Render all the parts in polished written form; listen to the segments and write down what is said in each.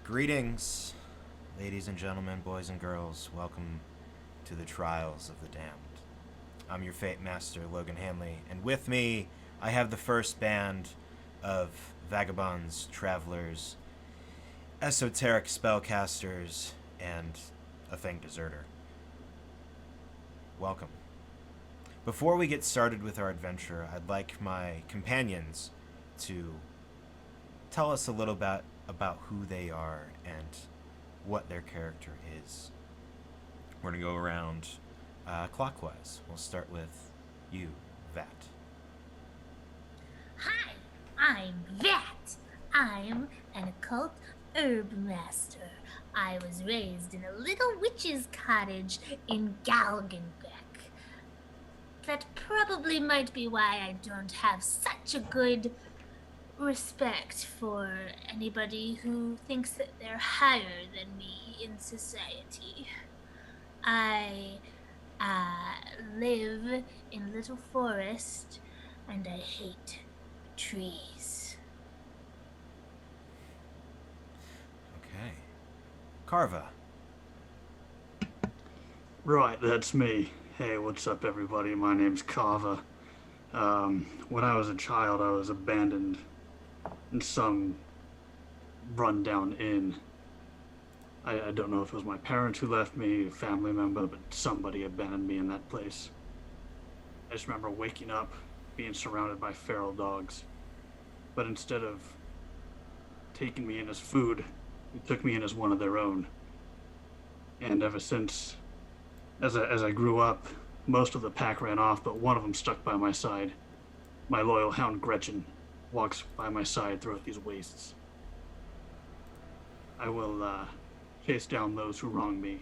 Greetings, ladies and gentlemen, boys and girls. Welcome to the Trials of the Damned. I'm your Fate Master, Logan Hanley, and with me, I have the first band of vagabonds, travelers, esoteric spellcasters, and a Fanged deserter. Welcome. Before we get started with our adventure, I'd like my companions to tell us a little bit about who they are and what their character is. We're going to go around clockwise. We'll start with you, Vat. Hi, I'm Vat. I'm an Occult Herbmaster. I was raised in a little witch's cottage in Galgenbeck. That probably might be why I don't have such a good respect for anybody who thinks that they're higher than me in society. I live in a little forest and I hate trees. Okay. Karva. Right, that's me. Hey, what's up, everybody? My name's Karva. When I was a child, I was abandoned in some rundown inn. I don't know if it was my parents who left me, a family member, but somebody abandoned me in that place. I just remember waking up, being surrounded by feral dogs. But instead of taking me in as food, they took me in as one of their own. And ever since, as I grew up, most of the pack ran off, but one of them stuck by my side. My loyal hound Gretchen walks by my side throughout these wastes. I will chase down those who wrong me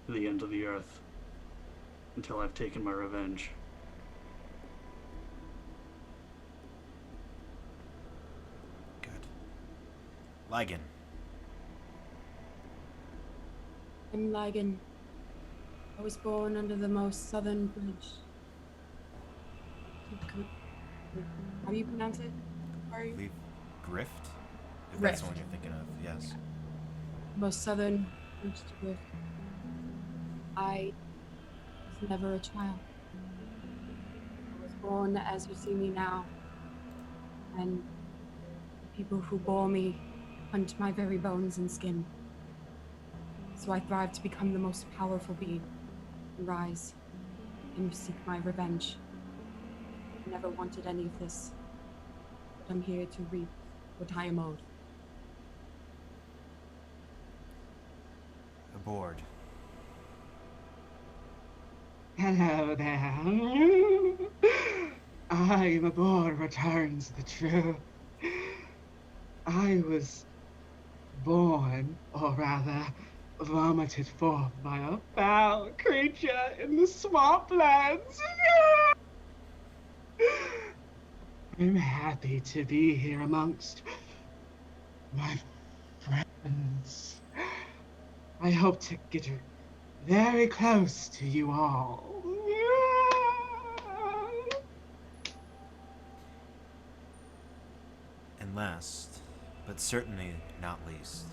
to the ends of the earth until I've taken my revenge. Good. Lygan. I'm Lygan. I was born under the most southern bridge. How do you pronounce it? I believe Grift? If Grift. that's the one you're thinking of, yes. Most southern bridge to Grift. I was never a child. I was born as you see me now. And the people who bore me hunt my very bones and skin. So I thrive to become the most powerful being. Rise and seek my revenge. I never wanted any of this, but I'm here to reap what I am owed. Abhorred. Hello there. I'm Abhorred returns the truth. I was born, or rather, vomited forth by a foul creature in the swamplands. I'm happy to be here amongst my friends. I hope to get very close to you all. And last, but certainly not least,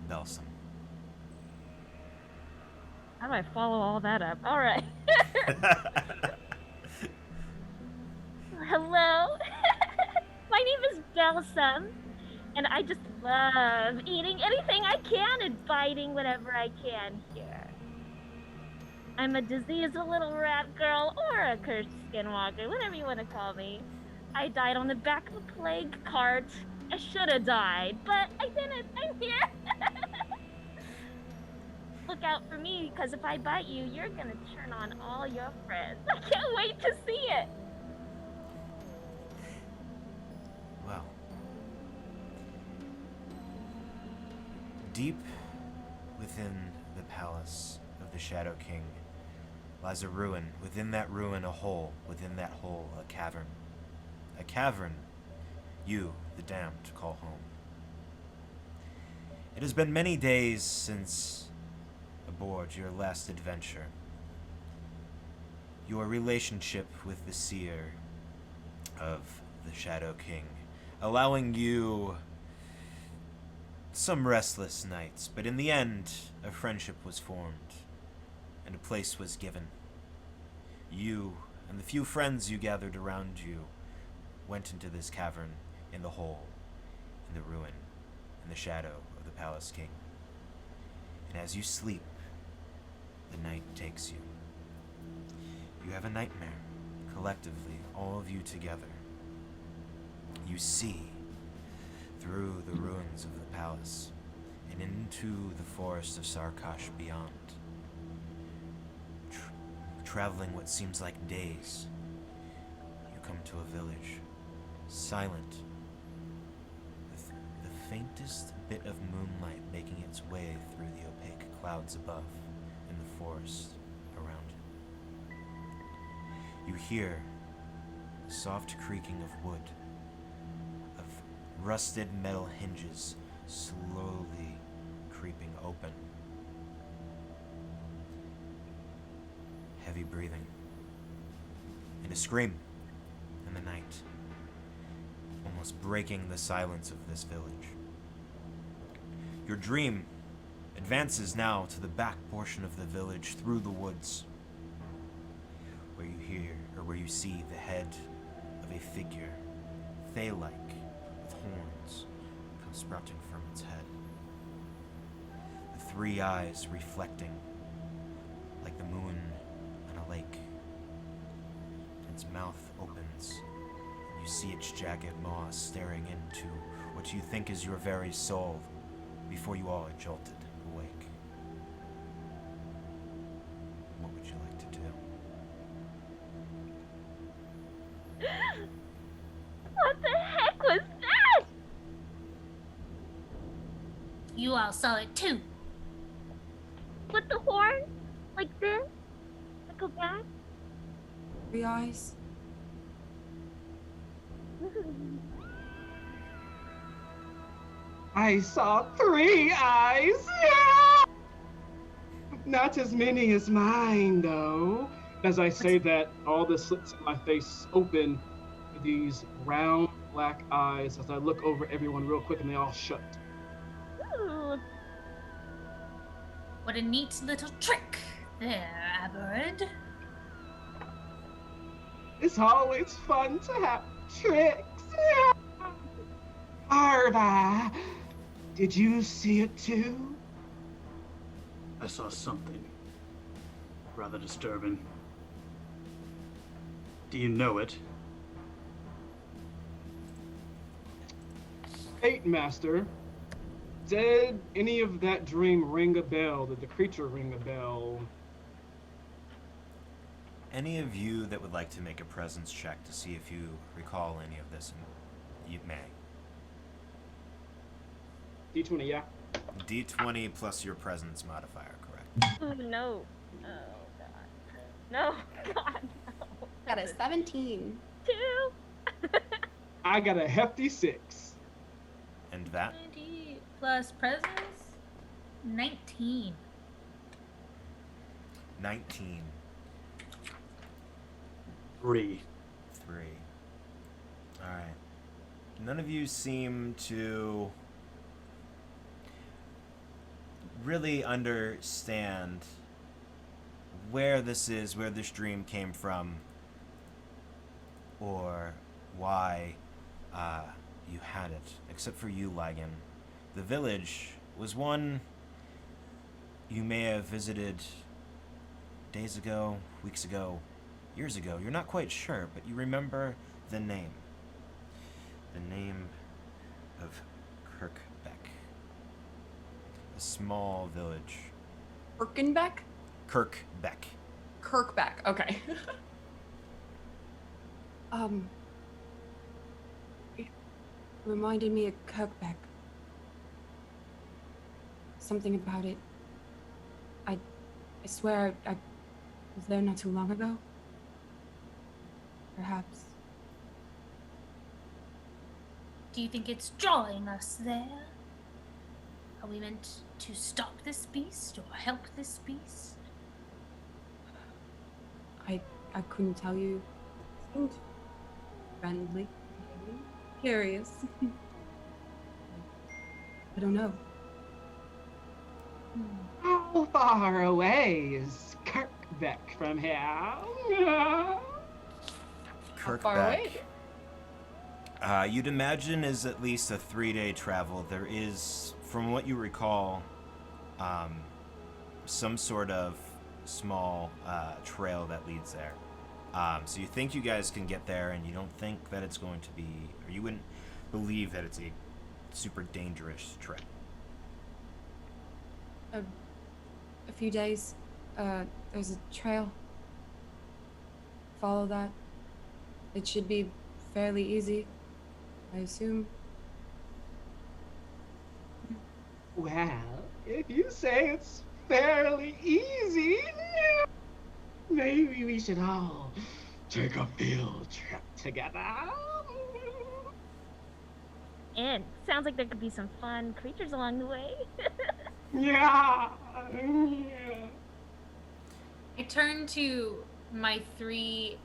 Belsum. How do I follow all that up? All right. Hello. My name is Belsum, and I just love eating anything I can and biting whatever I can here. I'm a diseased little rat girl or a cursed skinwalker, whatever you want to call me. I died on the back of a plague cart. I should have died, but I didn't. I'm here. Look out for me, because if I bite you, you're gonna turn on all your friends. I can't wait to see it. Well, deep within the palace of the Shadow King lies a ruin. Within that ruin, a hole. Within that hole, a cavern. A cavern you, the damned, call home. It has been many days since Abhorred your last adventure. Your relationship with the seer of the Shadow King, allowing you some restless nights, but in the end, a friendship was formed, and a place was given. You and the few friends you gathered around you went into this cavern in the hole, in the ruin, in the shadow of the Palace King. And as you sleep, the night takes you. You have a nightmare, collectively, all of you together. You see through the ruins of the palace and into the forest of Sarkash beyond. Traveling what seems like days, you come to a village, silent, with the faintest bit of moonlight making its way through the opaque clouds above and the forest around it. You hear the soft creaking of wood, of rusted metal hinges slowly creeping open. Heavy breathing, and a scream in the night, almost breaking the silence of this village. Your dream advances now to the back portion of the village through the woods, where you hear, or where you see the head of a figure, Fey-like, with horns, come sprouting from its head. The three eyes reflecting like the moon on a lake. Its mouth opens, and you see its jagged maw staring into what you think is your very soul before you all are jolted awake. What would you like to do? What the heck was that? You all saw it too. With the horn? Like this? Like a bat? 3 eyes. I saw 3 eyes. Yeah! Not as many as mine, though. As I say that, all the slits in my face open with these round black eyes as I look over everyone real quick and they all shut. Ooh. What a neat little trick there, Abhorred. It's always fun to have tricks. Yeah! Karva, did you see it too? I saw something rather disturbing. Do you know it? Master, did any of that dream ring a bell? Did the creature ring a bell? Any of you that would like to make a presence check to see if you recall any of this, you may. D20, yeah. D20 plus your presence modifier, correct? Oh no. Oh god. No. God, no. Got a 17. 2. I got a hefty 6. And that? 20 plus presence, 19. 19. 3. 3. Alright. None of you seem to really understand where this is, where this dream came from, or why you had it, except for you, Lygan. The village was one you may have visited days ago, weeks ago, years ago. You're not quite sure, but you remember the name. The name of Kirkbeck. A small village. Birkenbeck? Kirkbeck. Kirkbeck, okay. It reminded me of Kirkbeck. Something about it. I swear I was there not too long ago. Perhaps. Do you think it's drawing us there? Are we meant to stop this beast or help this beast? I couldn't tell you. Seemed friendly. Curious. I don't know. How far away is Kirkbeck from here? Kirkbeck. far away? You'd imagine is at least a 3-day travel. There is, from what you recall, some sort of small trail that leads there. So you think you guys can get there, and you don't think that it's going to be, or you wouldn't believe that it's a super dangerous trek. A few days. There's a trail. Follow that. It should be fairly easy, I assume. Well, if you say it's fairly easy, maybe we should all take a field trip together. And sounds like there could be some fun creatures along the way. Yeah. I turn to my 3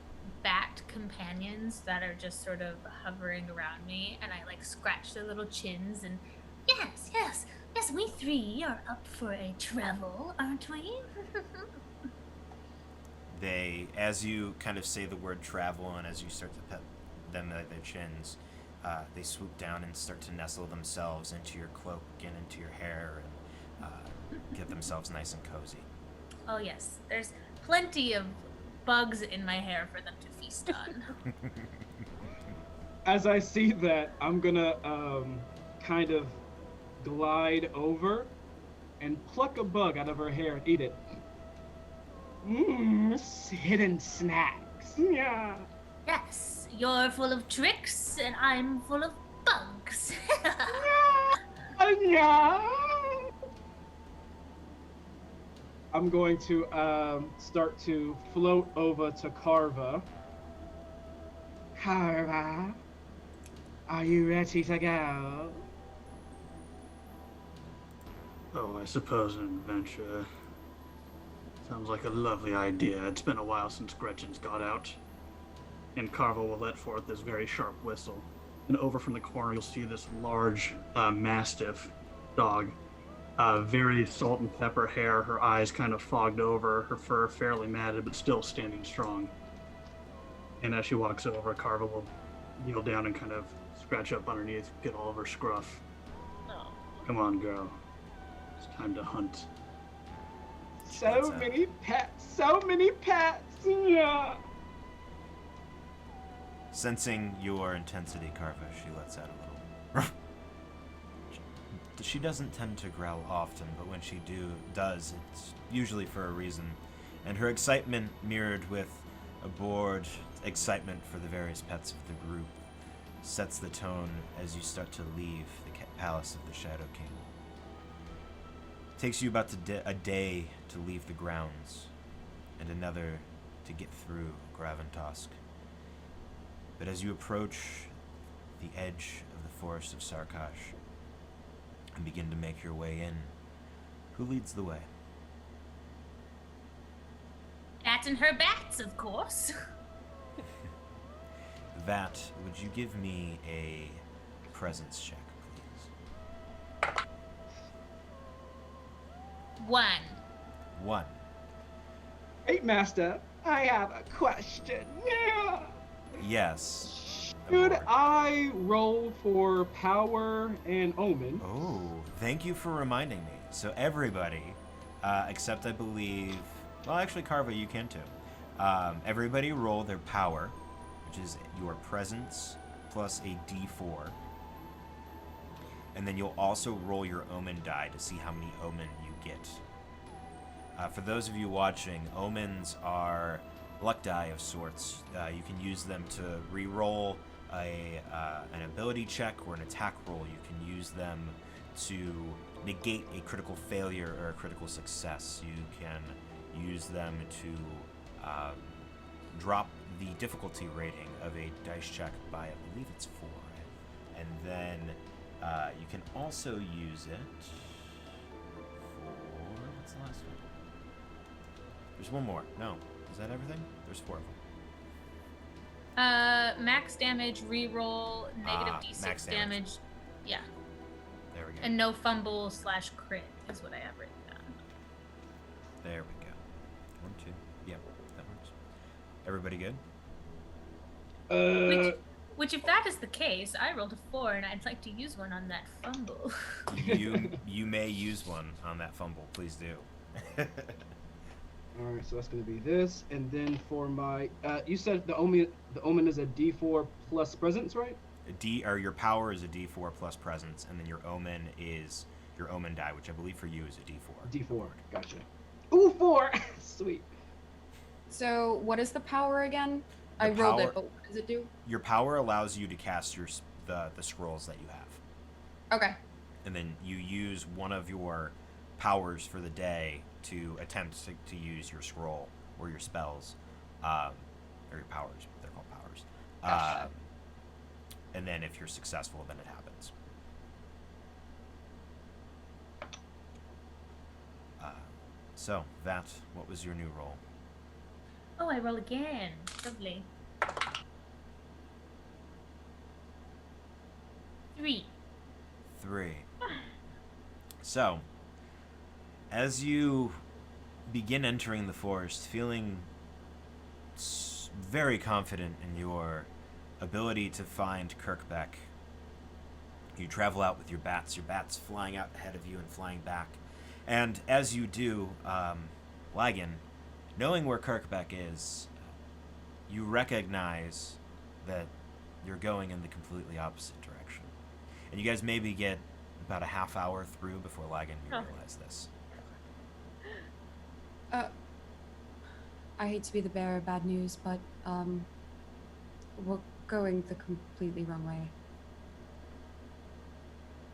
bat companions that are just sort of hovering around me, and I like scratch their little chins and yes, we 3 are up for a travel, aren't we? They, as you kind of say the word travel, and as you start to pet them at their chins, they swoop down and start to nestle themselves into your cloak and into your hair and get themselves nice and cozy. Oh yes, there's plenty of bugs in my hair for them to feast on. As I see that, I'm gonna kind of glide over and pluck a bug out of her hair and eat it. Hidden snacks. Yeah. Yes, you're full of tricks and I'm full of bugs. Yeah. I'm going to start to float over to Karva. Karva, are you ready to go? Oh, I suppose an adventure. Sounds like a lovely idea. It's been a while since Gretchen's got out. And Karva will let forth this very sharp whistle. And over from the corner, you'll see this large mastiff dog. Very salt and pepper hair, her eyes kind of fogged over, her fur fairly matted, but still standing strong. And as she walks over, Karva will kneel down and kind of scratch up underneath, get all of her scruff. Oh. Come on, girl. It's time to hunt. So many pets, yeah. Sensing your intensity, Karva, she lets out a little. She doesn't tend to growl often, but when she does, it's usually for a reason. And her excitement, mirrored with Abhorred excitement for the various pets of the group, sets the tone as you start to leave the palace of the Shadow King. It takes you about a day to leave the grounds, and another to get through Graventosk. But as you approach the edge of the forest of Sarkash and begin to make your way in, who leads the way? Bats and her bats, of course. That, would you give me a presence check, please? 1. 1. Hey, Master, I have a question. Yeah. Yes. Should Abhorred. I roll for power and omen? Oh, thank you for reminding me. So everybody, except I believe, well, actually, Karva, you can too. Everybody roll their power, which is your presence plus a d4. And then you'll also roll your omen die to see how many omen you get. For those of you watching, omens are luck die of sorts. You can use them to re-roll an ability check or an attack roll. You can use them to negate a critical failure or a critical success. You can use them to drop the difficulty rating of a dice check by, I believe it's 4. And then you can also use it for, what's the last one? There's one more. No. Is that everything? There's 4 of them. Max damage, reroll, negative d6 max damage. Yeah. There we And no fumble/crit is what I have written down. There we go. 1, 2. Yep, that works. Everybody good? Which, if that is the case, I rolled a 4, and I'd like to use one on that fumble. You may use one on that fumble. Please do. All right, so that's gonna be this, and then for my, you said the omen is a D4 plus presence, right? Your power is a D4 plus presence, and then your omen is your omen die, which I believe for you is a D4. D4, gotcha. Ooh, 4, sweet. So what is the power again? I rolled it, but what does it do? Your power allows you to cast the scrolls that you have. Okay. And then you use one of your powers for the day to attempt to use your scroll or your spells, or your powers. They're called powers. Gotcha. And then if you're successful, then it happens. So, Vat, what was your new roll? Oh, I roll again. Lovely. 3. 3. So, as you begin entering the forest, feeling very confident in your ability to find Kirkbeck, you travel out with your bats flying out ahead of you and flying back. And as you do, Lygan, knowing where Kirkbeck is, you recognize that you're going in the completely opposite direction. And you guys maybe get about a half hour through before Lygan you realize this. I hate to be the bearer of bad news, but we're going the completely wrong way.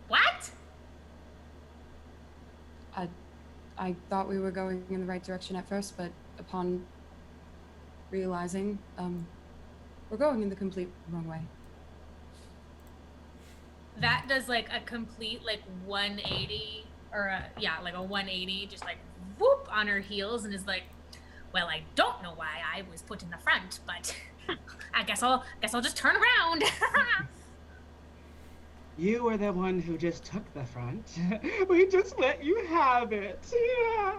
What? I thought we were going in the right direction at first, but upon realizing, we're going in the complete wrong way. That does like a complete 180 or a 180, just like whoop on her heels, and is like, well, I don't know why I was put in the front, but I guess I'll just turn around. You were the one who just took the front. We just let you have it. Yeah.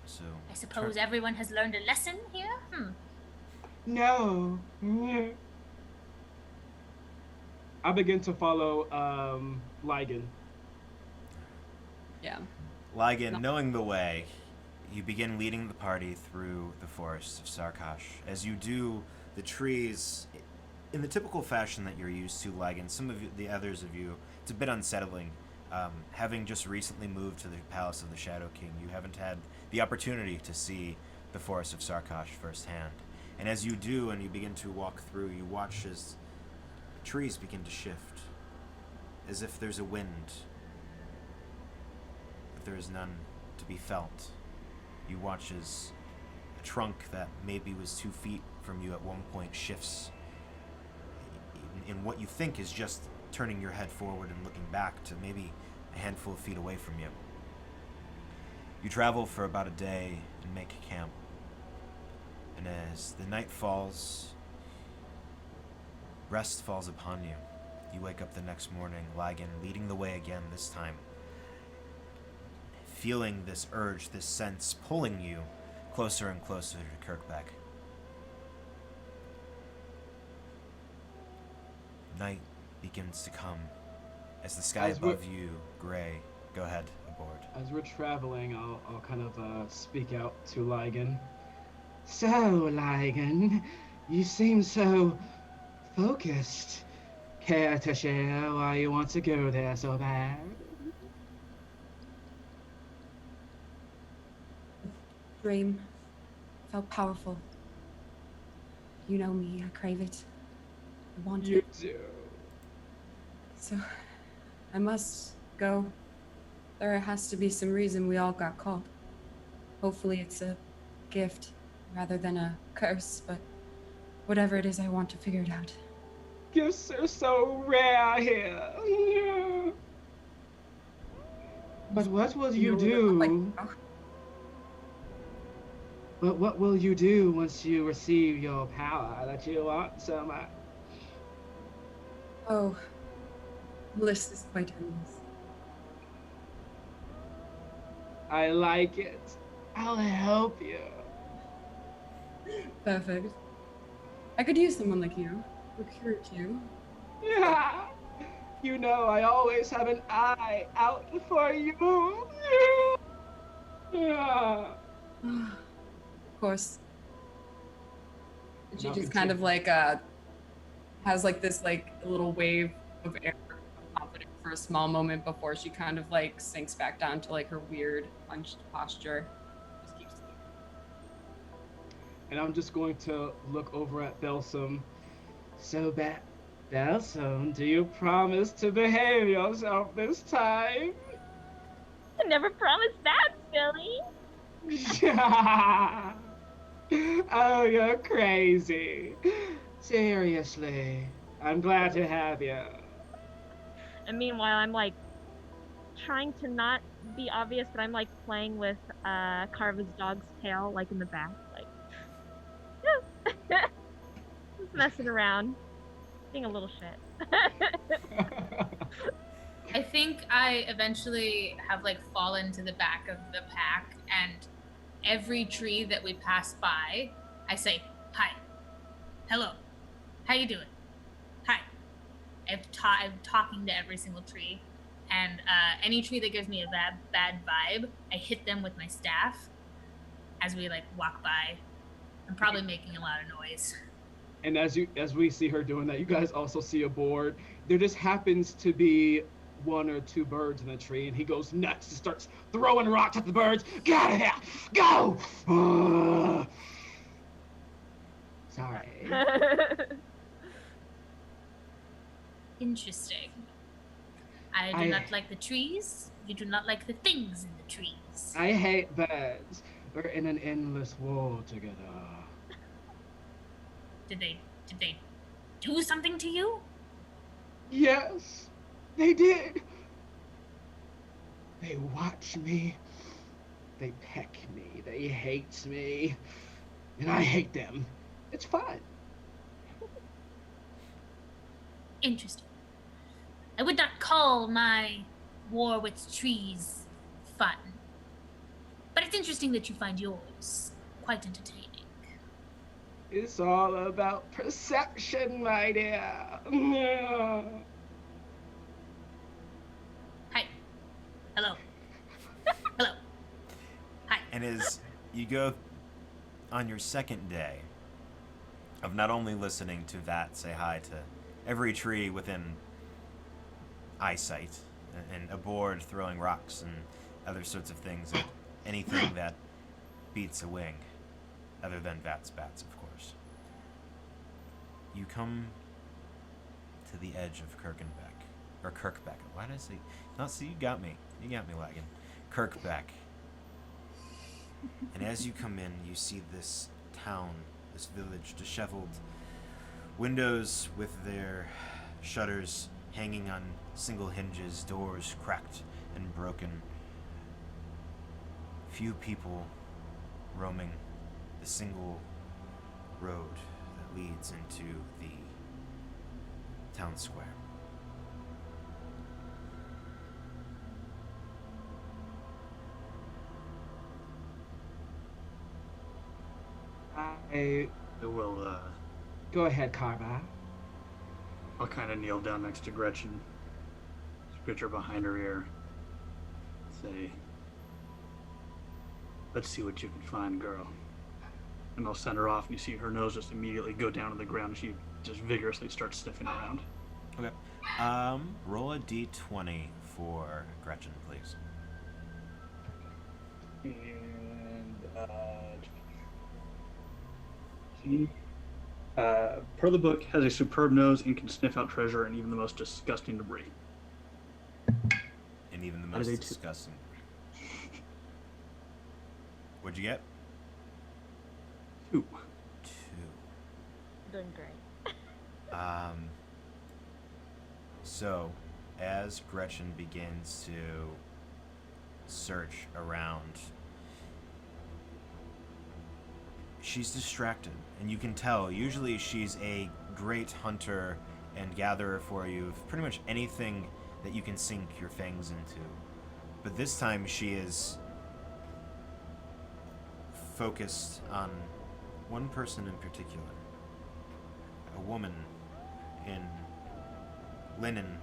So I suppose everyone has learned a lesson here? No. I begin to follow Lygan. Yeah. Lygan, knowing the way, you begin leading the party through the forests of Sarkash. As you do, the trees, in the typical fashion that you're used to, Lygan, some of the others of you, it's a bit unsettling. Having just recently moved to the Palace of the Shadow King, you haven't had the opportunity to see the forests of Sarkash firsthand. And as you do, and you begin to walk through, you watch as trees begin to shift, as if there's a wind, but there is none to be felt. You watch as a trunk that maybe was 2 feet from you at one point shifts in what you think is just turning your head forward and looking back to maybe a handful of feet away from you. You travel for about a day and make camp. And as the night falls, rest falls upon you. You wake up the next morning, Lygan leading the way again this time, feeling this urge, this sense pulling you closer and closer to Kirkbeck. Night begins to come as the sky above you gray. Go ahead, Abhorred. As we're traveling, I'll kind of speak out to Lygan. So, Lygan, you seem so focused. Care to share why you want to go there so bad? Dream felt powerful. You know me, I crave it. I want You it. do. So, I must go. There has to be some reason we all got called. Hopefully it's a gift rather than a curse, but whatever it is, I want to figure it out. Gifts are so rare here. Yeah. But what will you do? But what will you do once you receive your power that you want so much? Oh, The list is quite endless. I like it. I'll help you. Perfect. I could use someone like you. Recruit you. Yeah. You know, I always have an eye out for you. Yeah. Of course. And she Now just kind of continue. like has like this like little wave of air of confidence for a small moment before she kind of like sinks back down to like her weird hunched posture. Just keeps sleeping. And I'm just going to look over at Belsum. So, Belsum, do you promise to behave yourself this time? I never promised that, silly. Oh, you're crazy. Seriously, I'm glad to have you. And meanwhile, I'm like trying to not be obvious, but I'm like playing with Karva's dog's tail, like in the back, like just messing around, being a little shit. I think I eventually have like fallen to the back of the pack, and every tree that we pass by, I say, "Hi, hello, how you doing? Hi." I'm talking to every single tree, and any tree that gives me a bad vibe, I hit them with my staff as we like walk by. I'm probably making a lot of noise. And as we see her doing that, you guys also see Abhorred. There just happens to be one or two birds in the tree, and he goes nuts and starts throwing rocks at the birds. Get out of here! Go! Sorry. Interesting. I do not like the trees. You do not like the things in the trees. I hate birds. We're in an endless war together. Did they do something to you? Yes, they did. They watch me. They peck me. They hate me. And I hate them. It's fun. Interesting. I would not call my war with trees fun. But it's interesting that you find yours quite entertaining. It's all about perception, my dear. Hi. Hello. Hello. Hi. And as you go on your second day of not only listening to Vat say hi to every tree within eyesight, and Abhorred throwing rocks and other sorts of things at anything that beats a wing, other than Vat's bats, of course. You come to the edge of Kirkenbeck, or Kirkbeck. Why did I say? No, see, you got me, Lygan. Kirkbeck. And as you come in, you see this town, this village, disheveled, windows with their shutters hanging on single hinges, doors cracked and broken. Few people roaming the single road that leads into the town square. I will, go ahead, Karva. I'll kind of kneel down next to Gretchen, scritch her behind her ear, say, "Let's see what you can find, girl." And I'll send her off, and you see her nose just immediately go down to the ground, and she just vigorously starts sniffing around. Okay. Roll a d20 for Gretchen, please. And, she, per the book, has a superb nose and can sniff out treasure and even the most disgusting debris. And even the How most did they t- disgusting. What'd you get? 2. 2. Doing great. So, as Gretchen begins to search around, she's distracted, and you can tell. Usually she's a great hunter and gatherer for you of pretty much anything that you can sink your fangs into. But this time she is focused on one person in particular. A woman in linen,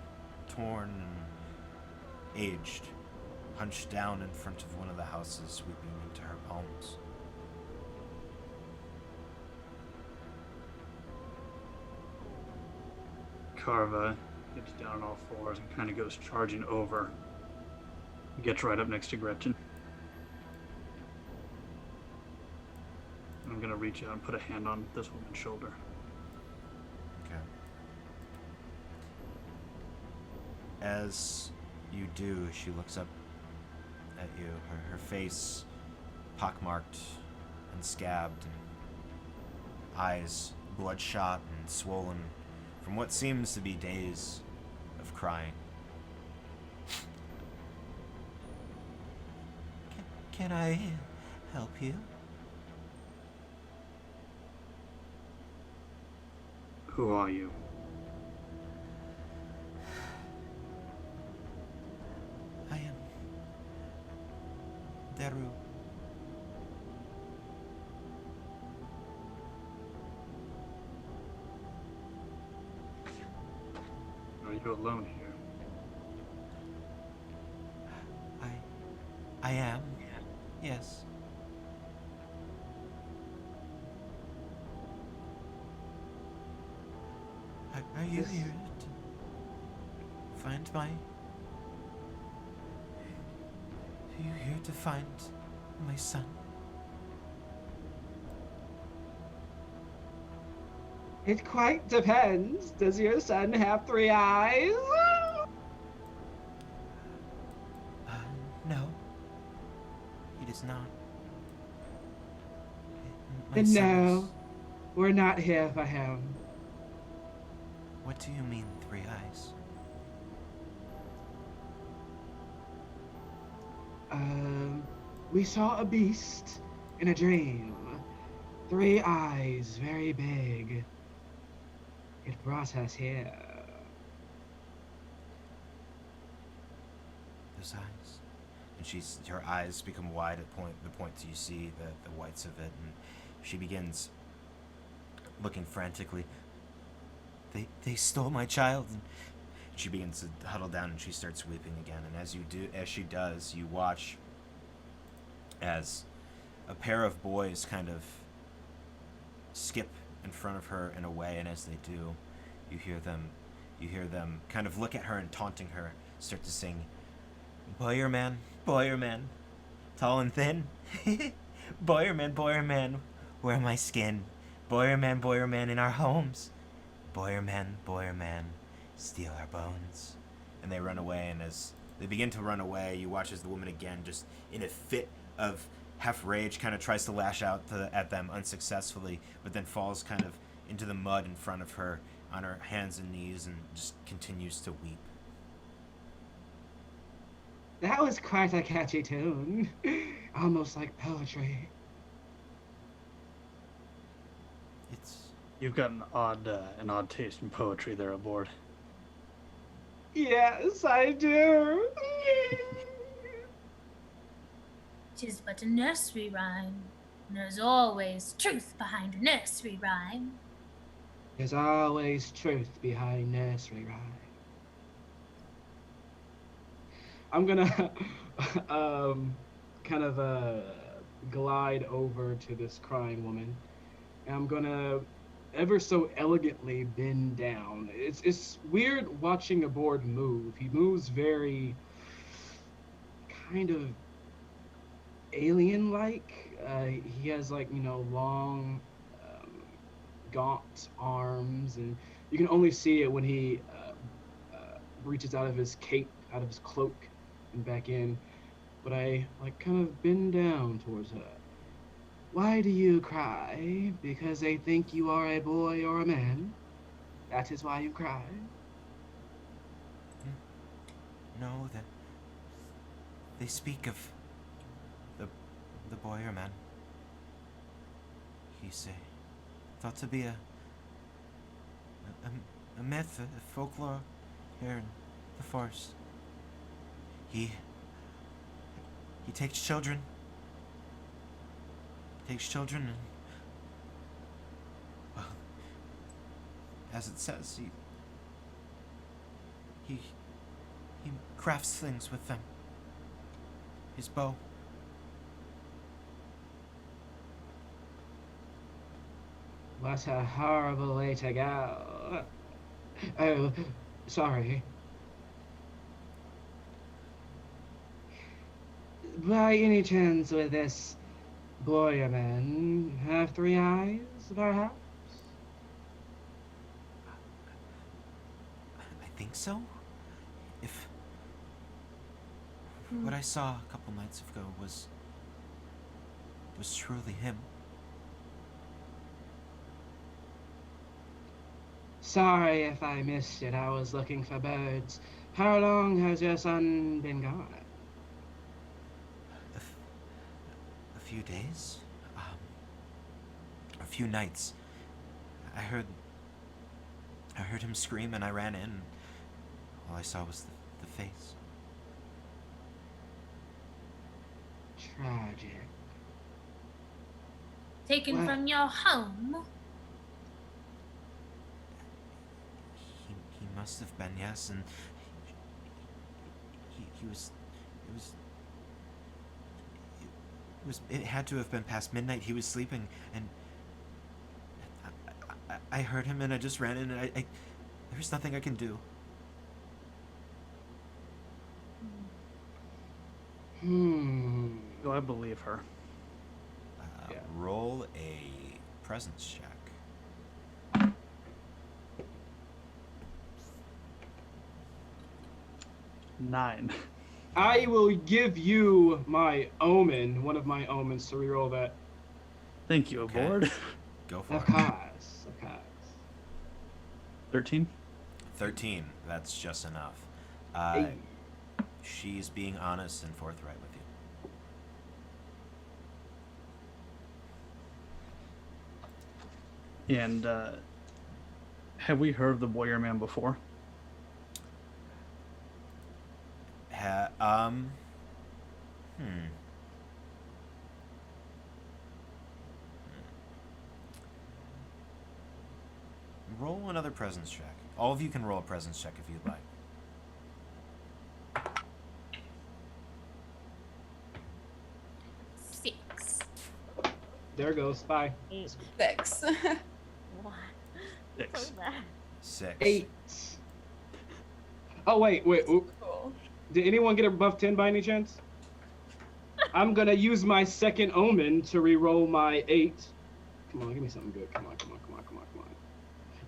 torn and aged, hunched down in front of one of the houses, weeping into her palms. Karva gets down on all fours and kind of goes charging over. Gets right up next to Gretchen. I'm gonna reach out and put a hand on this woman's shoulder. Okay. As you do, she looks up at you, her face pockmarked and scabbed, and eyes bloodshot and swollen from what seems to be days of crying. Can I help you? Who are you? I am Deru. Are you alone here? I am. Yes. Are you here to find my... Are you here to find my son? It quite depends. Does your son have 3 eyes? No. He does not. My Then son no, is- we're not here for him. What do you mean, 3 eyes? We saw a beast in a dream. 3 eyes, very big. It brought us here. Those eyes. And her eyes become wide at the points you see the whites of it, and she begins looking frantically. They stole my child, and she begins to huddle down and she starts weeping again. And as she does, you watch as a pair of boys kind of skip in front of her and away, and as they do, you hear them kind of look at her and taunting her, start to sing, Boyer man, tall and thin. Boyer man, wear my skin. Boyer man, in our homes. Boyer man, steal our bones. And they run away, and as they begin to run away, you watch as the woman again, just in a fit of half rage, kind of tries to lash out at them unsuccessfully, but then falls kind of into the mud in front of her on her hands and knees and just continues to weep. That was quite a catchy tune. Almost like poetry. It's... You've got an odd taste in poetry there, Abhorred. Yes, I do. 'Tis but a nursery rhyme. And there's always truth behind a nursery rhyme. There's always truth behind nursery rhyme. I'm gonna kind of glide over to this crying woman, and I'm gonna ever so elegantly bend down. It's weird watching Abhorred move. He moves very kind of alien-like. He has long, gaunt arms, and you can only see it when he reaches out of his cape, out of his cloak, and back in. But I kind of bend down towards her. Why do you cry? Because they think you are a boy or a man? That is why you cry? No, that they speak of the boy or man. He's thought to be a myth, a folklore here the forest. He takes children. Takes children and, well, as it says, he crafts things with them. His bow. What a horrible way to go. Oh, sorry. By any chance, would this boy man have 3 eyes, perhaps? I think so. If what I saw a couple nights ago was truly him. Sorry if I missed it. I was looking for birds. How long has your son been gone? A few days? A few nights. I heard him scream and I ran in. All I saw was the face. Tragic. Taken What? from your home? He must have been, yes, and it had to have been past midnight. He was sleeping, and I heard him, and I just ran in, and there's nothing I can do. Do I believe her? Yeah. Roll a presence check. 9. I will give you my omen, one of my omens, to reroll that. Thank you, Okay. Abhorred. Go for Of it. course, of course. 13. 13. That's just enough. Hey. She's being honest and forthright with you. And have we heard of the Warrior Man before? Roll another presence check. All of you can roll a presence check if you'd like. Six. There goes. Bye. 8. 6. 1. 6. So bad. 6. 8. Oh, wait. Oop. Cool. Did anyone get above 10 by any chance? I'm gonna use my second omen to re-roll my 8. Come on, give me something good. Come on.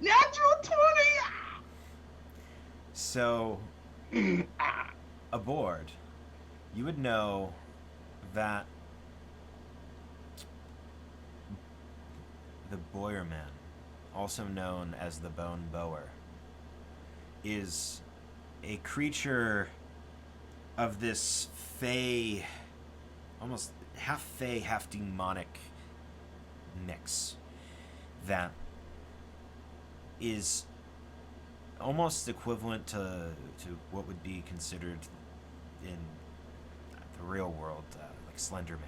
Natural 20! So, Abhorred, you would know that the Boyerman, also known as the Bone Bower, is a creature of this fey, almost half fey, half demonic mix that is almost equivalent to what would be considered in the real world like Slender Man.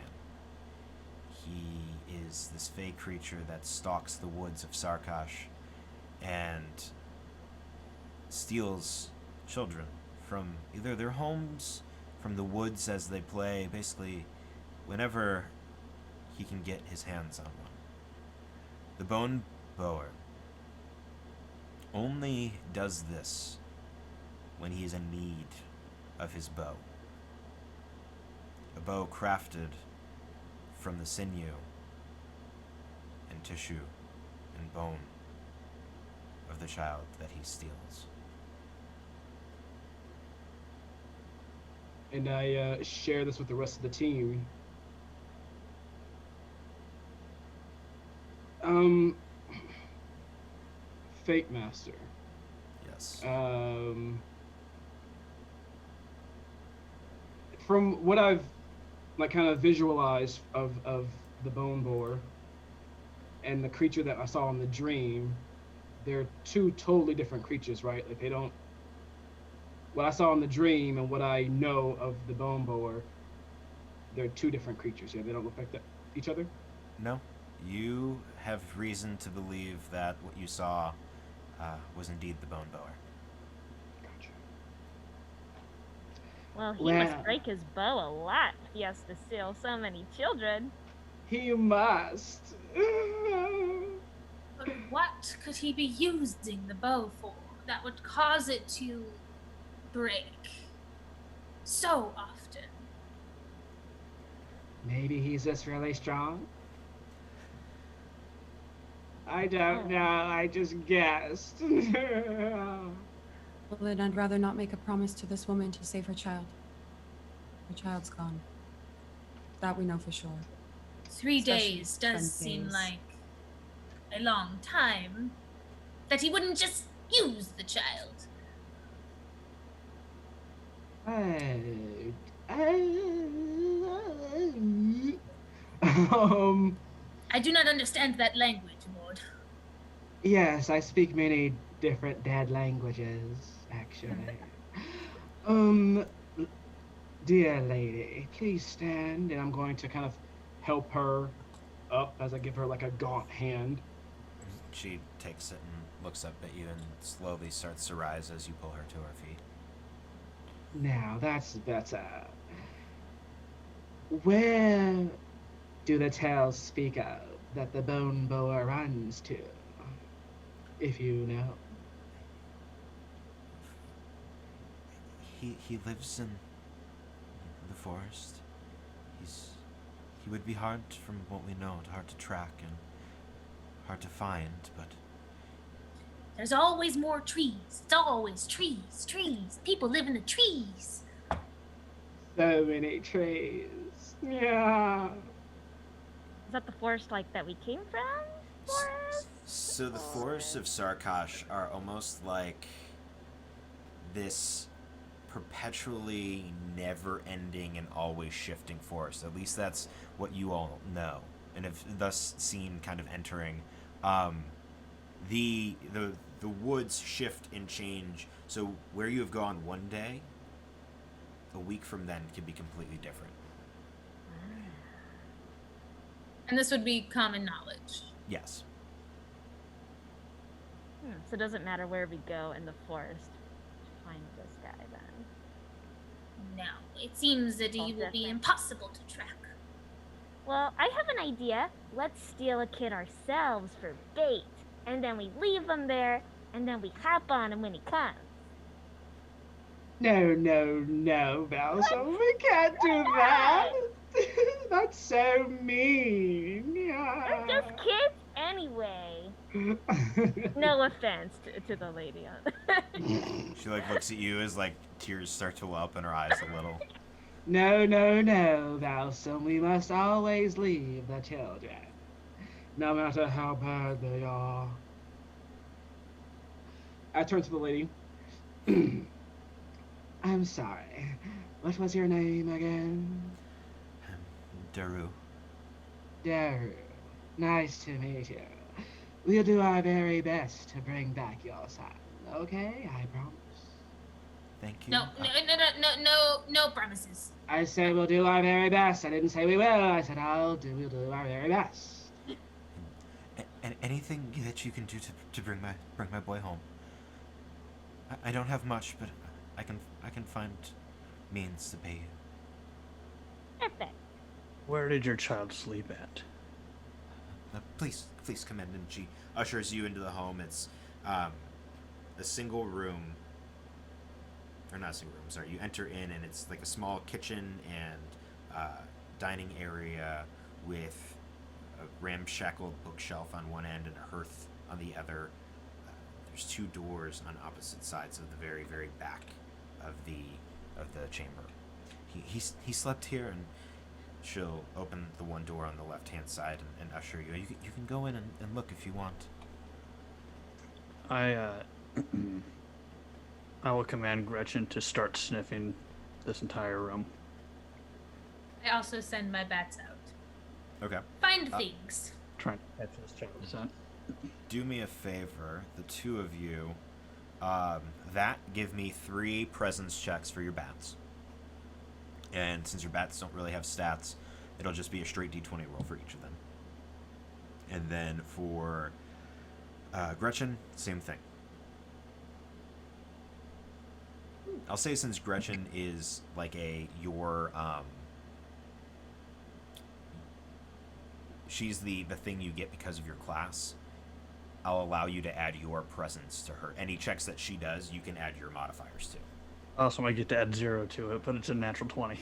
He is this fey creature that stalks the woods of Sarkash and steals children from either their homes, from the woods as they play, basically whenever he can get his hands on one. The Bone Bower only does this when he is in need of his bow. A bow crafted from the sinew and tissue and bone of the child that he steals. And I share this with the rest of the team. Fate Master. Yes. From what I've like kind of visualized of the Bone Boar and the creature that I saw in the dream, they're two totally different creatures, right? Like they don't what I saw in the dream and what I know of the bone bower, they're two different creatures. Yeah, they don't look like each other. No, you have reason to believe that what you saw was indeed the bone bower. Gotcha. Well, he Well- must break his bow a lot if he has to steal so many children. He must. But what could he be using the bow for that would cause it to break so often? Maybe he's just really strong. I don't know. I just guessed. Well, then I'd rather not make a promise to this woman to save her child. Her child's gone. That we know for sure. 3 Especially days does 10 seem days. like a long time. That he wouldn't just use the child. I do not understand that language, Lord. Yes, I speak many different dead languages, actually. Dear lady, please stand, and I'm going to kind of help her up as I give her like a gaunt hand. She takes it and looks up at you and slowly starts to rise as you pull her to her feet. Now, that's where do the tales speak of that the bone bower runs to, if you know? He lives in the forest. He would be hard from what we know, hard to track and hard to find, but There's always more trees. It's always trees, trees. People live in the trees. So many trees. Yeah. Is that the forest like that we came from? Forest? So the forests of Sarkash are almost like this perpetually never-ending and always shifting forest. At least that's what you all know and have thus seen kind of entering. The woods shift and change. So where you have gone one day, a week from then could be completely different. And this would be common knowledge. Yes. So it doesn't matter where we go in the forest to find this guy then. No, it seems that he will be different. impossible to track. Well, I have an idea. Let's steal a kid ourselves for bait. And then we leave him there, and then we hop on him when he comes. No, Belsum, we can't do that. That's so mean. They're just kids anyway. No offense to the lady. She like looks at you as like tears start to well up in her eyes a little. No, Belsum, we must always leave the children, no matter how bad they are. I turn to the lady. I'm sorry. What was your name again? Daru. Daru. Nice to meet you. We'll do our very best to bring back your son. Okay, I promise. Thank you. No promises. I said we'll do our very best. I didn't say we will. I said we'll do our very best. And anything that you can do to bring my boy home. I don't have much, but I can find means to pay you. Perfect. Where did your child sleep at? Please come in. And she ushers you into the home. It's a single room. Or not a single room, sorry. You enter in and it's like a small kitchen and dining area with a ramshackled bookshelf on one end and a hearth on the other. There's two doors on opposite sides of the very, very back of the chamber. He slept here, and she'll open the one door on the left-hand side and usher you. You can go in and look if you want. I will command Gretchen to start sniffing this entire room. I also send my bats out. Okay. Find things. Trying to catch this child. Is that? Do me a favor, the two of you. That, give me 3 presence checks for your bats. And since your bats don't really have stats, it'll just be a straight d20 roll for each of them. And then for Gretchen, same thing. I'll say since Gretchen is like she's the thing you get because of your class, I'll allow you to add your presence to her. Any checks that she does, you can add your modifiers to. Also, I get to add 0 to it, but it's a natural 20.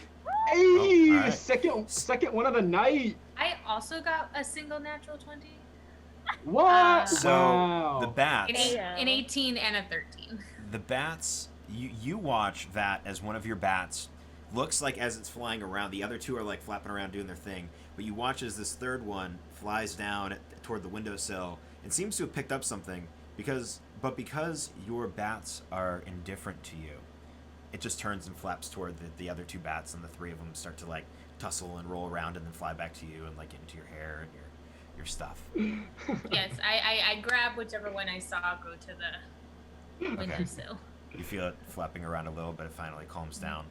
Hey, all right. second one of the night. I also got a single natural 20. What? So Wow. the bats, An 18 and a 13. the bats, you watch that as one of your bats looks like as it's flying around. The other 2 are like flapping around doing their thing, but you watch as this third one flies down toward the windowsill and seems to have picked up something because your bats are indifferent to you, it just turns and flaps toward the other 2 bats, and the 3 of them start to like tussle and roll around and then fly back to you and like get into your hair and your stuff. Yes, I grab whichever one I saw go to the windowsill. You feel it flapping around a little, but it finally calms down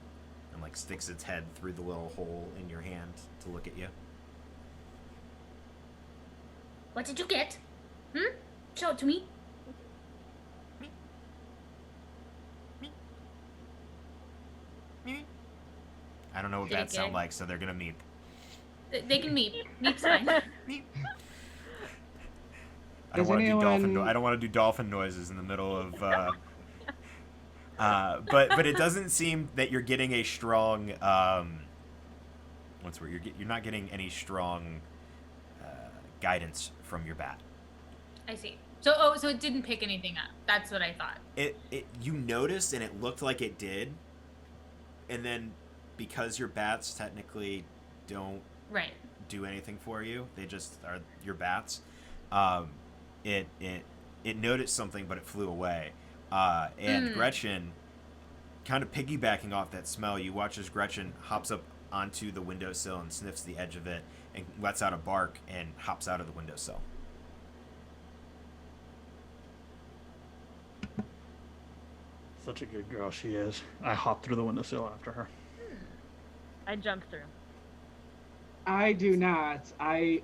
and like sticks its head through the little hole in your hand to look at you. What did you get? Show it to me. I don't know what Did it bats sound good? like, so they're gonna meep. They can meep. Meep's fine. I don't Does want to do anyone- I don't want to do dolphin noises in the middle of. But it doesn't seem that you're getting a strong. What's the word? You're not getting any strong guidance from your bat. I see. So it didn't pick anything up. That's what I thought. You noticed, and it looked like it did, and then because your bats technically don't Right. do anything for you, they just are your bats. It noticed something, but it flew away. And Gretchen, kind of piggybacking off that smell, you watch as Gretchen hops up onto the windowsill and sniffs the edge of it and lets out a bark and hops out of the windowsill. Such a good girl she is. I hop through the windowsill after her. I jumped through. I do not. I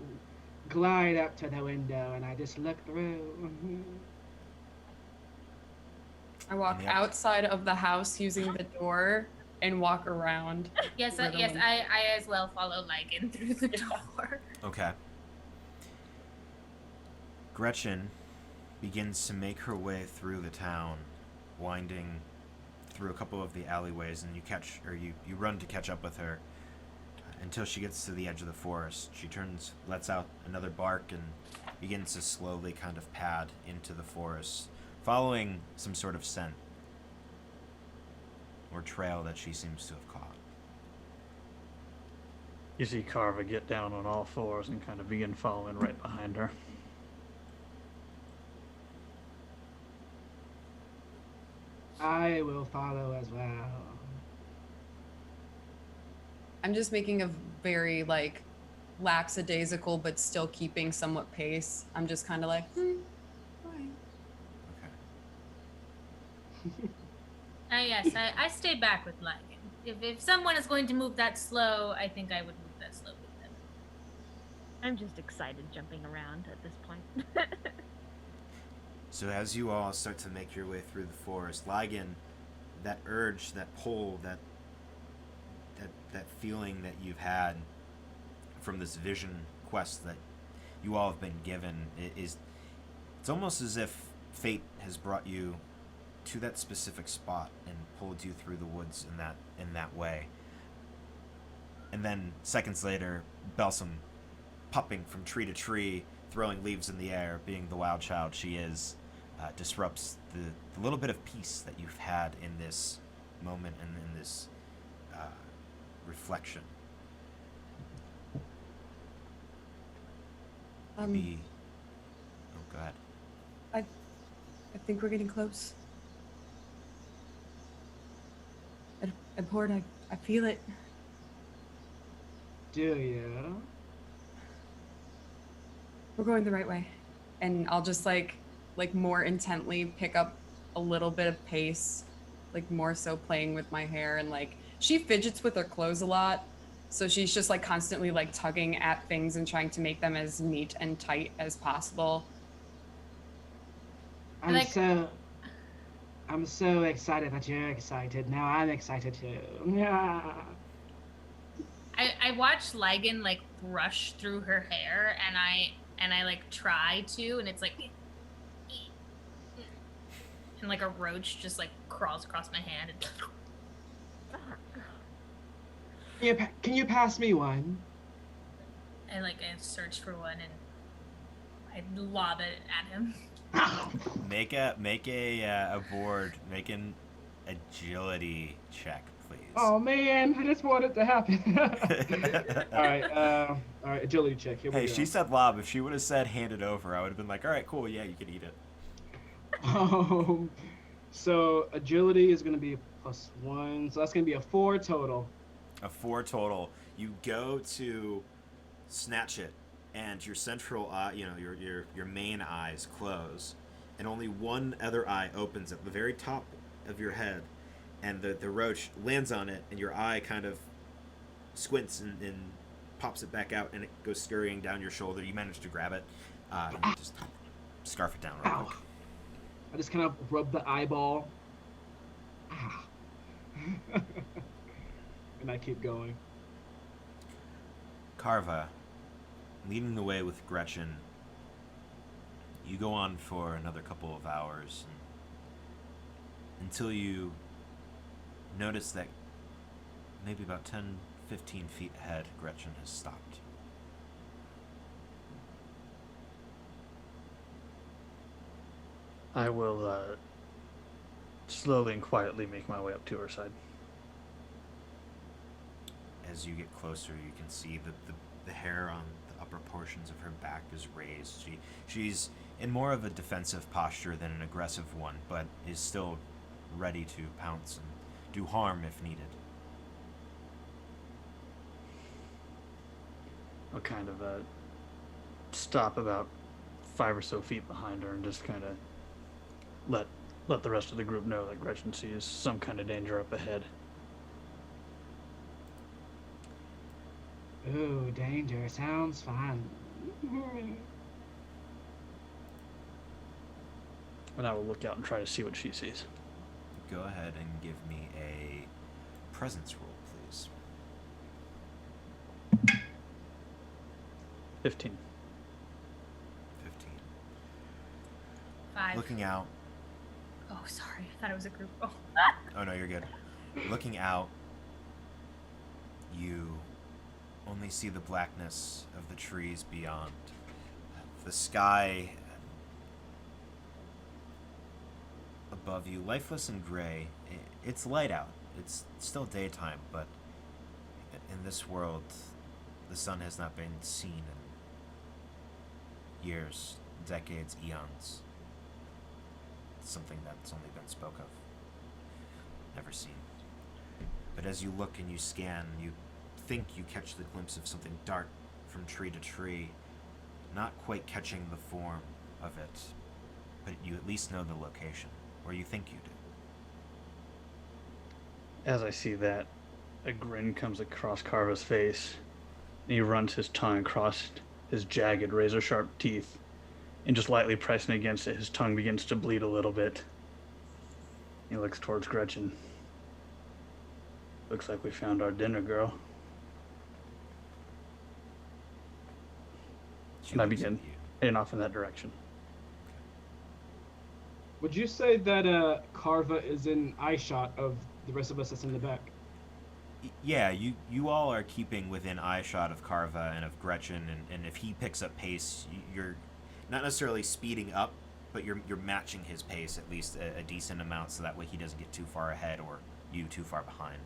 glide up to the window and I just look through. I walk Yeah. outside of the house using the door and walk around. Yes, Where the yes. wind- I as well follow Lygan through the door. Okay. Gretchen begins to make her way through the town, winding through a couple of the alleyways, and you run to catch up with her until she gets to the edge of the forest. She lets out another bark and begins to slowly kind of pad into the forest, following some sort of scent or trail that she seems to have caught. You see Karva get down on all fours and kind of begin following right behind her. I will follow as well. I'm just making a very like lackadaisical but still keeping somewhat pace. I'm just kind of like, fine. Okay. Yes, I stay back with Lygan. If someone is going to move that slow, I think I would move that slow with them. I'm just excited jumping around at this point. So as you all start to make your way through the forest, Lygan, that urge, that pull, that feeling that you've had from this vision quest that you all have been given, it's almost as if fate has brought you to that specific spot and pulled you through the woods in that way. And then seconds later, Belsum, popping from tree to tree, throwing leaves in the air, being the wild child she is, disrupts the little bit of peace that you've had in this moment and in this reflection. Oh, go ahead. I think we're getting close. Abhorred, I feel it. Do you? We're going the right way. And I'll just like more intently pick up a little bit of pace, like more so playing with my hair, and like she fidgets with her clothes a lot. So she's just like constantly like tugging at things and trying to make them as neat and tight as possible. I'm Like- so excited that you're excited. Now I'm excited too. Yeah. I watched Lygan like brush through her hair, and I like try to, and it's like, and like a roach just like crawls across my hand. And Can you pass me one? I search for one, and I lob it at him. Make a Abhorred, make an agility check, please. Oh man, I just want it to happen. All right, agility check. Here we Hey, go. she said lob. If she would have said hand it over, I would have been like, all right, cool, yeah, you can eat it. So agility is gonna be a +1, so that's gonna be a 4 total. A 4 total. You go to snatch it, and your central eye, your main eyes close, and only one other eye opens at the very top of your head, and the roach lands on it, and your eye kind of squints and pops it back out, and it goes scurrying down your shoulder. You manage to grab it, and you just scarf it down real Ow. quick. I just kind of rub the eyeball. Ah. And I keep going. Karva, leading the way with Gretchen, you go on for another couple of hours until you notice that maybe about 10, 15 feet ahead, Gretchen has stopped. I will slowly and quietly make my way up to her side. As you get closer, you can see that the hair on the upper portions of her back is raised. She's in more of a defensive posture than an aggressive one, but is still ready to pounce and do harm if needed. I'll kind of stop about 5 or so feet behind her and just kind of let the rest of the group know that Gretchen sees some kind of danger up ahead. Ooh, danger. Sounds fun. And I will look out and try to see what she sees. Go ahead and give me a presence roll, please. 15. 15. 5. Looking out. Oh, sorry. I thought it was a group. Oh. Oh no, you're good. Looking out, you only see the blackness of the trees beyond. The sky above you, lifeless and gray. It's light out. It's still daytime, but in this world, the sun has not been seen in years, decades, eons. It's something that's only been spoke of, never seen. But as you look and you scan, you think you catch the glimpse of something dart from tree to tree, not quite catching the form of it, but you at least know the location, or you think you do. As I see that, a grin comes across Karva's face, and he runs his tongue across his jagged, razor-sharp teeth, and just lightly pressing against it, his tongue begins to bleed a little bit. He looks towards Gretchen. Looks like we found our dinner, girl. She And I looks at begin you. heading off in that direction. Would you say that Karva is in eye shot of the rest of us that's in the back? Yeah, you all are keeping within eye shot of Karva and of Gretchen, and if he picks up pace, you're not necessarily speeding up, but you're matching his pace at least a decent amount, so that way he doesn't get too far ahead or you too far behind.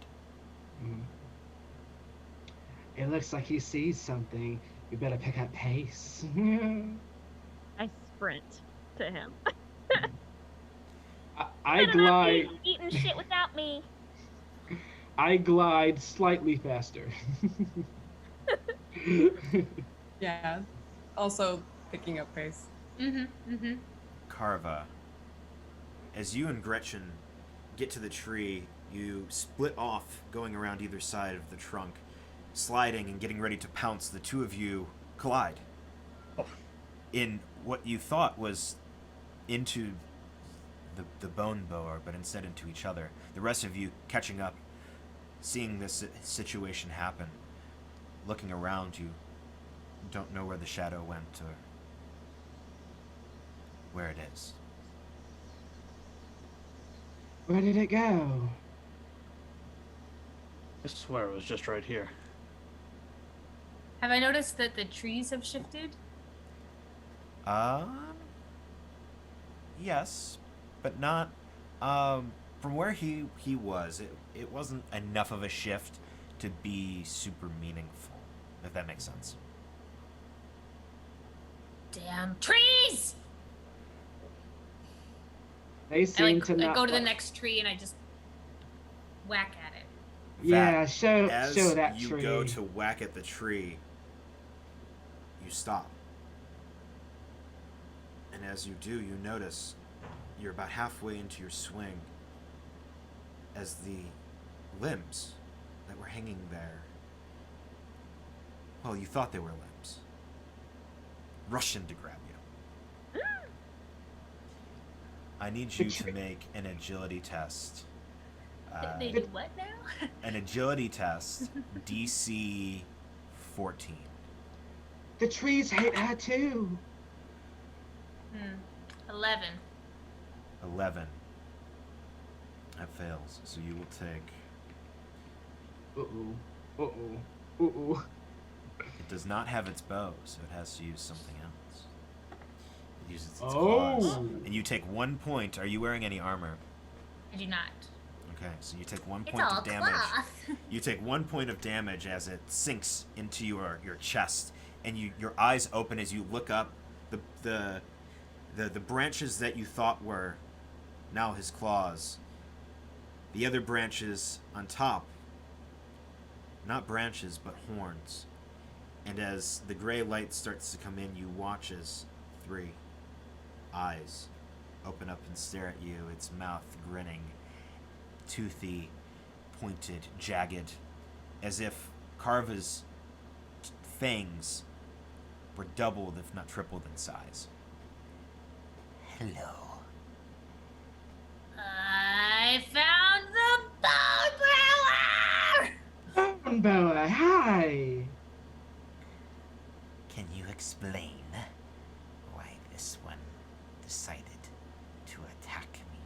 It looks like he sees something. We better pick up pace. I sprint to him. I glide. Eating shit without me. I glide slightly faster. Yeah. Also picking up pace. Mm-hmm. Mm-hmm. Karva, As you and Gretchen get to the tree, you split off, going around either side of the trunk, sliding and getting ready to pounce. The two of you collide in what you thought was into the bone bower, but instead into each other. The rest of you catching up, seeing this situation happen, looking around, you don't know where the shadow went or where it is. Where did it go? I swear it was just right here. Have I noticed that the trees have shifted? Yes, but not, from where he was, it wasn't enough of a shift to be super meaningful, if that makes sense. Damn trees! They seem I to not. go to the next tree and I just whack at it. Yeah, show as that you tree. go to whack at the tree, you stop. And as you do, you notice you're about halfway into your swing as the limbs that were hanging there, well, you thought they were limbs, rush in to grab you. I need you to make an agility test. They do what now? An agility test, DC 14. The trees hate her too. 11. 11. That fails, so you will take... It does not have its bow, so it has to use something else. It uses its claws. And you take 1 point. Are you wearing any armor? I do not. Okay, so you take 1 It's point all of damage. cloth. You take 1 point of damage as it sinks into your chest, and your eyes open as you look up. The branches that you thought were now his claws, the other branches on top, not branches but horns. And as the gray light starts to come in, you watch as 3 eyes open up and stare at you, its mouth grinning, toothy, pointed, jagged, as if Karva's fangs were doubled, if not tripled in size. Hello. I found the bone Bone bower, hi. Can you explain why this one decided to attack me?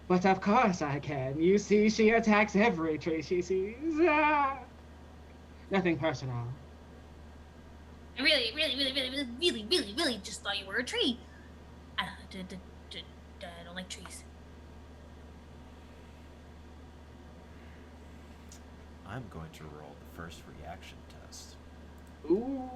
But of course I can. You see, she attacks every tree she sees. Nothing personal. I really just thought you were a tree. I don't like trees. I'm going to roll the first reaction test. Ooh,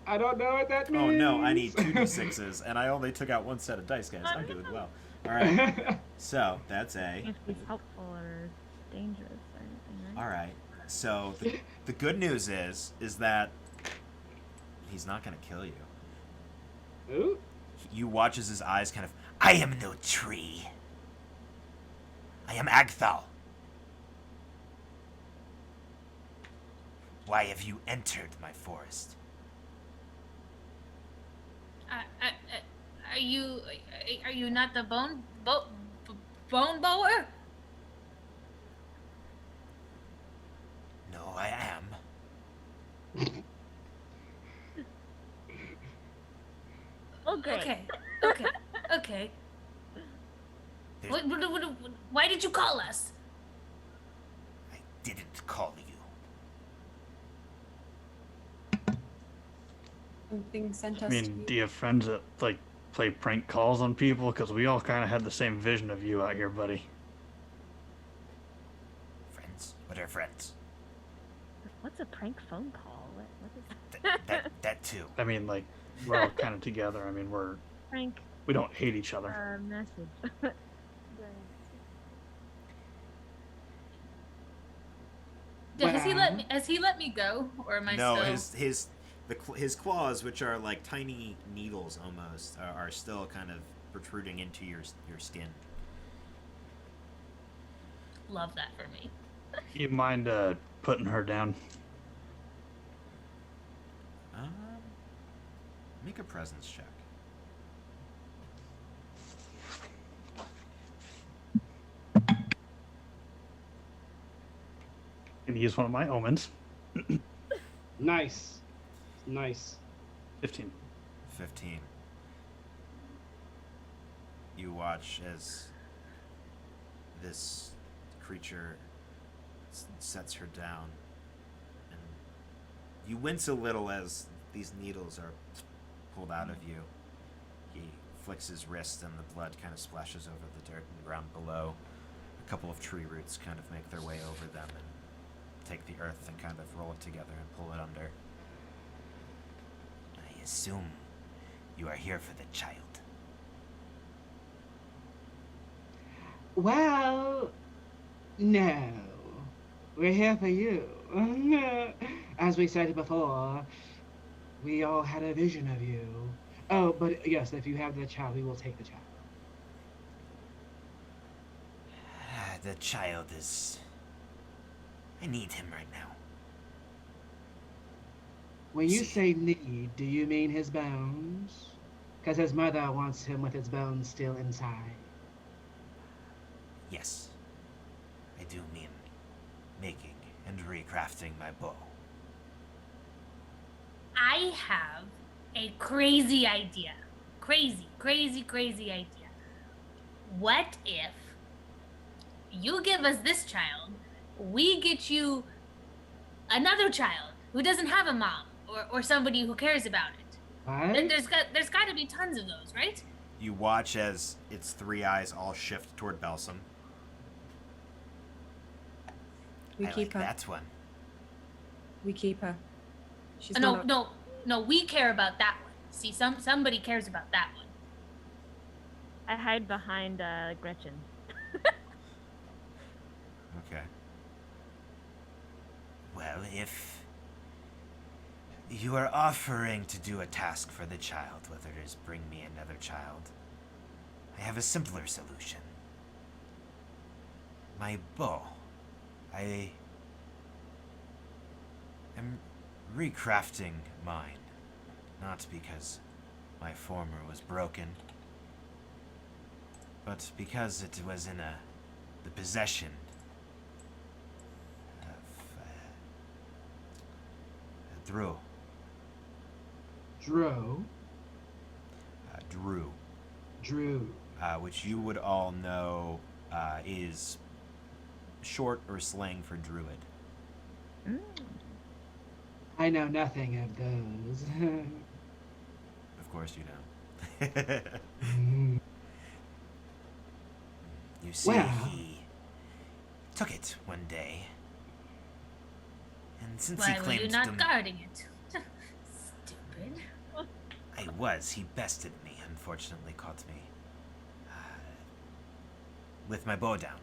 I don't know what that means. Oh no, I need 2d6s, and I only took out 1 set of dice, guys. I'm doing well. Alright, so that's a... If it's helpful or dangerous or anything, right? Alright, so the good news is that he's not going to kill you. Ooh. You watch as his eyes kind of... I am no tree. I am Agthal. Why have you entered my forest? Are you not the bone bower? No, I am. Okay. There's- Why did you call us? I didn't call you. Something sent I us mean, to do you. you have friends that, like, play prank calls on people? Because we all kind of had the same vision of you out here, buddy. Friends? What are friends? What's a prank phone call? What is That too. I mean, like, we're all kind of together. I mean, prank we don't hate each other. message? Has he let me go, or am I No, still? his claws, which are like tiny needles almost, are still kind of protruding into your skin. Love that for me. You mind putting her down? Make a presence check. Gonna use one of my omens. Nice. Nice. 15. 15. You watch as this creature sets her down, and you wince a little as these needles are pulled out of you. He flicks his wrist and the blood kind of splashes over the dirt and ground below. A couple of tree roots kind of make their way over them and take the earth and kind of roll it together and pull it under. I assume you are here for the child. Well, no. We're here for you. As we said before, we all had a vision of you. Oh, but yes, if you have the child, we will take the child. The child is... I need him right now. When you See. say need, do you mean his bones? Because his mother wants him with his bones still inside. Yes. I do mean making and recrafting my bow. I have a crazy idea. Crazy idea. What if you give us this child, we get you another child who doesn't have a mom or somebody who cares about it? What? There's got to be tons of those, right? You watch as its three eyes all shift toward Belsum. We I keep like her. that one. We keep her. She's No, not no, we care about that one. See, somebody cares about that one. I hide behind Gretchen. Okay. Well, if you are offering to do a task for the child, whether it is bring me another child, I have a simpler solution. My bow. I am recrafting mine, not because my former was broken, but because it was in the possession of Drew. Drew. Drew, which you would all know is short or slang for druid. I know nothing of those. Of course you don't. You see, Well. he took it one day, and since Why he were claimed you not guarding it? Stupid. I was. He bested me. Unfortunately, caught me with my bow down.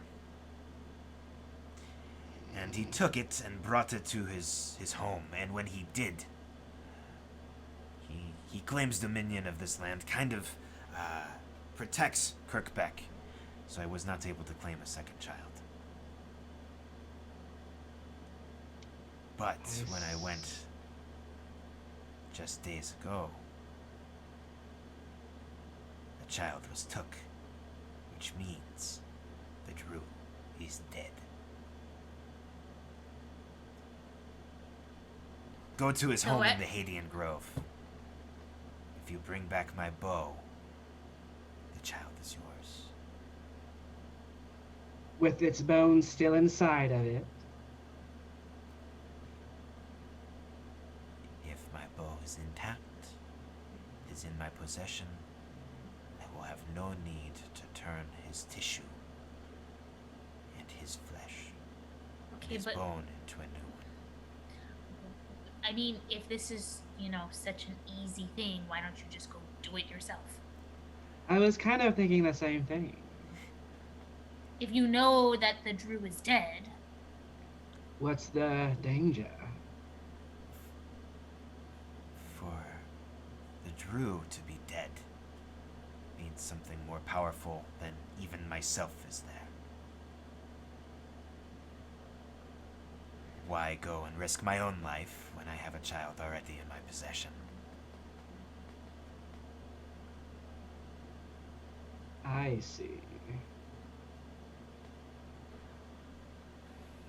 And he took it and brought it to his home. And when he did, he claims dominion of this land, kind of protects Kirkbeck. So I was not able to claim a second child. But when I went just days ago, the child was took, which means the Drew is dead. Go to his So home what? in the Hadean Grove. If you bring back my bow, the child is yours. With its bones still inside of it. If my bow is intact, is in my possession, I will have no need to turn his tissue and his flesh, Okay, his but bone into a new one. I mean, if this is, such an easy thing, why don't you just go do it yourself? I was kind of thinking the same thing. If you know that the Drew is dead, What's the danger? For the Drew to be dead means something more powerful than even myself is there. Why go and risk my own life when I have a child already in my possession? I see.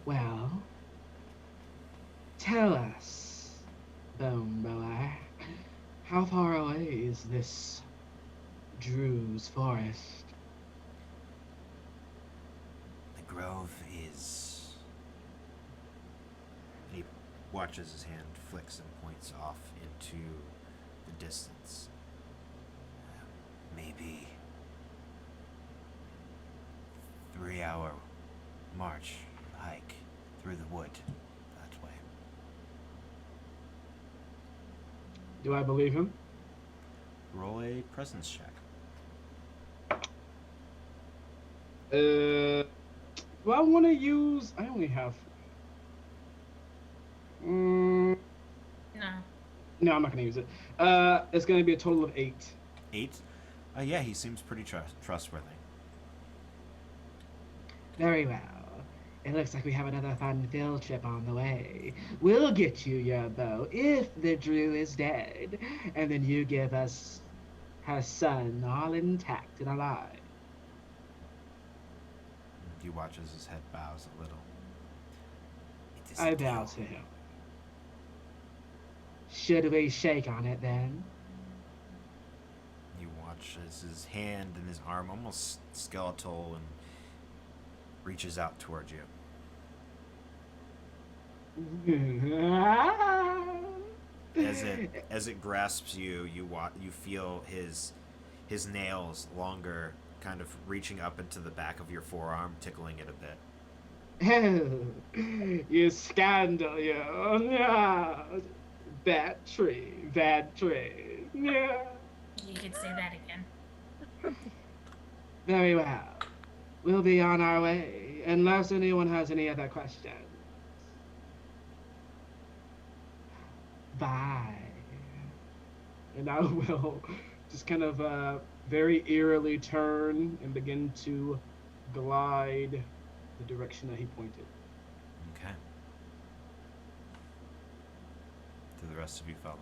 Well, tell us, Bone Boy, how far away is this Drew's forest? The grove is... He watches his hand flicks and points off into the distance. Maybe 3-hour march, hike through the wood that way. Do I believe him? Roll a presence check. Do I want to use... I only have... No. No, I'm not going to use it. It's going to be a total of 8. 8? Yeah, he seems pretty trustworthy. Very well. It looks like we have another fun field trip on the way. We'll get you your bow if the Drew is dead, and then you give us her son all intact and alive. He watches his head bows a little. It is I the bow deal. to him. Should we shake on it then? You watch as his hand and his arm, almost skeletal, and reaches out toward you. As it grasps you, you feel his nails longer, kind of reaching up into the back of your forearm, tickling it a bit. Oh, you scandal, you. Yeah. Bad tree, bad tree. Yeah. You could say that again. Very well. We'll be on our way, unless anyone has any other questions. Bye. And I will just kind of very eerily turn and begin to glide the direction that he pointed. Okay. Do the rest of you follow?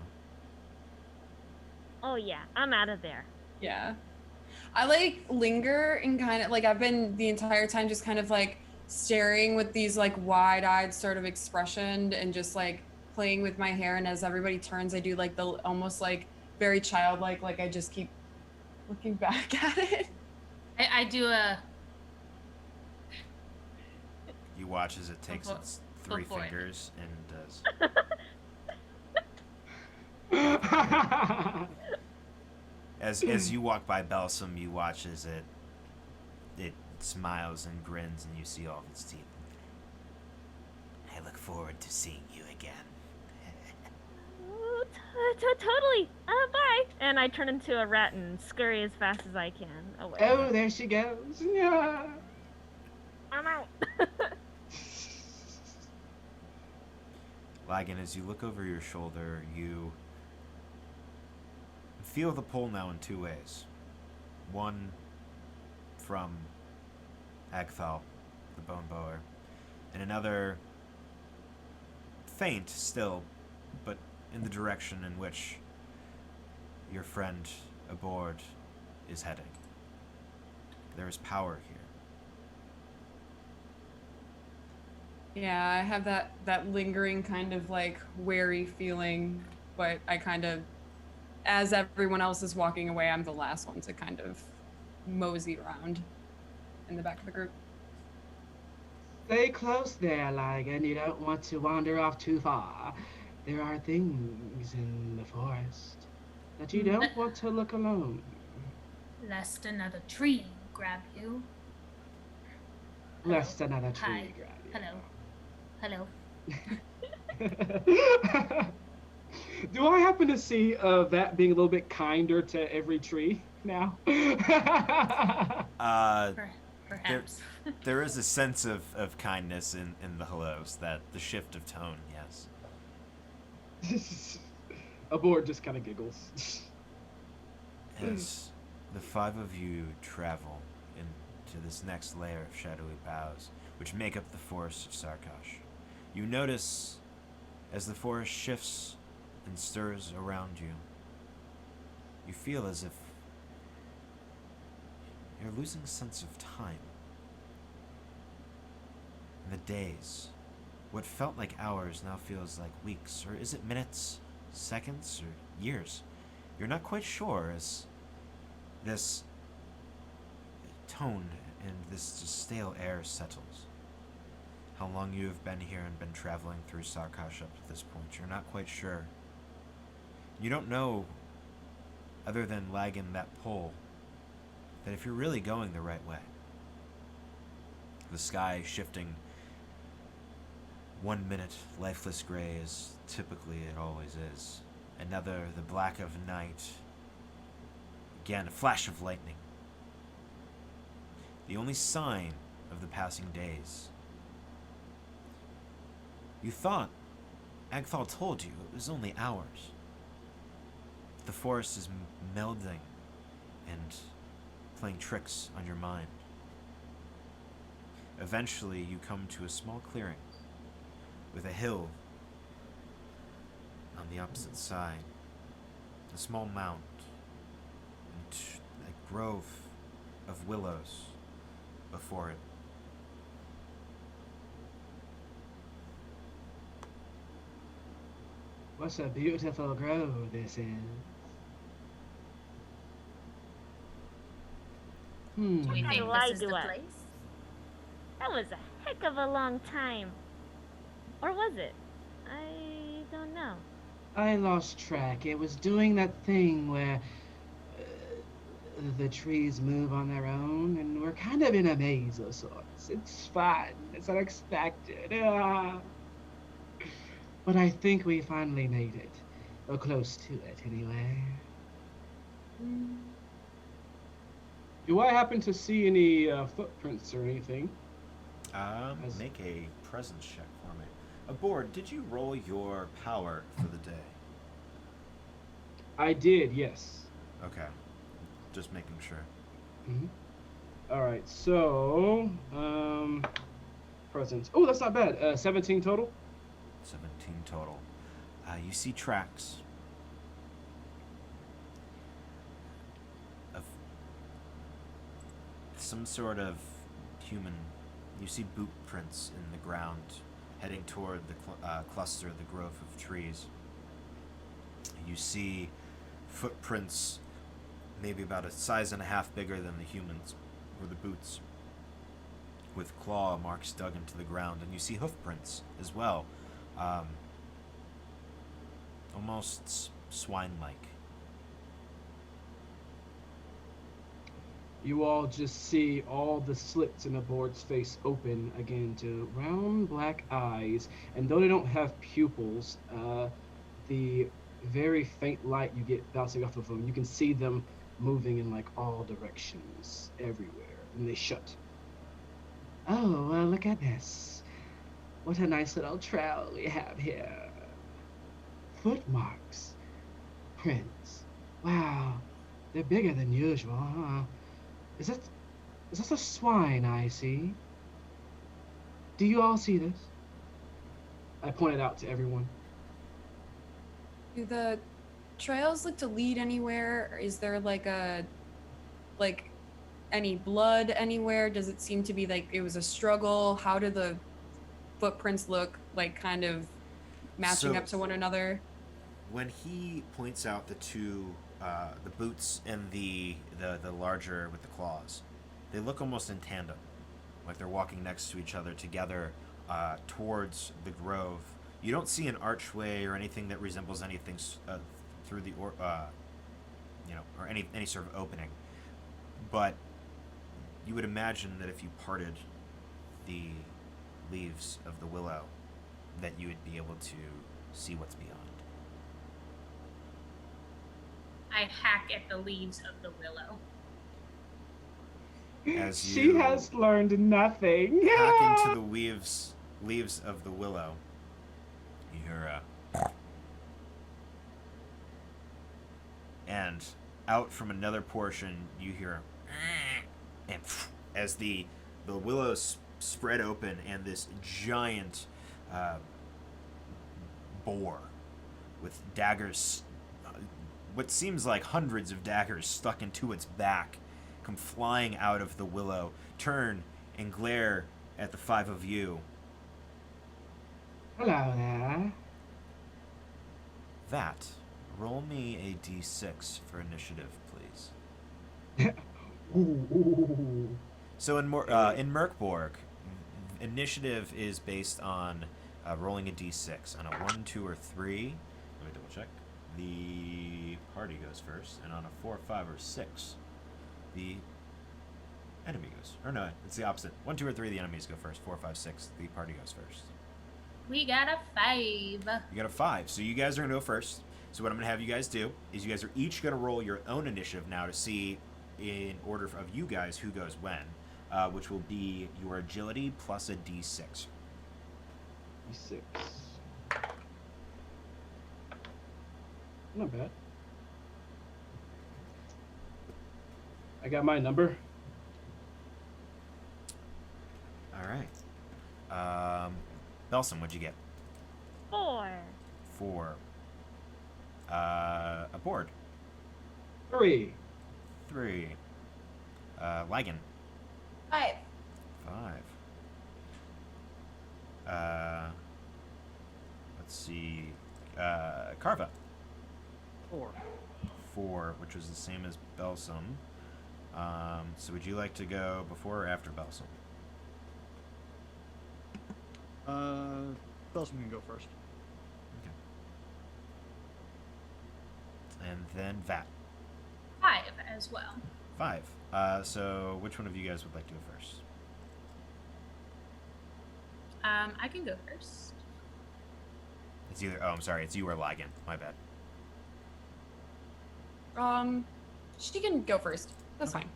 Oh yeah, I'm out of there. Yeah. I like linger and kind of like I've been the entire time just kind of like staring with these like wide-eyed sort of expression and just like playing with my hair, and as everybody turns I do like the almost like very childlike, like I just keep looking back at it. I do a... You watch as it takes for- its go 3 for it. fingers and does. As you walk by Belsum, you watch as it smiles and grins, and you see all of its teeth. I look forward to seeing you again. Totally. Bye. And I turn into a rat and scurry as fast as I can away. Oh, there she goes. Yeah. I'm out. Lygan, as you look over your shoulder, you feel the pull now in 2 ways. One from Agthal, the bone bower, and another faint still, but in the direction in which your friend Abhorred is heading. There is power here. Yeah, I have that lingering kind of like wary feeling, but I kind of, as everyone else is walking away, I'm the last one to kind of mosey around in the back of the group. Stay close there, Lygan. You don't want to wander off too far. There are things in the forest that you don't want to look alone. Lest another tree grab you. Lest another tree Hi. grab Hello. you. Do I happen to see that being a little bit kinder to every tree now? Perhaps. There is a sense of kindness in the hellos, that the shift of tone, yes. Abhorred just kind of giggles. As The five of you travel into this next layer of shadowy boughs, which make up the forest of Sarkash. You notice, as the forest shifts and stirs around you, you feel as if you're losing a sense of time. And the days, what felt like hours now feels like weeks, or is it minutes, seconds, or years? You're not quite sure as this tone and this just stale air settles. How long you have been here and been traveling through Sarkash up to this point, you're not quite sure. You don't know, other than Lygan, that pole, that if you're really going the right way. The sky shifting 1 minute, lifeless gray as typically it always is. Another, the black of night. Again, a flash of lightning. The only sign of the passing days. You thought, Agthal told you, it was only hours. The forest is melding and playing tricks on your mind. Eventually, you come to a small clearing with a hill on the opposite side, a small mount, and a grove of willows before it. What a beautiful grove this is. Do we Hmm. think Lied this is to the us. place? That was a heck of a long time. Or was it? I don't know. I lost track. It was doing that thing where the trees move on their own, and we're kind of in a maze of sorts. It's fun. It's unexpected. But I think we finally made it. Or close to it, anyway. Do I happen to see any footprints or anything? Make a presence check for me. Abhorred, did you roll your power for the day? I did, yes. Okay. Just making sure. Mm-hmm. All right, so presence. Oh, that's not bad. 17 total. 17 total. You see tracks of some sort of human. You see boot prints in the ground heading toward the cluster, the grove of trees. You see footprints maybe about a size and a half bigger than the humans or the boots, with claw marks dug into the ground, and you see hoof prints as well. Almost swine-like. You all just see all the slits in Abhorred's face open again to round black eyes, and though they don't have pupils, the very faint light you get bouncing off of them, you can see them moving in like all directions, everywhere, and they shut. Oh, well, look at this. What a nice little trail we have here. Footmarks. Prints. Wow, they're bigger than usual, huh? Is that a swine I see? Do you all see this? I pointed out to everyone. Do the trails look to lead anywhere? Or is there like any blood anywhere? Does it seem to be like it was a struggle? How do the footprints look, like kind of matching up to one another? When he points out the two, the boots and the larger with the claws, they look almost in tandem, like they're walking next to each other together towards the grove. You don't see an archway or anything that resembles anything through the or any sort of opening, but you would imagine that if you parted the leaves of the willow, that you would be able to see what's beyond. I hack at the leaves of the willow. As She you has learned nothing. hack into the leaves of the willow, you hear and out from another portion, you hear, and as the willows spread open, and this giant boar with daggers, what seems like hundreds of daggers stuck into its back, come flying out of the willow, turn and glare at the five of you. Hello there. That, roll me a d6 for initiative, please. Ooh. So in Mork Borg, initiative is based on rolling a d6. On a 1, 2, or 3, let me double check, the party goes first, and on a 4, 5, or 6, the enemy goes. Or no, it's the opposite. 1, 2, or 3, the enemies go first. 4, 5, 6, the party goes first. We got a 5. You got a 5, so you guys are going to go first. So what I'm going to have you guys do is you guys are each going to roll your own initiative now to see, in order of you guys, who goes when, which will be your agility plus a d6. D6. Not bad. I got my number. All right. Belsum, what'd you get? 4. 4. Abhorred. 3. 3. Lygan. 5. 5. Let's see. Karva. 4. 4, which was the same as Belsum. So would you like to go before or after Belsum? Belsum can go first. Okay. And then Vat. 5 as well. 5. So which one of you guys would like to go first? I can go first. It's either. Oh, I'm sorry. It's you or Lygan. My bad. She can go first. That's fine.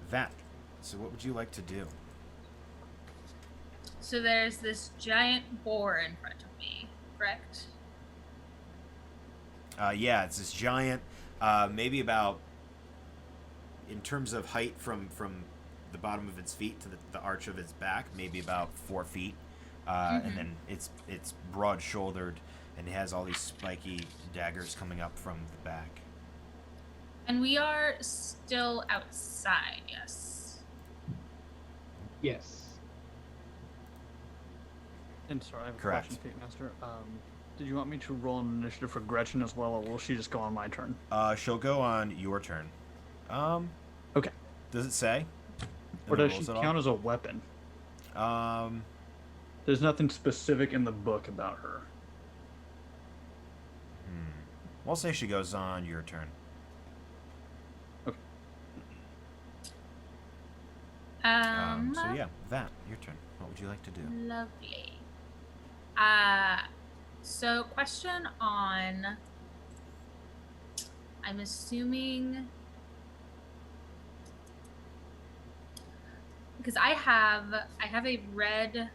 Vat. So what would you like to do? So there's this giant boar in front of me, correct? Yeah, it's this giant, maybe about, in terms of height from the bottom of its feet to the arch of its back, maybe about 4 feet. And then it's broad-shouldered, and it has all these spiky daggers coming up from the back. And we are still outside, yes? Yes. And sorry, I have a Correct. question, Fate Master. Did you want me to roll an initiative for Gretchen as well, or will she just go on my turn? She'll go on your turn. Okay. Does it say? Or does she count as a weapon? There's nothing specific in the book about her. We'll say she goes on your turn. Okay. So yeah, Vat, your turn. What would you like to do? Lovely. So question on, I'm assuming, because I have a red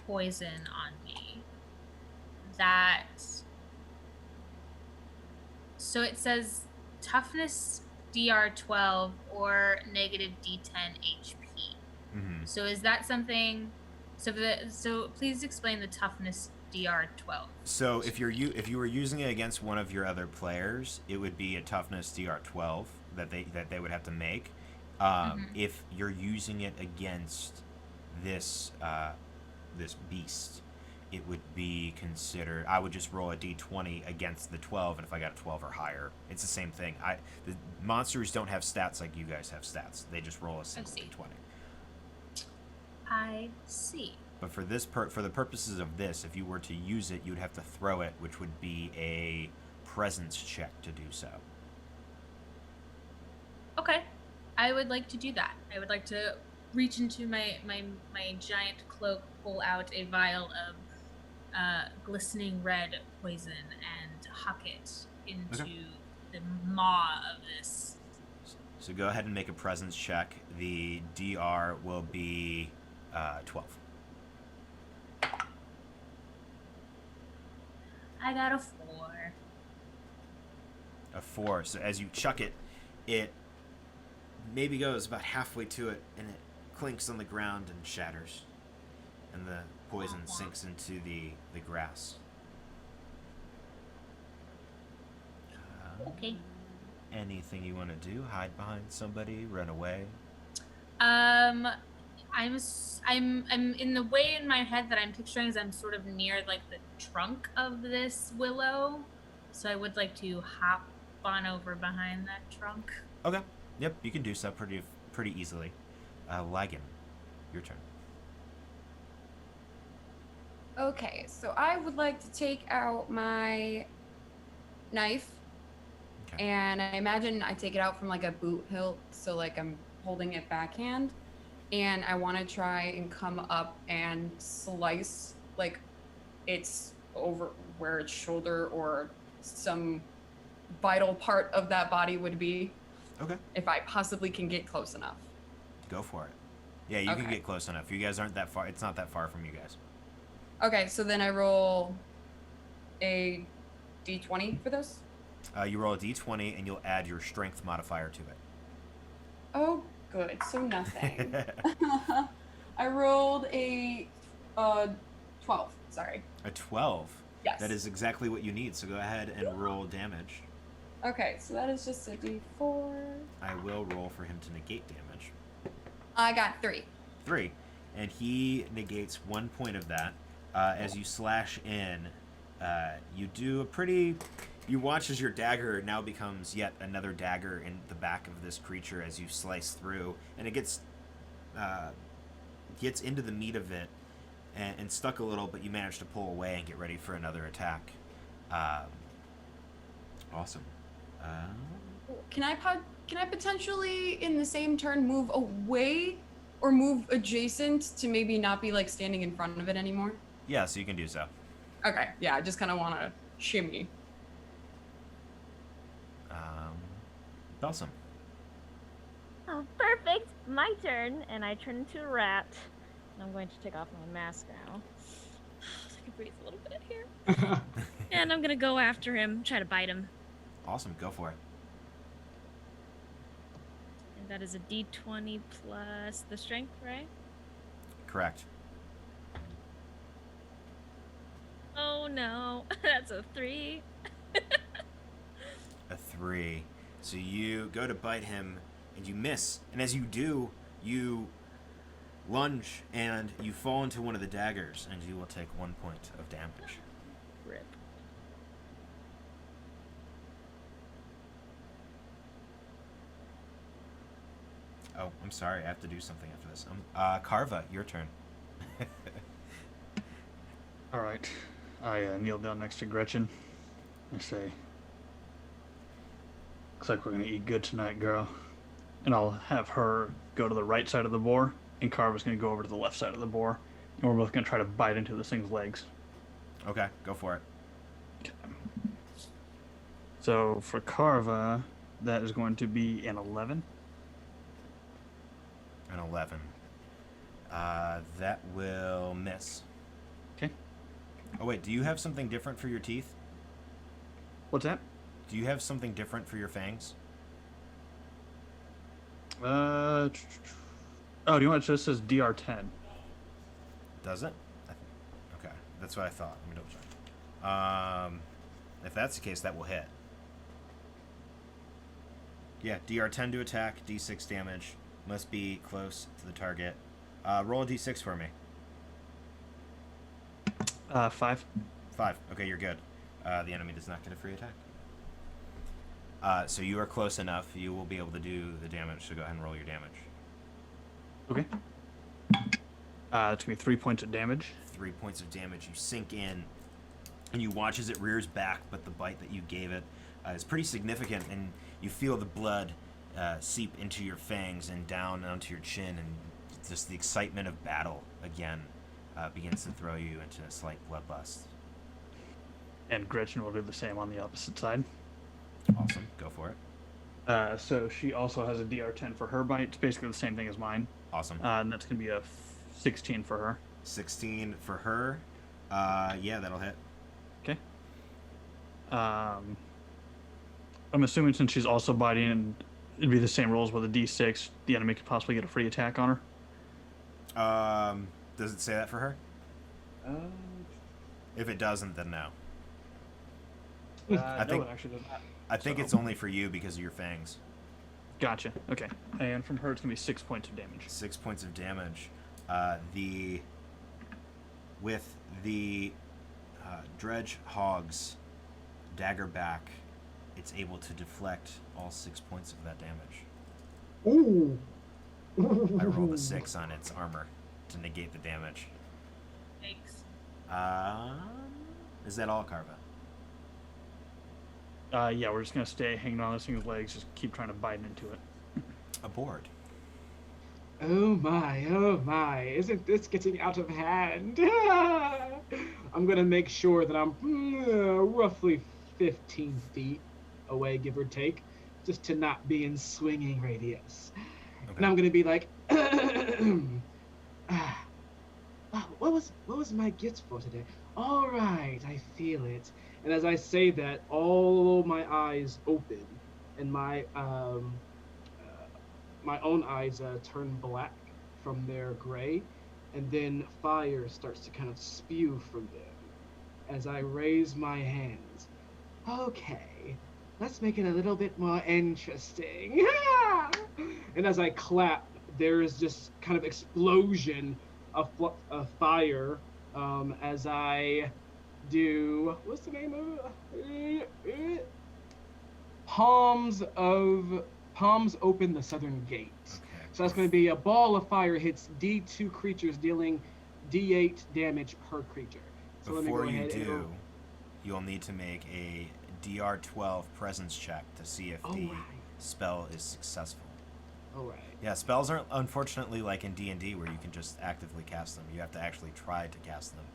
poison on me that, so it says toughness DR12 or negative D10 HP. Mm-hmm. So is that something? So please explain the toughness DR12. So if you were using it against one of your other players, it would be a toughness DR12 that they would have to make. If you're using it against this this beast, it would be considered. I would just roll a D20 against the 12, and if I got a 12 or higher, it's the same thing. The monsters don't have stats like you guys have stats. They just roll a single D20. I see. But for the purposes of this, if you were to use it, you'd have to throw it, which would be a presence check to do so. Okay. I would like to do that. I would like to reach into my giant cloak, pull out a vial of glistening red poison, and huck it into the maw of this. So go ahead and make a presence check. The DR will be 12. I got a 4. A 4. So as you chuck it, it maybe goes about halfway to it, and it clinks on the ground and shatters. And the poison sinks into the grass. Okay. Anything you want to do? Hide behind somebody? Run away? I'm in the way in my head that I'm picturing is I'm sort of near like the trunk of this willow, so I would like to hop on over behind that trunk. Okay. Yep, you can do so pretty easily. Lygan, your turn. Okay, so I would like to take out my knife, Okay. and I imagine I take it out from like a boot hilt, so like I'm holding it backhand, and I want to try and come up and slice like it's over where its shoulder or some vital part of that body would be. Okay. If I possibly can get close enough. Go for it. Yeah, you can Okay. get close enough. You guys aren't that far. It's not that far from you guys. Okay, so then I roll a d20 for this. You roll a d20, and you'll add your strength modifier to it. Oh, good. So nothing. I rolled a 12. Sorry. A 12. Yes. That is exactly what you need. So go ahead and roll damage. Okay, so that is just a d4. I will roll for him to negate damage. I got 3. 3, and he negates 1 point of that. As you slash in, you do a pretty. You watch as your dagger now becomes yet another dagger in the back of this creature as you slice through, and it gets into the meat of it and stuck a little, but you manage to pull away and get ready for another attack. Awesome. Can I potentially in the same turn move away or move adjacent to maybe not be like standing in front of it anymore? Yeah, so you can do so. Okay, yeah, I just kind of want to shimmy. Belsum. Oh, perfect. My turn, and I turn into a rat. And I'm going to take off my mask now. So I can breathe a little bit here. And I'm gonna go after him, try to bite him. Awesome, go for it. And that is a d20 plus the strength, right? Correct. Oh no, that's a 3. A 3. So you go to bite him, and you miss. And as you do, you lunge, and you fall into one of the daggers, and you will take 1 point of damage. Rip. Oh, I'm sorry. I have to do something after this. Karva, your turn. All right. I kneel down next to Gretchen. I say, "Looks like we're gonna eat good tonight, girl." And I'll have her go to the right side of the boar, and Carva's gonna go over to the left side of the boar, and we're both gonna try to bite into this thing's legs. Okay, go for it. So for Karva, that is going to be an 11. An 11. That will miss. Okay. Oh, wait, do you have something different for your teeth? What's that? Do you have something different for your fangs? Oh, do you want it just says DR10? Does it? Okay, that's what I thought. Let me double check. If that's the case, that will hit. Yeah, DR10 to attack, D6 damage. Must be close to the target. Roll a D6 for me. 5. 5. Okay, you're good. The enemy does not get a free attack. So you are close enough. You will be able to do the damage, so go ahead and roll your damage. Okay. That's going to be 3 points of damage. 3 points of damage. You sink in, and you watch as it rears back, but the bite that you gave it is pretty significant, and you feel the blood seep into your fangs and down onto your chin, and just the excitement of battle again begins to throw you into a slight bloodlust. And Gretchen will do the same on the opposite side. Awesome. Go for it. So she also has a DR10 for her bite. It's basically the same thing as mine. Awesome. And that's going to be a 16 for her. 16 for her. Yeah, that'll hit. Okay. I'm assuming since she's also biting, it'd be the same rolls with a D6. The enemy could possibly get a free attack on her. Does it say that for her? If it doesn't, then no. I think it actually does not. I think it's only for you because of your fangs. Gotcha. Okay. And from her, it's gonna be 6 points of damage. 6 points of damage. With the Dredge Hog's dagger back, it's able to deflect all 6 points of that damage. Ooh. I rolled a 6 on its armor to negate the damage. Thanks. Is that all, Karva? Yeah, we're just gonna stay hanging on this thing's legs, just keep trying to bite into it. Abhorred. Oh my, isn't this getting out of hand? I'm gonna make sure that I'm roughly 15 feet away, give or take, just to not be in swinging radius. Okay. And I'm gonna be like, what was my gift for today? All right, I feel it. And as I say that, all my eyes open, and my my own eyes turn black from their gray, and then fire starts to kind of spew from them as I raise my hands. Okay, let's make it a little bit more interesting. And as I clap, there is this kind of explosion of fire as I do, what's the name of it? Palms open the southern gate. Okay. So that's going to be a ball of fire hits D2 creatures, dealing D8 damage per creature. So Before let me go you ahead do, and you'll need to make a DR12 presence check to see if the spell is successful. all right. Yeah, spells aren't unfortunately like in D&D where you can just actively cast them. You have to actually try to cast them.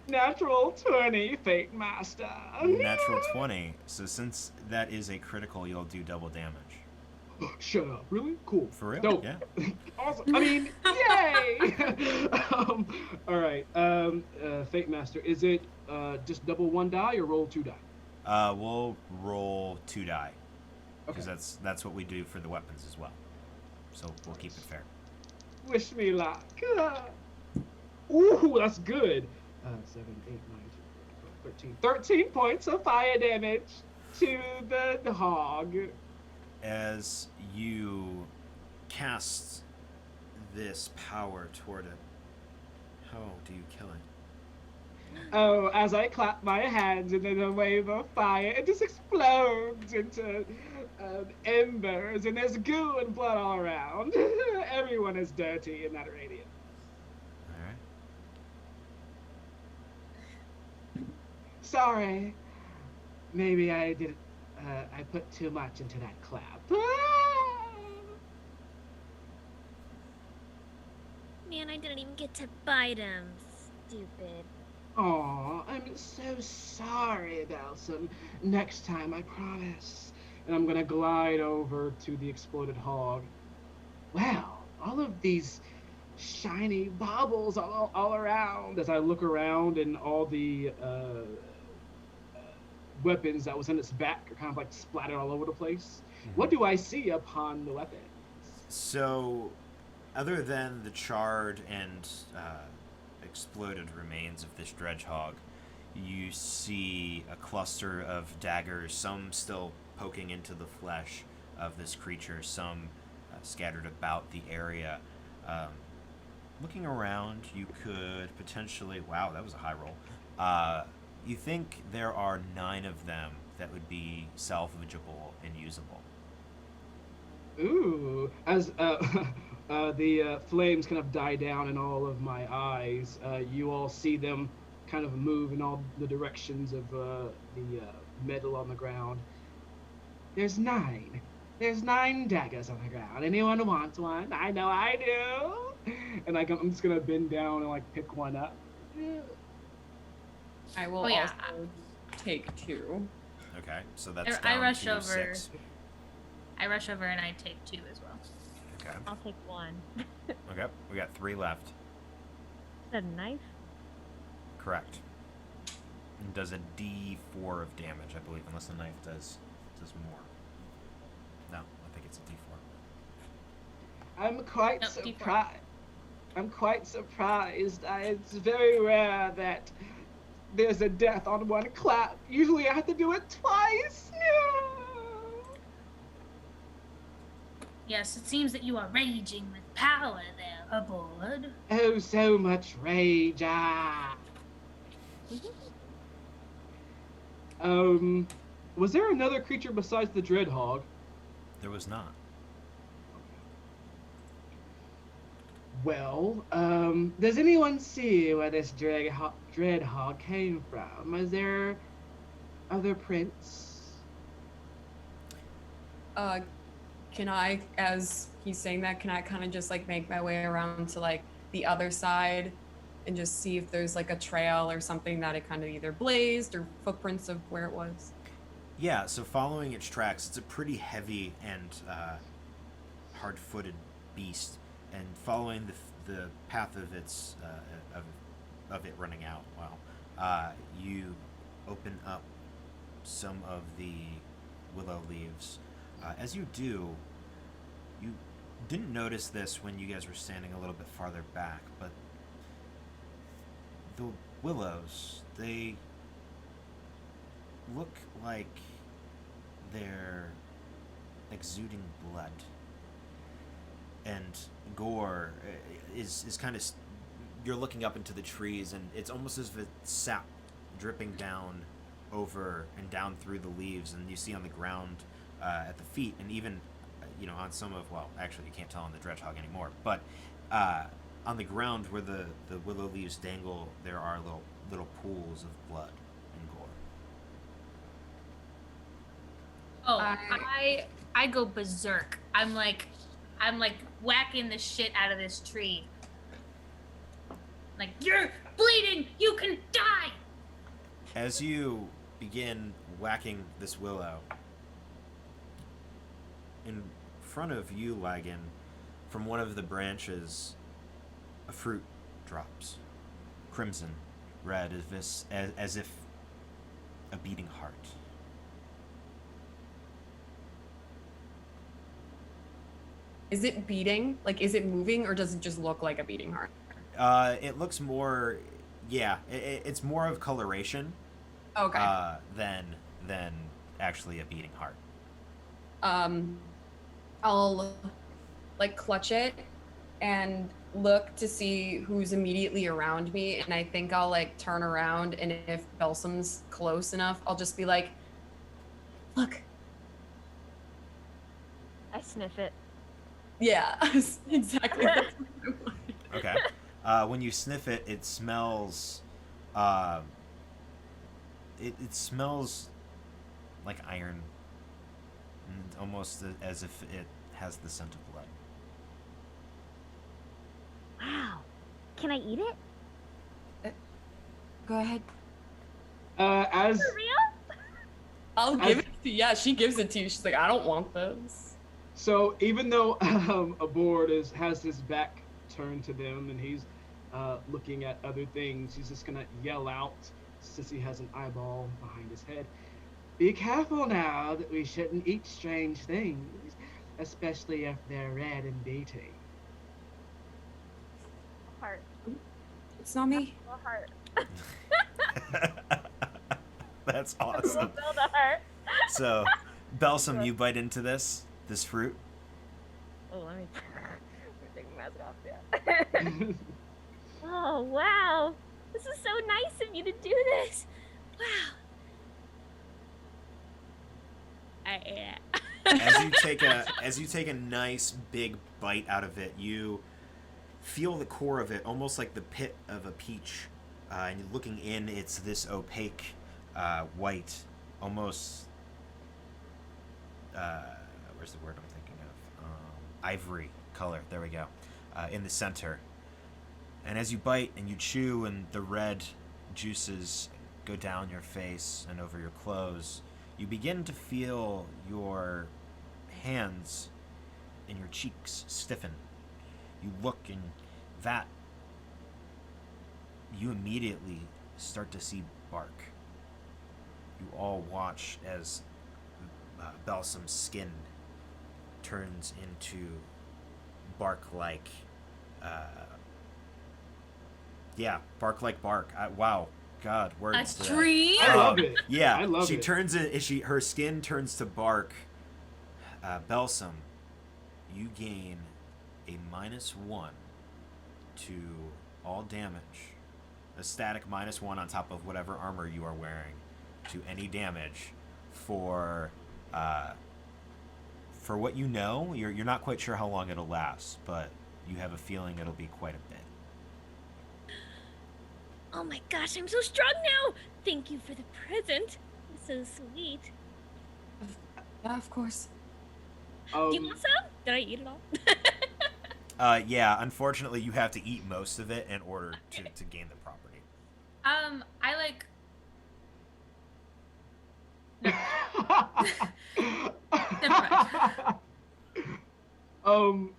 Natural 20, Fate Master. Natural 20. So since that is a critical, you'll do double damage. Shut up. Really? Cool. For real? Dope. Yeah. Awesome. I mean, yay! All right. Fate Master, is it just double 1 die or roll 2 die? We'll roll 2 die. Because Okay. that's what we do for the weapons as well. So we'll keep it fair. Wish me luck. Ooh, that's good. 7, 8, 9, 10, 13 points of fire damage to the hog. As you cast this power toward it, how do you kill it? Oh, as I clap my hands and then a wave of fire, it just explodes into embers, and there's goo and blood all around. Everyone is dirty in that radius. Alright. Sorry. Maybe I did. I put too much into that clap. Man, I didn't even get to bite him. Stupid. Aw, I'm so sorry, Belsum. Next time, I promise. And I'm gonna glide over to the exploded hog. Wow, all of these shiny baubles all around. As I look around, and all the weapons that was in its back are kind of like splattered all over the place. What do I see upon the weapons? So, other than the charred and exploded remains of this dredge hog, you see a cluster of daggers, some still poking into the flesh of this creature, some scattered about the area. Looking around, you could potentially... Wow, that was a high roll. You think there are 9 of them that would be salvageable and usable. Ooh, as the flames kind of die down in all of my eyes, you all see them kind of move in all the directions of the metal on the ground. There's 9. There's 9 daggers on the ground. Anyone wants one? I know I do. And I'm just gonna bend down and like pick one up. I will Oh, yeah. also take 2. Okay, so that's I down rush to over. 6. I rush over and I take 2 as well. Okay. I'll take 1. Okay, we got 3 left. Is that a knife? Correct. It does a D4 of damage, I believe, unless the knife does Does more. No, I think it's a D4. I'm quite No, D4. surprised. I'm quite surprised. It's very rare that there's a death on one clap. Usually I have to do it twice. No. Yes, it seems that you are raging with power there, Abhorred. Oh, so much rage. Ah. Was there another creature besides the Dreadhog? There was not. Well, does anyone see where this Dreadhog came from? Is there other prints? Can I, as he's saying that, can I kind of just like make my way around to like the other side and just see if there's like a trail or something that it kind of either blazed or footprints of where it was? Yeah, so following its tracks, it's a pretty heavy and hard-footed beast, and following the path of its of it running out, you open up some of the willow leaves. As you do, you didn't notice this when you guys were standing a little bit farther back, but the willows, they look like they're exuding blood. And gore is kind of... You're looking up into the trees, and it's almost as if it's sap dripping down over and down through the leaves, and you see on the ground at the feet, and even on some of... Well, actually, you can't tell on the Dredgehog anymore, but on the ground where the willow leaves dangle, there are little pools of blood and gore. Oh, I go berserk. I'm like whacking the shit out of this tree. Like, you're bleeding! You can die! As you begin whacking this willow, in front of you, Lygan, from one of the branches, a fruit drops. Crimson, red, as if a beating heart. Is it beating? Like, is it moving, or does it just look like a beating heart? It looks more... Yeah, it's more of coloration. Okay. Than actually a beating heart. I'll like clutch it and look to see who's immediately around me, and I think I'll like turn around, and if Belsum's close enough, I'll just be like, look. I sniff it. Yeah, exactly. Okay. When you sniff it, it smells... It smells like iron, and almost as if it has the scent of blood. Wow. Can I eat it? Go ahead. As For real? I'll give it to you. Yeah, she gives it to you. She's like, I don't want this. So even though Abhorred has his back turned to them and he's looking at other things, he's just gonna yell out, since he has an eyeball behind his head, "Be careful now that we shouldn't eat strange things, especially if they're red and beating." Heart. It's not me. A heart. That's awesome. Build a heart. So, Belsum, you bite into this fruit. Oh, let me take my mask off. Yeah. Oh, wow. This is so nice of you to do this. Wow. As you take a nice big bite out of it, you feel the core of it almost like the pit of a peach. And looking in, it's this opaque, white, almost. Where's the word I'm thinking of? Ivory color. There we go. In the center. And as you bite and you chew, and the red juices go down your face and over your clothes, you begin to feel your hands and your cheeks stiffen. You look, and that you immediately start to see bark. You all watch as Belsum's skin turns into bark-like. Bark-like bark. Wow, God, words. A tree? I love it. Yeah, I love she it. turns it. Her skin turns to bark. Belsum, you gain a -1 to all damage. A static -1 on top of whatever armor you are wearing to any damage for what you know. You're not quite sure how long it'll last, but you have a feeling it'll be quite a bit. Oh my gosh, I'm so strong now! Thank you for the present. It's so sweet. Yeah, of course. Do you want some? Did I eat it all? Yeah, unfortunately, you have to eat most of it in order to gain the property. I like. Never mind.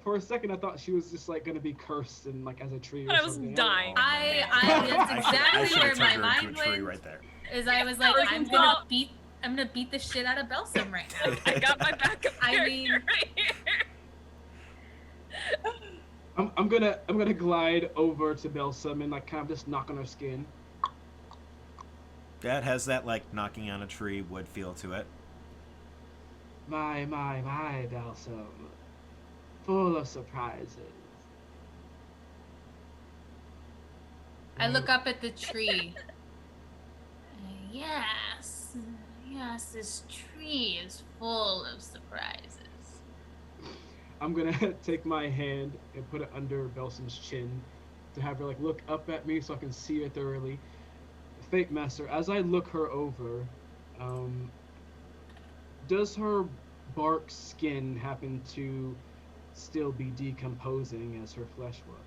For a second I thought she was just like gonna be cursed and like as a tree or I was something. dying. That's exactly where my mind tree went. right there. Is I was like, I'm gonna beat the shit out of Belsum right now. I got my backup I mean, right here. I'm gonna glide over to Belsum and like kind of just knock on her skin. That has that like knocking on a tree wood feel to it. My, Belsum. Full of surprises. I look up at the tree. Yes, this tree is full of surprises. I'm gonna take my hand and put it under Belsum's chin to have her like look up at me so I can see her thoroughly. Fate Master, as I look her over, does her bark skin happen to still be decomposing as her flesh was?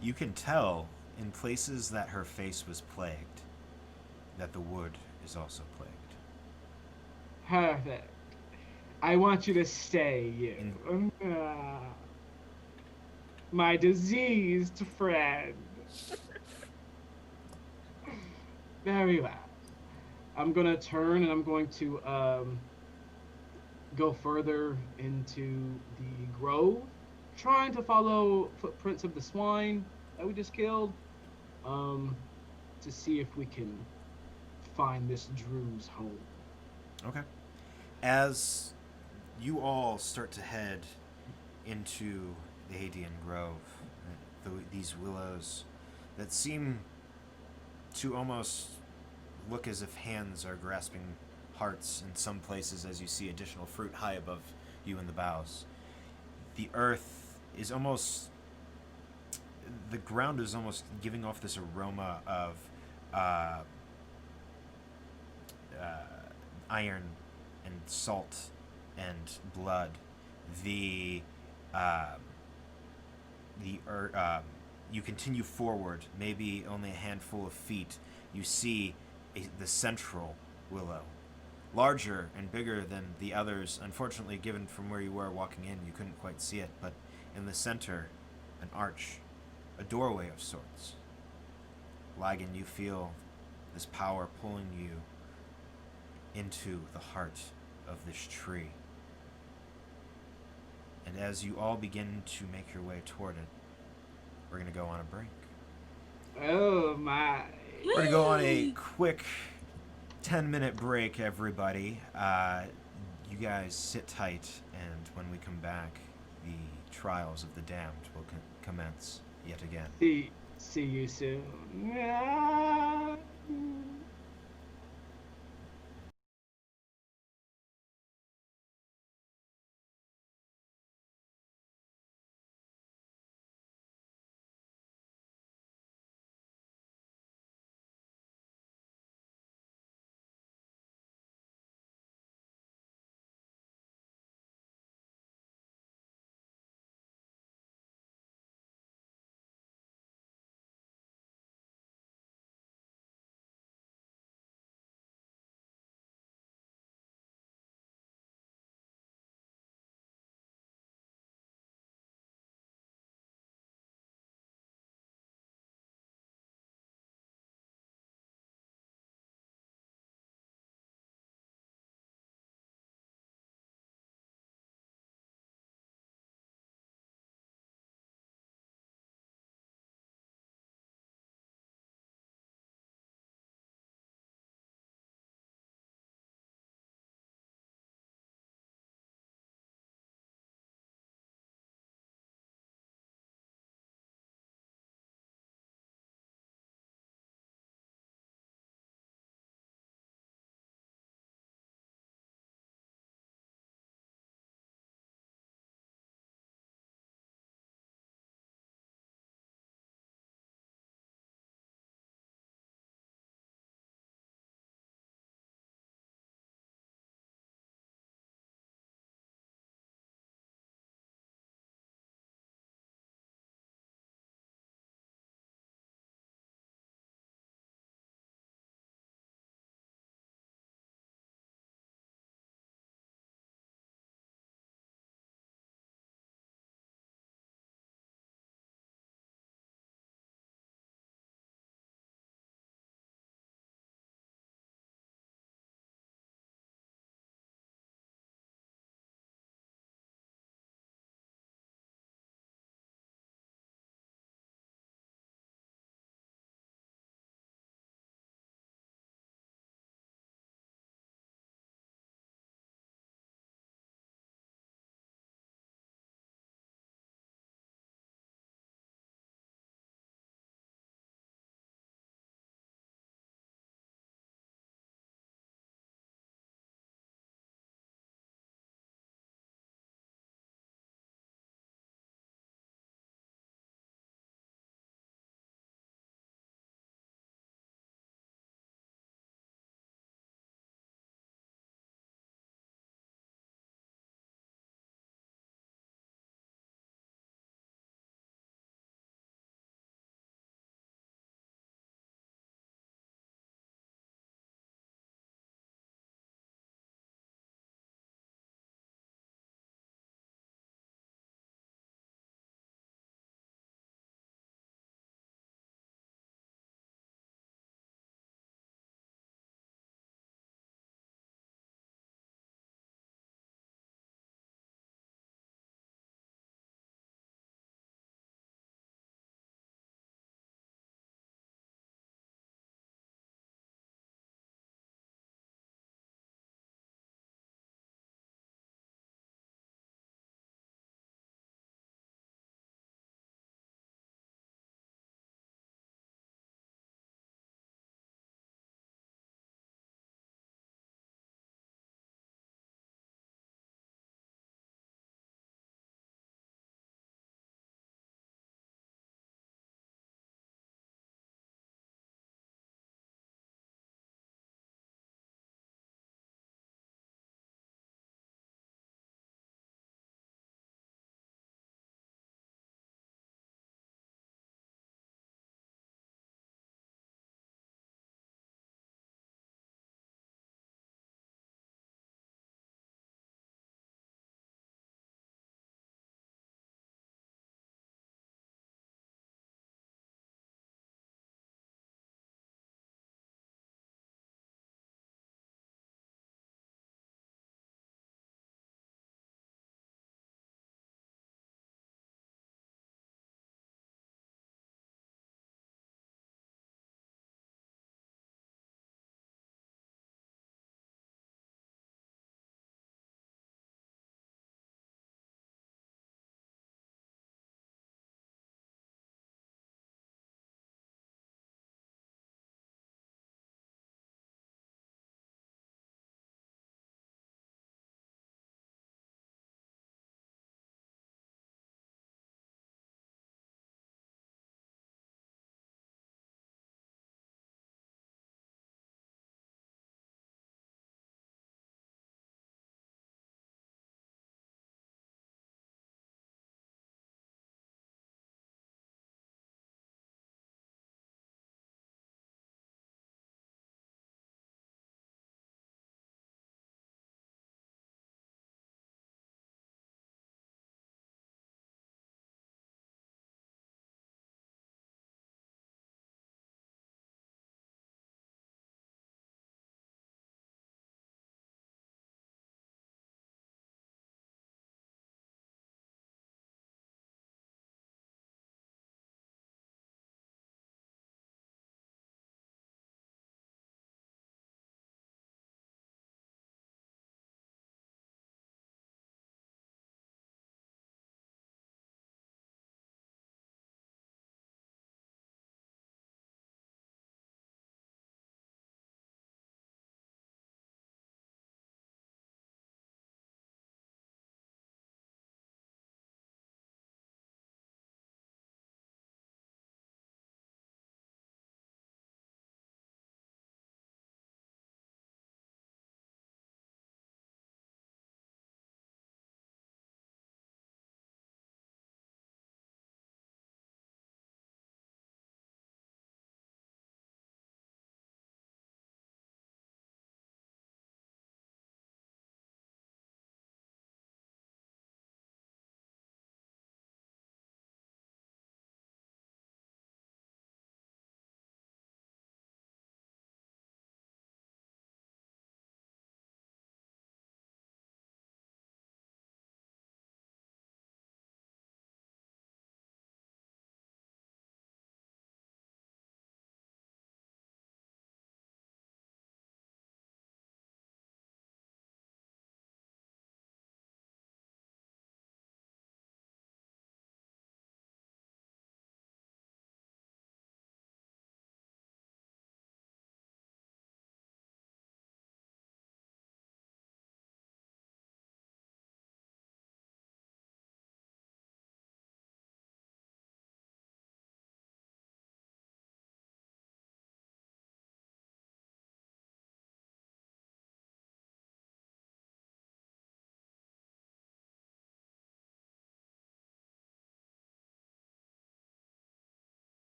You can tell in places that her face was plagued that the wood is also plagued. Perfect. I want you to stay, you. My diseased friend. Very well. I'm gonna turn and I'm going to go further into the grove, trying to follow footprints of the swine that we just killed, to see if we can find this Drew's home. Okay. As you all start to head into the Hadean Grove, these willows that seem to almost look as if hands are grasping hearts in some places as you see additional fruit high above you in the boughs. The earth is almost... the ground is almost giving off this aroma of iron and salt and blood. You continue forward, maybe only a handful of feet. You see the central willow, larger and bigger than the others. Unfortunately, given from where you were walking in, you couldn't quite see it, but in the center, an arch, a doorway of sorts. Lygan, you feel this power pulling you into the heart of this tree. And as you all begin to make your way toward it, we're going to go on a break. Oh my. We're going to go on a quick 10-minute break, everybody. You guys sit tight, and when we come back, the trials of the damned will commence yet again. See you soon.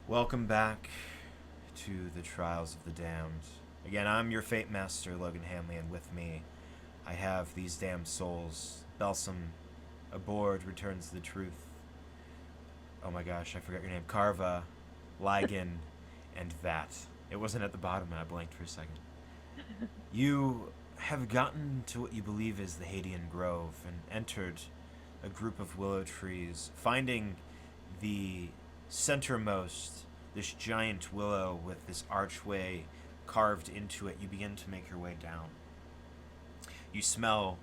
Welcome back to the Trials of the Damned. Again, I'm your Fate Master, Logan Hanley, and with me, I have these damned souls. Belsum, Abhorred, returns the truth. Oh my gosh, I forgot your name. Karva, Lygan, and Vat. It wasn't at the bottom, and I blanked for a second. You have gotten to what you believe is the Hadean Grove and entered a group of willow trees, finding the centermost, this giant willow with this archway carved into it. You begin to make your way down. You smell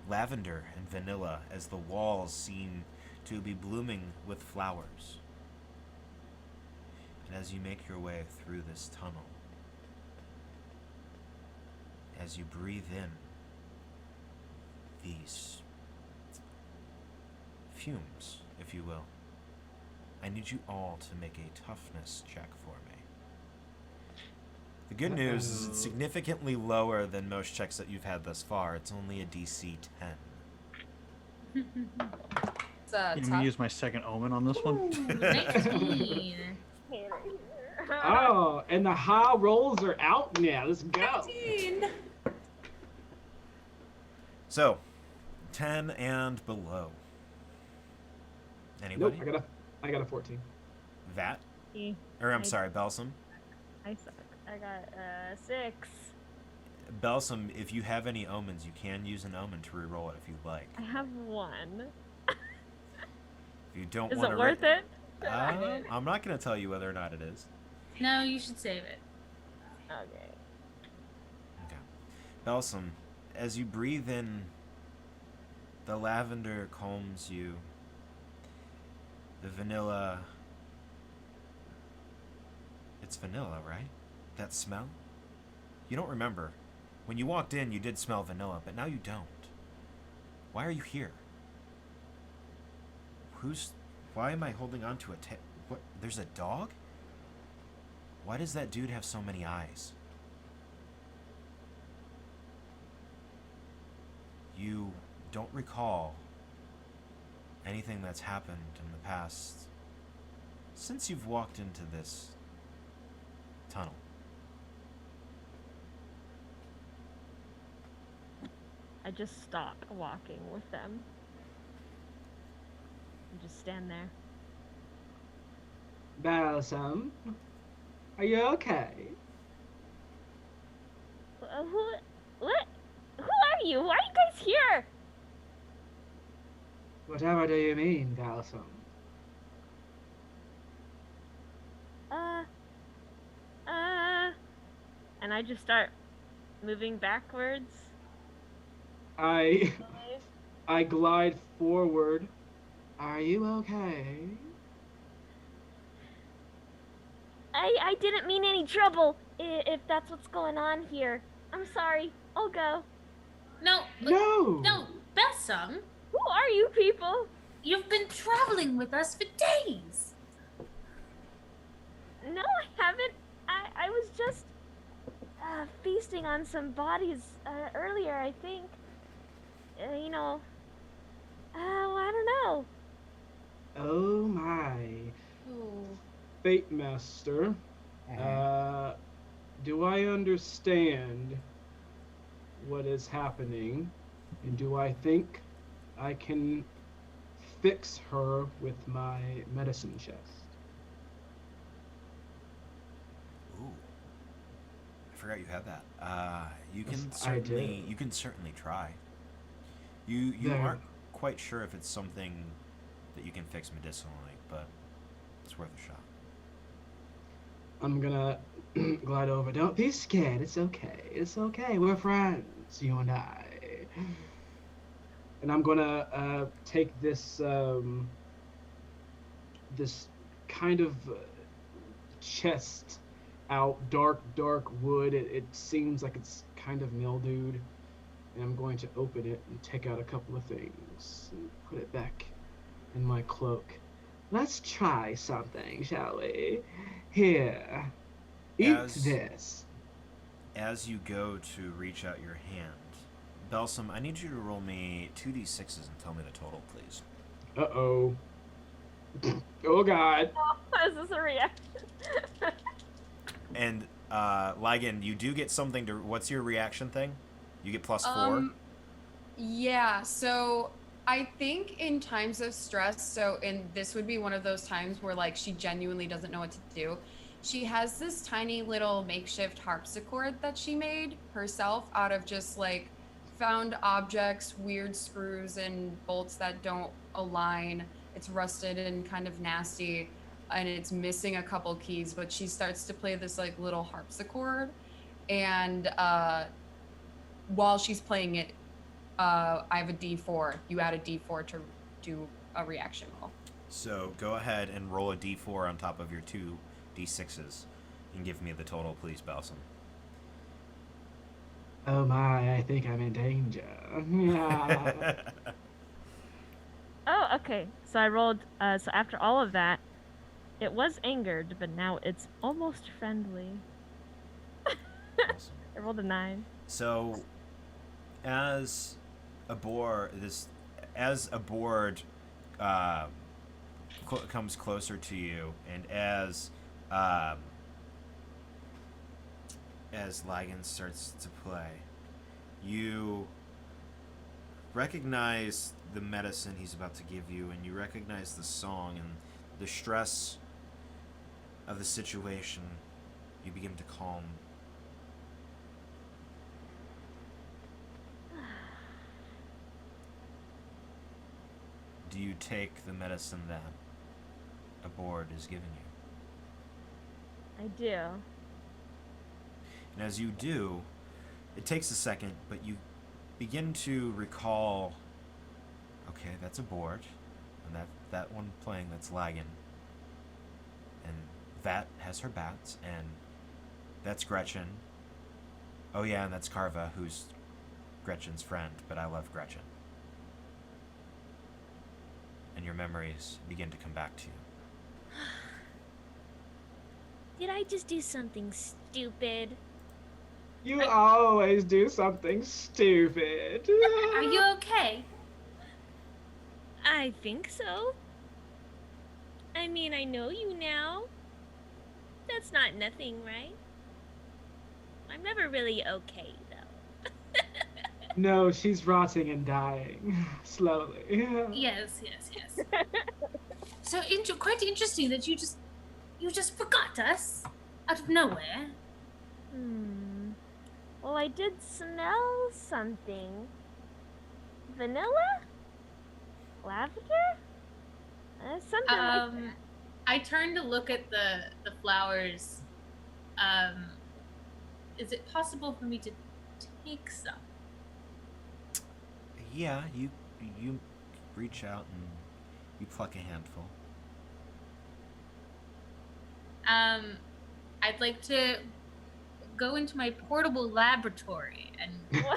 lavender and vanilla as the walls seem to be blooming with flowers. And as you make your way through this tunnel, as you breathe in these fumes, if you will, I need you all to make a toughness check for me. The good news is it's significantly lower than most checks that you've had thus far. It's only a DC 10. It's Let me use my second omen on this one. 19. Oh, and the high rolls are out now. Let's go. 15. So, 10 and below. Anybody? Nope, I got a 14. Vat? E. Or I'm sorry, Belsum. I suck. I got 6. Belsum, if you have any omens, you can use an omen to reroll it if you'd like. I have 1. If you don't Is want it to worth it? I'm not going to tell you whether or not it is. No, you should save it. Okay. Okay. Belsum, as you breathe in, the lavender calms you. The vanilla... It's vanilla, right? That smell? You don't remember. When you walked in, you did smell vanilla, but now you don't. Why are you here? Why am I holding on to a what? There's a dog? Why does that dude have so many eyes? You don't recall anything that's happened in the past since you've walked into this tunnel. I just stop walking with them. And just stand there. Belsum, are you okay? What? Who are you? Why are you guys here? Whatever do you mean, Belsum? And I just start moving backwards. I glide forward. Are you okay? I didn't mean any trouble, if that's what's going on here. I'm sorry. I'll go. No. No. Belsum, Who are you people? you've been traveling with us for days. No, I haven't. I was just feasting on some bodies earlier, I think. I don't know. Oh my. Oh. Fate Master. Do I understand what is happening? And do I think I can fix her with my medicine chest? Ooh. I forgot you had that. You can Yes, I certainly do. you can certainly try. You There. aren't quite sure if it's something that you can fix medicinally, but it's worth a shot. I'm gonna glide over. Don't be scared. It's okay. It's okay. We're friends, you and I. And I'm gonna take this this kind of chest out, dark wood. It seems like it's kind of mildewed. And I'm going to open it and take out a couple of things and put it back in my cloak. Let's try something, shall we? Here, eat this. As you go to reach out your hand, Belsum, I need you to roll me 2d6s and tell me the total, please. Uh-oh. Oh God. Is this a reaction? And Lygan, you do get something to. What's your reaction thing? You get +4. Yeah, so I think in times of stress, this would be one of those times where like she genuinely doesn't know what to do. She has this tiny little makeshift harpsichord that she made herself out of just like found objects, weird screws and bolts that don't align. It's rusted and kind of nasty, and it's missing a couple keys, but she starts to play this like little harpsichord, and while she's playing it, I have a D4. You add a D4 to do a reaction roll. So go ahead and roll a D4 on top of your 2 D6s and give me the total, please, Belsum. Oh my, I think I'm in danger. Oh, okay. So I rolled. So after all of that, it was angered, but now it's almost friendly. Awesome. I rolled a 9. So, as Abhorred comes closer to you, and as Lygan starts to play, you recognize the medicine he's about to give you, and you recognize the song, and the stress of the situation, you begin to calm. Do you take the medicine that Abhorred is giving you? I do. And as you do, it takes a second, but you begin to recall, okay, that's Abhorred, and that one playing, that's Lygan, and that has her bats, and that's Gretchen. Oh yeah, and that's Karva, who's Gretchen's friend, but I love Gretchen. And your memories begin to come back to you. Did I just do something stupid? You always do something stupid. Are you okay? I think so. I mean, I know you now. That's not nothing, right? I'm never really okay, though. No, she's rotting and dying slowly. Yes. So quite interesting that you just forgot us out of nowhere. Well, I did smell something. Vanilla? Lavender? Something like that. I turn to look at the flowers. Is it possible for me to take some? Yeah, you reach out and you pluck a handful. I'd like to go into my portable laboratory and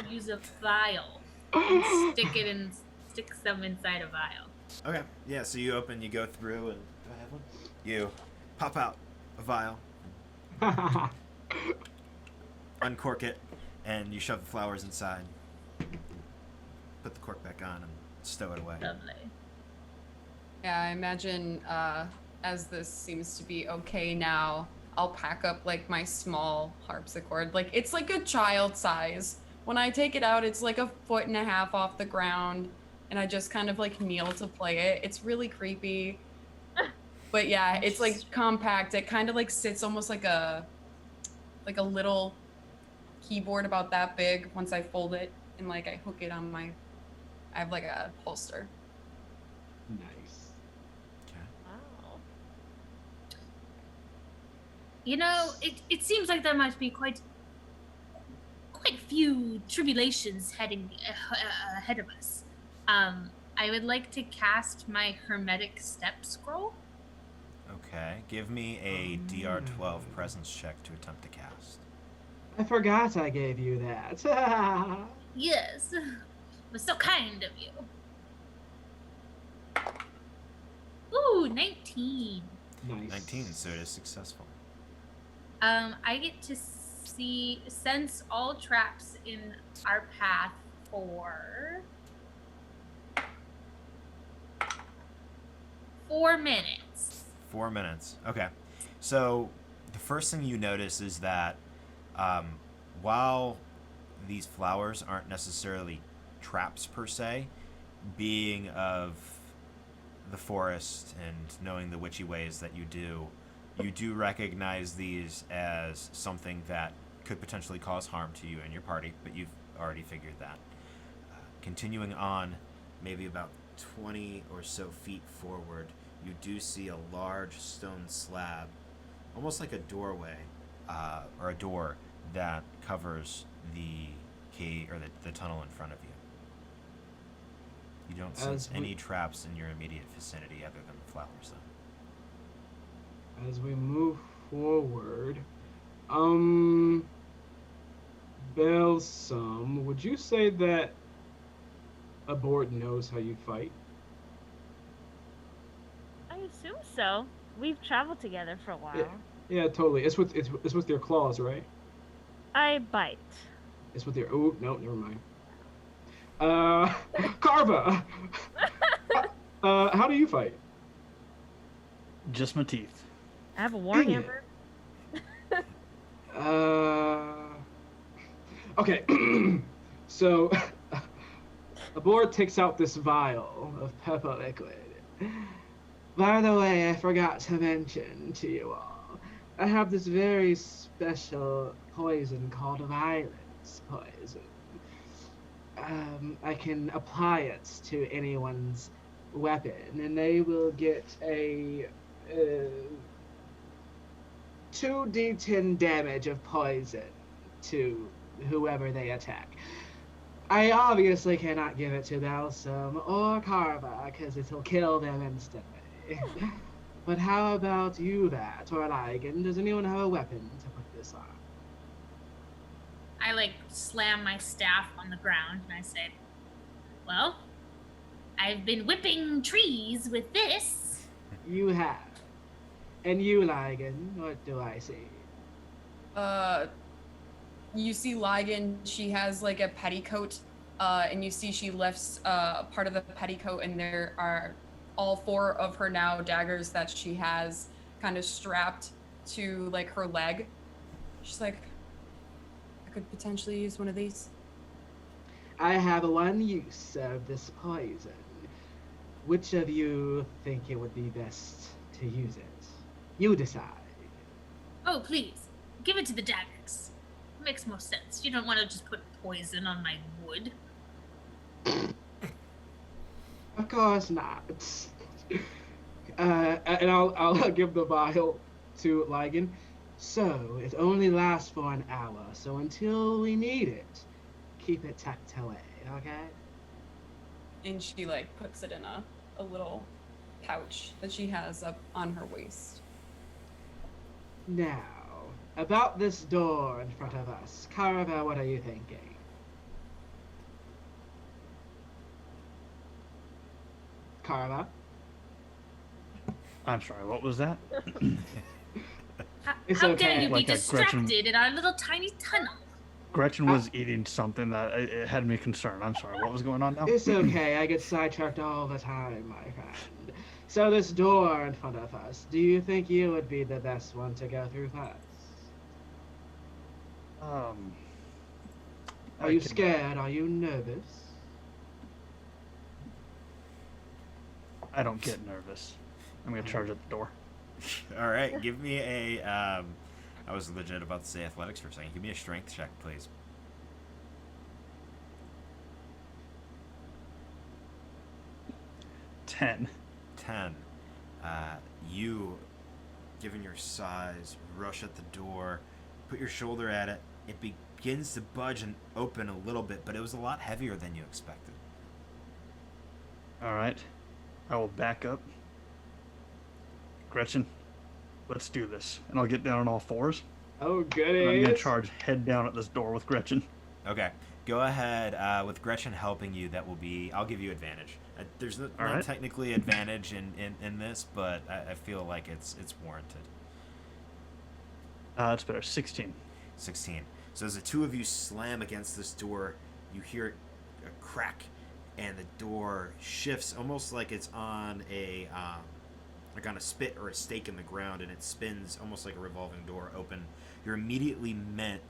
use a vial and stick some inside a vial. Okay, yeah, so you go through, and do I have one? You pop out a vial, uncork it, and you shove the flowers inside. Put the cork back on and stow it away. Lovely. Yeah, I imagine as this seems to be okay now, I'll pack up like my small harpsichord. Like it's like a child size. When I take it out, it's like 1.5 feet off the ground, and I just kind of like kneel to play it. It's really creepy. But yeah, it's like compact. It kind of like sits almost like a little keyboard about that big once I fold it and like I hook it on I have like a holster. Nice. Okay. Wow. You know, it seems like there might be quite a few tribulations heading ahead of us. I would like to cast my Hermetic Step Scroll. Okay, give me a DR12 presence check to attempt to cast. I forgot I gave you that. Yes, it was so kind of you. Ooh, 19. Nice. 19, so it is successful. I get to sense all traps in our path for 4 minutes. 4 minutes. Okay. So the first thing you notice is that while these flowers aren't necessarily traps per se, being of the forest and knowing the witchy ways that you do recognize these as something that could potentially cause harm to you and your party, but you've already figured that. Continuing on, maybe about 20 or so feet forward, you do see a large stone slab, almost like a doorway, or a door that covers the key or the tunnel in front of you. You don't sense any traps in your immediate vicinity other than the flowers, though. As we move forward, Belsum, would you say that Abhorred knows how you fight? I assume so. We've traveled together for a while. Yeah, totally. It's with your claws, right? I bite. It's with your... Oh, no, never mind. Karva! How do you fight? Just my teeth. I have a Dang it. warhammer. Okay. So, Abhorred takes out this vial of pepper liquid. By the way, I forgot to mention to you all, I have this very special poison called violence poison. I can apply it to anyone's weapon, and they will get a 2d10 damage of poison to whoever they attack. I obviously cannot give it to Belsum or Karva, because it'll kill them instantly. But how about you, Vat, or Lygan? Does anyone have a weapon to put this on? I slam my staff on the ground and I say, well, I've been whipping trees with this. You have. And you, Lygan, what do I see? You see Lygan, she has a petticoat, and you see she lifts part of the petticoat, and there are all 4 of her now daggers that she has kind of strapped to her leg. She's like, I could potentially use one of these. I have one use of this poison. Which of you think it would be best to use it? You decide. Oh, please, give it to the daggers. It makes more sense. You don't want to just put poison on my wood. Of course not. And I'll give the vial to Lygan. So, it only lasts for an hour, so until we need it, keep it tucked away, okay? And she puts it in a little pouch that she has up on her waist. Now, about this door in front of us. Karva, what are you thinking? Karva? I'm sorry, what was that? It's How okay. dare you be Like a Gretchen- distracted in our little tiny tunnel? Gretchen was eating something that it had me concerned. I'm sorry, what was going on now? It's okay, I get sidetracked all the time, my friend. So this door in front of us, do you think you would be the best one to go through first? Are you scared? Are you nervous? I don't get nervous. I'm gonna charge at the door. All right, give me a. I was legit about to say athletics for a second. Give me a strength check, please. 10. 10. You, given your size, rush at the door, put your shoulder at it. It begins to budge and open a little bit, but it was a lot heavier than you expected. All right, I will back up. Gretchen, let's do this. And I'll get down on all 4s. Oh, And I'm goody. gonna charge head down at this door with Gretchen. Okay, go ahead. With Gretchen helping you, that will be. I'll give you advantage. There's not right. technically advantage in this, but I feel like it's warranted. It's better. 16. 16. So as the two of you slam against this door, you hear a crack, and the door shifts almost like it's on a like on a spit or a stake in the ground, and it spins almost like a revolving door open. You're immediately met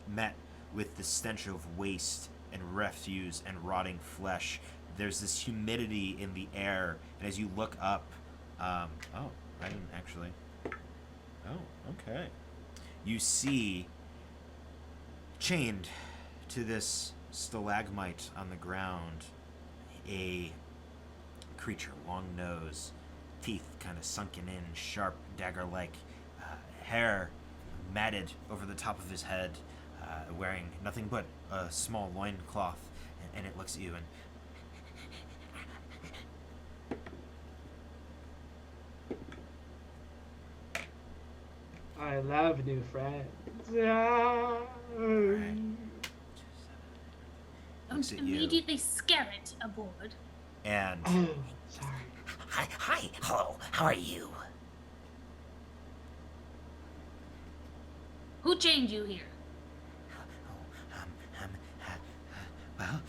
with the stench of waste and refuse and rotting flesh. There's this humidity in the air, and as you look up, I didn't actually. Oh, okay. You see, chained to this stalagmite on the ground, a creature, long nose, teeth kind of sunken in, sharp, dagger-like, hair matted over the top of his head, wearing nothing but a small loincloth, and it looks at you and... I love new friends. Right. Don't immediately scare it, Abhorred. And... Oh, sorry. Hi, hello, how are you? Who chained you here? Well,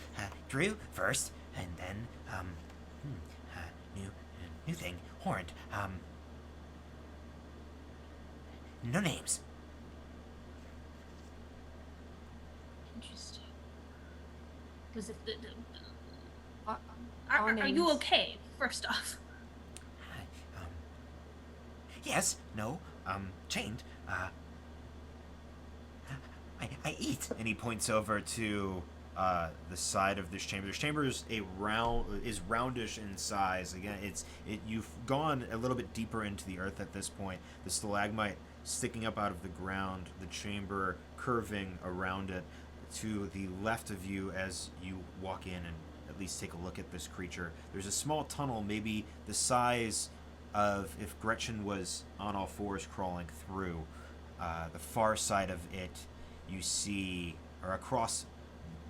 Drew first, and then, new thing, Horned, no names. Interesting. Was it the Our are you names. okay? First off, Yes, no, chained, I eat. And he points over to the side of this chamber. This chamber is roundish in size. Again, you've gone a little bit deeper into the earth at this point. The stalagmite sticking up out of the ground, the chamber curving around it. To the left of you, as you walk in and at least take a look at this creature, there's a small tunnel, maybe the size of if Gretchen was on all fours crawling through. The far side of it, you see, or across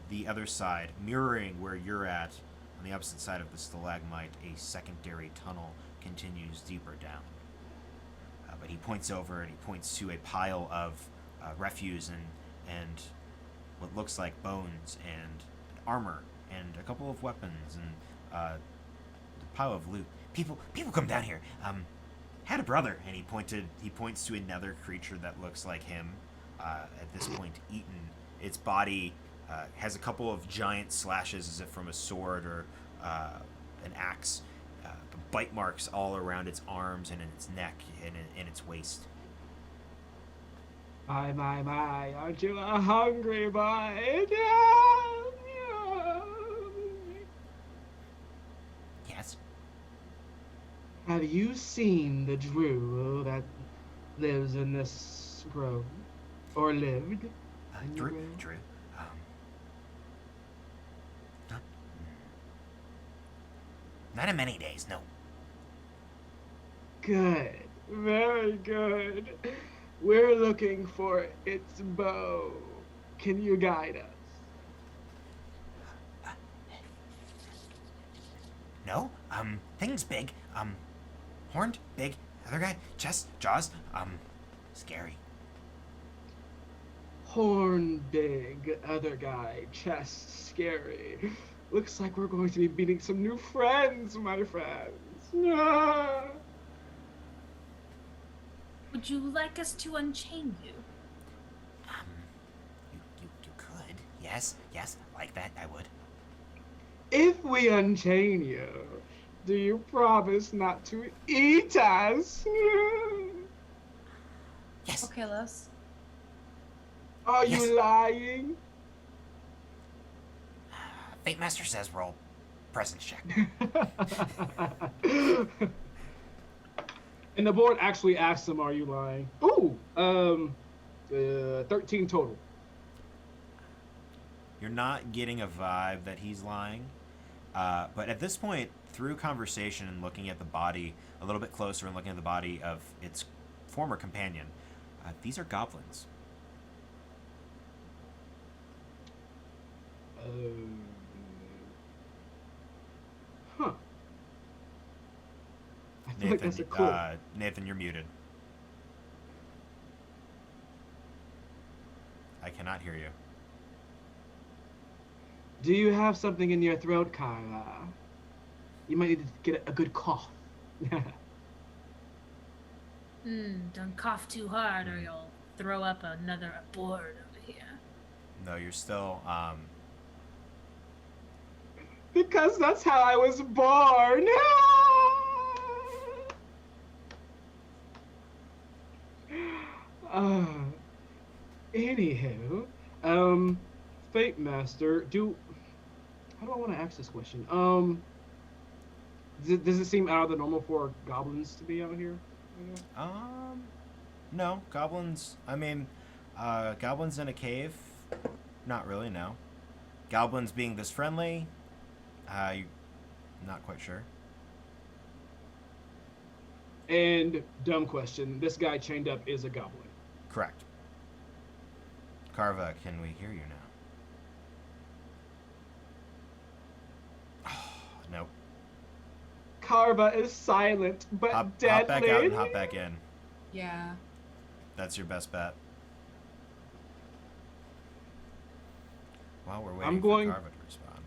the other side, mirroring where you're at, on the opposite side of the stalagmite, a secondary tunnel continues deeper down. But he points over and he points to a pile of refuse and what looks like bones and armor and a couple of weapons and a pile of loot. People come down here, Had a brother, and he points to another creature that looks like him. At this point, eaten. Its body has a couple of giant slashes, as if from a sword or an axe. Bite marks all around its arms and in its neck and in its waist. My, aren't you a hungry boy? yes, Have you seen the Drew that lives in this grove? Or lived? in the Drew, grove? not in many days, no. Good. Very good. We're looking for its bow. Can you guide us? No, thing's big, horned, big, other guy, chest, jaws, scary. Horn big, other guy, chest scary. Looks like we're going to be meeting some new friends, my friends. Ah. Would you like us to unchain you? You could, yes, like that, I would. If we unchain you, do you promise not to eat us? Yes, Okay, Les. Are Yes. you lying? Fate Master says roll presence check. And the board actually asks him, "Are you lying?" Ooh, 13 total. You're not getting a vibe that he's lying. But at this point, through conversation and looking at the body a little bit closer and looking at the body of its former companion, these are goblins. Huh. I feel like that's a clue. Nathan, you're muted. I cannot hear you. Do you have something in your throat, Karva? You might need to get a good cough. Don't cough too hard or you'll throw up another Abhorred over here. No, you're still, Because that's how I was born. Anywho, Fate Master, how do I want to ask this question? Does it seem out of the normal for goblins to be out here? No, goblins, I mean, goblins in a cave, not really, no. Goblins being this friendly, not quite sure. And dumb question, this guy chained up is a goblin. Correct. Karva, can we hear you now? Nope. Karva is silent, but deadly. Hop back out and hop back in. Yeah. That's your best bet. While we're waiting for Karva to respond.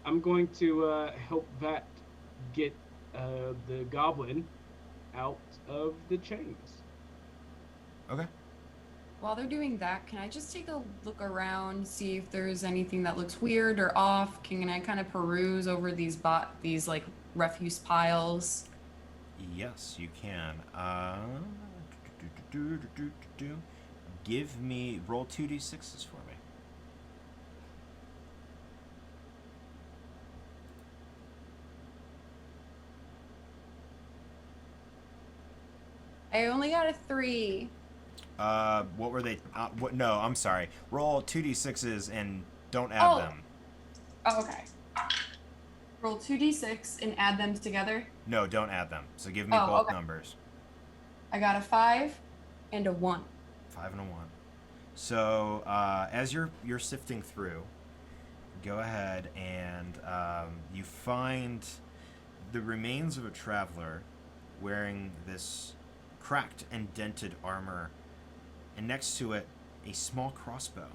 I'm going to help Vat get the goblin out of the chains. Okay. While they're doing that, can I just take a look around, see if there's anything that looks weird or off? Can I kind of peruse over these like refuse piles? Yes, you can. Give me, roll 2d6s for me. I only got a 3. What were they? No, I'm sorry. Roll 2d6s and don't add them. Oh, okay. Roll 2d6 and add them together? No, don't add them. So give me both numbers. I got a 5 and a 1. 5 and a 1. So, as you're sifting through, go ahead and you find the remains of a traveler wearing this cracked and dented armor, and next to it, a small crossbow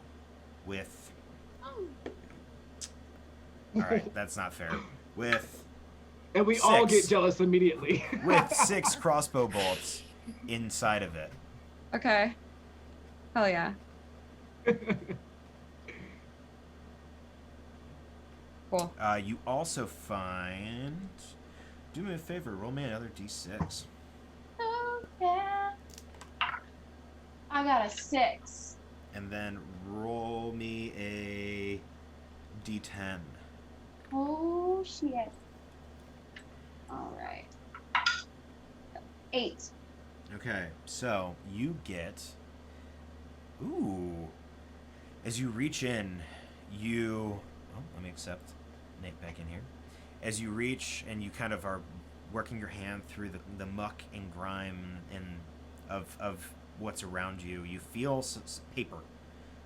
with... Alright, that's not fair. With... And we all get jealous immediately. With 6 crossbow bolts inside of it. Okay. Hell yeah. Cool. You also find... Do me a favor, roll me another d6. Okay. I got a 6. And then roll me a d10. Oh, shit. Alright. 8. Okay, so you get... Ooh. As you reach in, you... Oh, let me accept Nate back in here. As you reach and you kind of are working your hand through the muck and grime and of what's around you, you feel paper.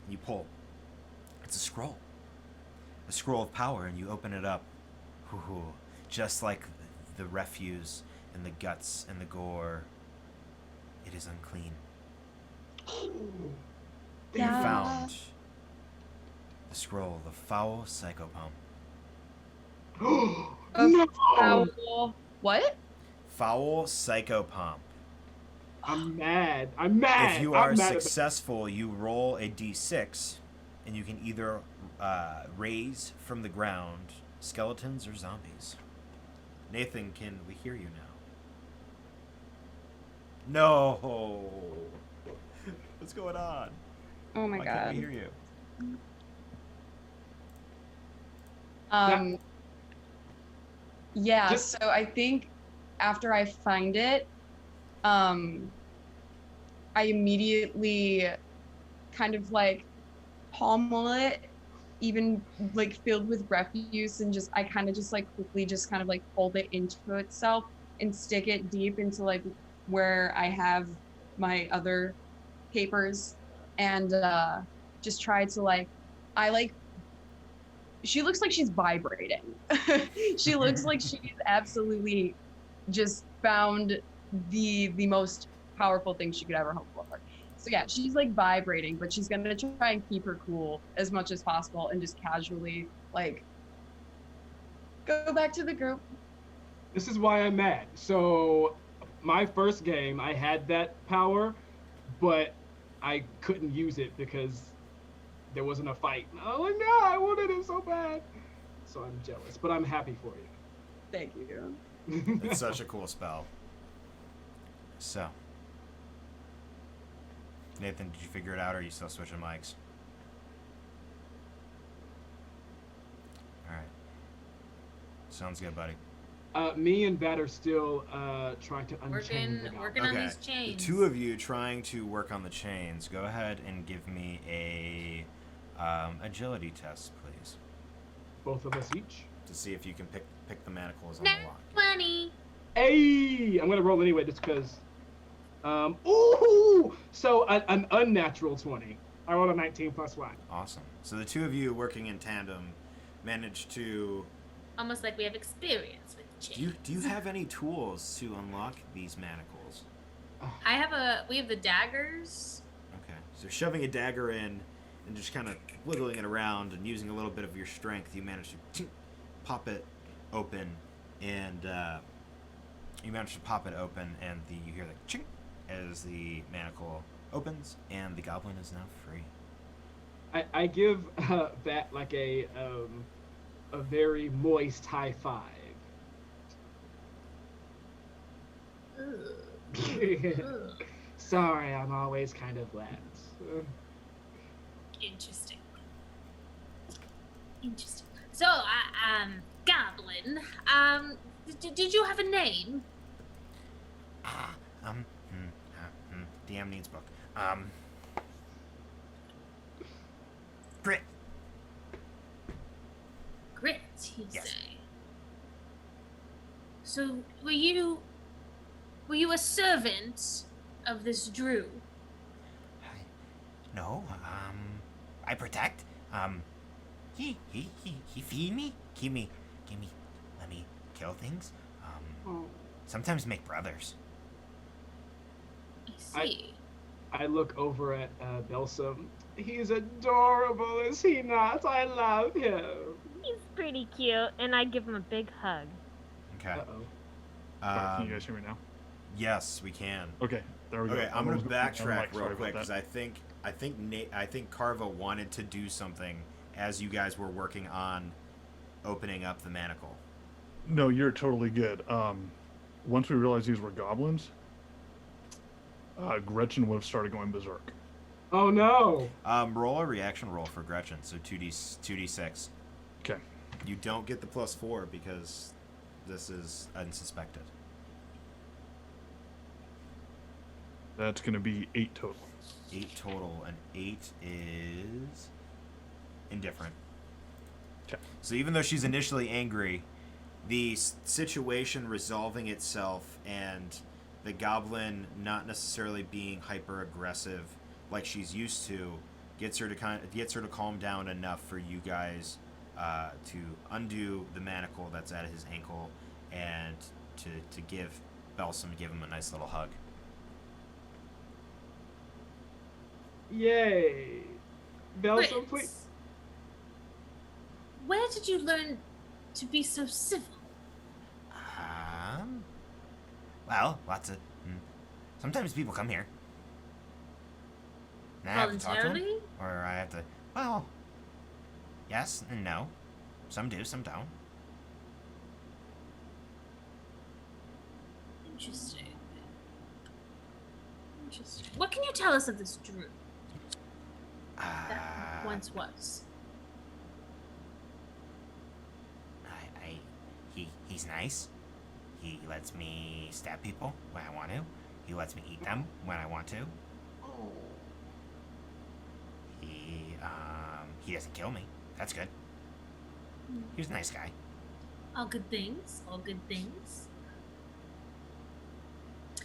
You pull. It's a scroll. A scroll of power, and you open it up. Ooh, just like the refuse and the guts and the gore. It is unclean. You found the scroll, the foul psychopomp. No! Foul. What? Foul psychopomp. I'm mad. I'm mad. If you are successful, you roll a d6, and you can either raise from the ground skeletons or zombies. Nathan, can we hear you now? No! What's going on? Oh my Why god. can't we hear you? Yeah, so I think after I find it, I immediately kind of like pommel it, even like filled with refuse, and I kind of just like quickly just kind of like fold it into itself and stick it deep into like where I have my other papers, and just try to like, she looks like she's vibrating. She looks like she's absolutely just found the most powerful thing she could ever hope for. So yeah, she's like vibrating, but she's gonna try and keep her cool as much as possible and just casually like go back to the group. This is why I'm mad. So my first game, I had that power, but I couldn't use it because there wasn't a fight. I was like, no, I wanted it so bad. So I'm jealous, but I'm happy for you. Thank you. It's such a cool spell. So, Nathan, did you figure it out, or are you still switching mics? All right. Sounds good, buddy. Me and Bat are still trying to unchain the Working goblin. on these chains. The two of you trying to work on the chains. Go ahead and give me a agility test, please, Both of us each. to see if you can pick the manacles on Nat the lock. 20. Hey, I'm gonna roll anyway just because. Ooh! So an unnatural 20. I rolled a 19 plus 1. Awesome. So the two of you working in tandem managed to. Almost like we have experience with chains. Do you have any tools to unlock these manacles? We have the daggers. Okay. So shoving a dagger in and just kind of wiggling it around and using a little bit of your strength, you manage to pop it open, and you hear the chink as the manacle opens, and the goblin is now free. I give Bat like a very moist high five. Sorry, I'm always kind of wet. Interesting. So, Goblin, did you have a name? DM needs book. Grit. Grit, you Yes. say. So, were you a servant of this Drew? No, I protect. He feed me, let me kill things. Sometimes make brothers. I see. I look over at Belsum. He's adorable, is he not? I love him. He's pretty cute, and I give him a big hug. Okay. Uh-oh. Sorry, can you guys hear me now? Yes, we can. Okay, there we go. Okay, I'm gonna backtrack real sorry quick about because that. I think Karva wanted to do something as you guys were working on opening up the manacle. No, you're totally good. Once we realized these were goblins, Gretchen would have started going berserk. Oh no! Roll a reaction roll for Gretchen, so 2d6. Okay. You don't get the +4 because this is unsuspected. That's going to be 8 total. 8 total, and 8 is indifferent. Okay. So even though she's initially angry, the situation resolving itself and the goblin not necessarily being hyper aggressive like she's used to gets her to calm down enough for you guys to undo the manacle that's at his ankle and to give Belsum him a nice little hug. Yay! Belsum, Prince, please. where did you learn to be so civil? Well, lots of. Sometimes people come here. And I have to talk to them, Voluntarily? or I have to. Well, yes and no. Some do, some don't. Interesting. What can you tell us of this Drew that once was? He's nice. He lets me stab people when I want to. He lets me eat them when I want to. He doesn't kill me. That's good. He was a nice guy. All good things. All good things.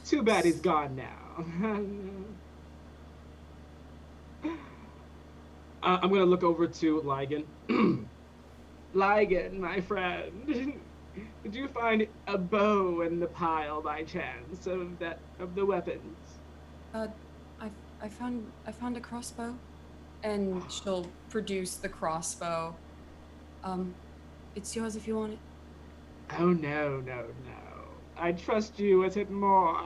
Too bad he's gone now. I'm gonna look over to Lygan. Lygan, my friend, did you find a bow in the pile by chance of the weapons? I found a crossbow, and she'll produce the crossbow. It's yours if you want it. Oh no. I trust you a bit more.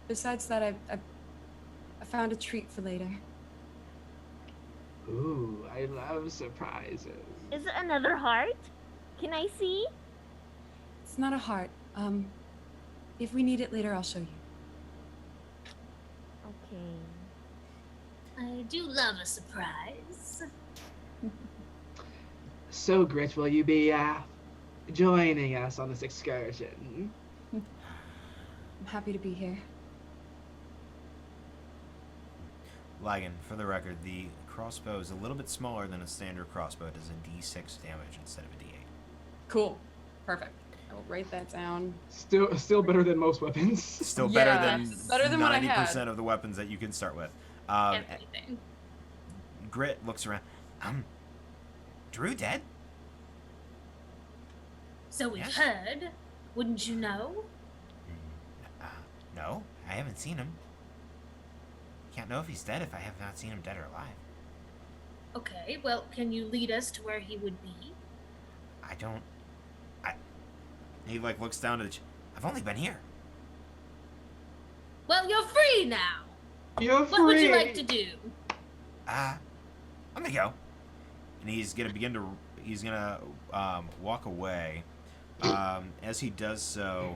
Besides that, I found a treat for later. Ooh, I love surprises. Is it another heart? Can I see? It's not a heart. If we need it later, I'll show you. Okay. I do love a surprise. So, Grit, will you be joining us on this excursion? I'm happy to be here. Lygan, for the record, the crossbow is a little bit smaller than a standard crossbow. It does a d6 damage instead of a d8. Cool. Perfect. I will write that down. Still better than most weapons. Still Yeah, better than what I 90% had. of the weapons that you can start with. Everything. Grit looks around. Drew dead? So we've Yes. heard. Wouldn't you know? No, I haven't seen him. Can't know if he's dead if I have not seen him dead or alive. Okay, well, can you lead us to where he would be? I don't. He like looks down at the. I've only been here. Well, you're free now. You're free. What would you like to do? I'm gonna go. And he's gonna walk away. As he does so,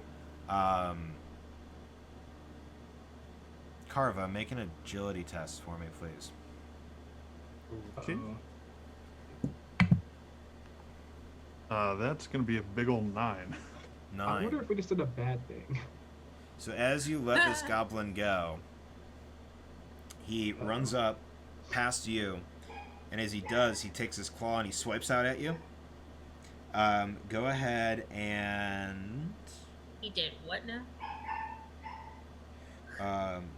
Karva, make an agility test for me, please. Okay. That's gonna be a big old 9. I wonder 9. if we just did a bad thing. So as you let this goblin go, he runs up past you, and as he does, he takes his claw and he swipes out at you. Go ahead and He did what now?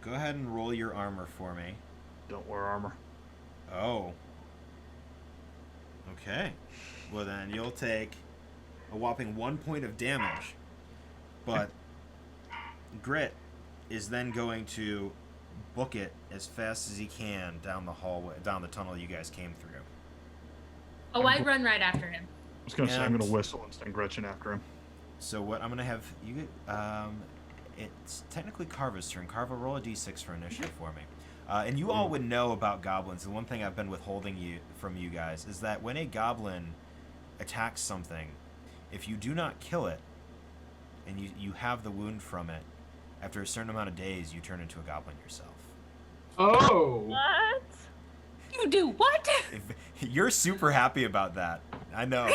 go ahead and roll your armor for me. Don't wear armor. Oh. Okay. Well then, you'll take a whopping 1 point of damage. But Grit is then going to book it as fast as he can down the hallway, down the tunnel you guys came through. Oh, I run right after him. I was gonna say I'm And- gonna whistle and send Gretchen after him. So what I'm gonna have you get, it's technically Karva's turn. Karva, roll a d6 for initiative for me. And you all would know about goblins. The one thing I've been withholding from you guys is that when a goblin attacks something, if you do not kill it, and you have the wound from it, after a certain amount of days, you turn into a goblin yourself. Oh. What? You do what? You're super happy about that. I know.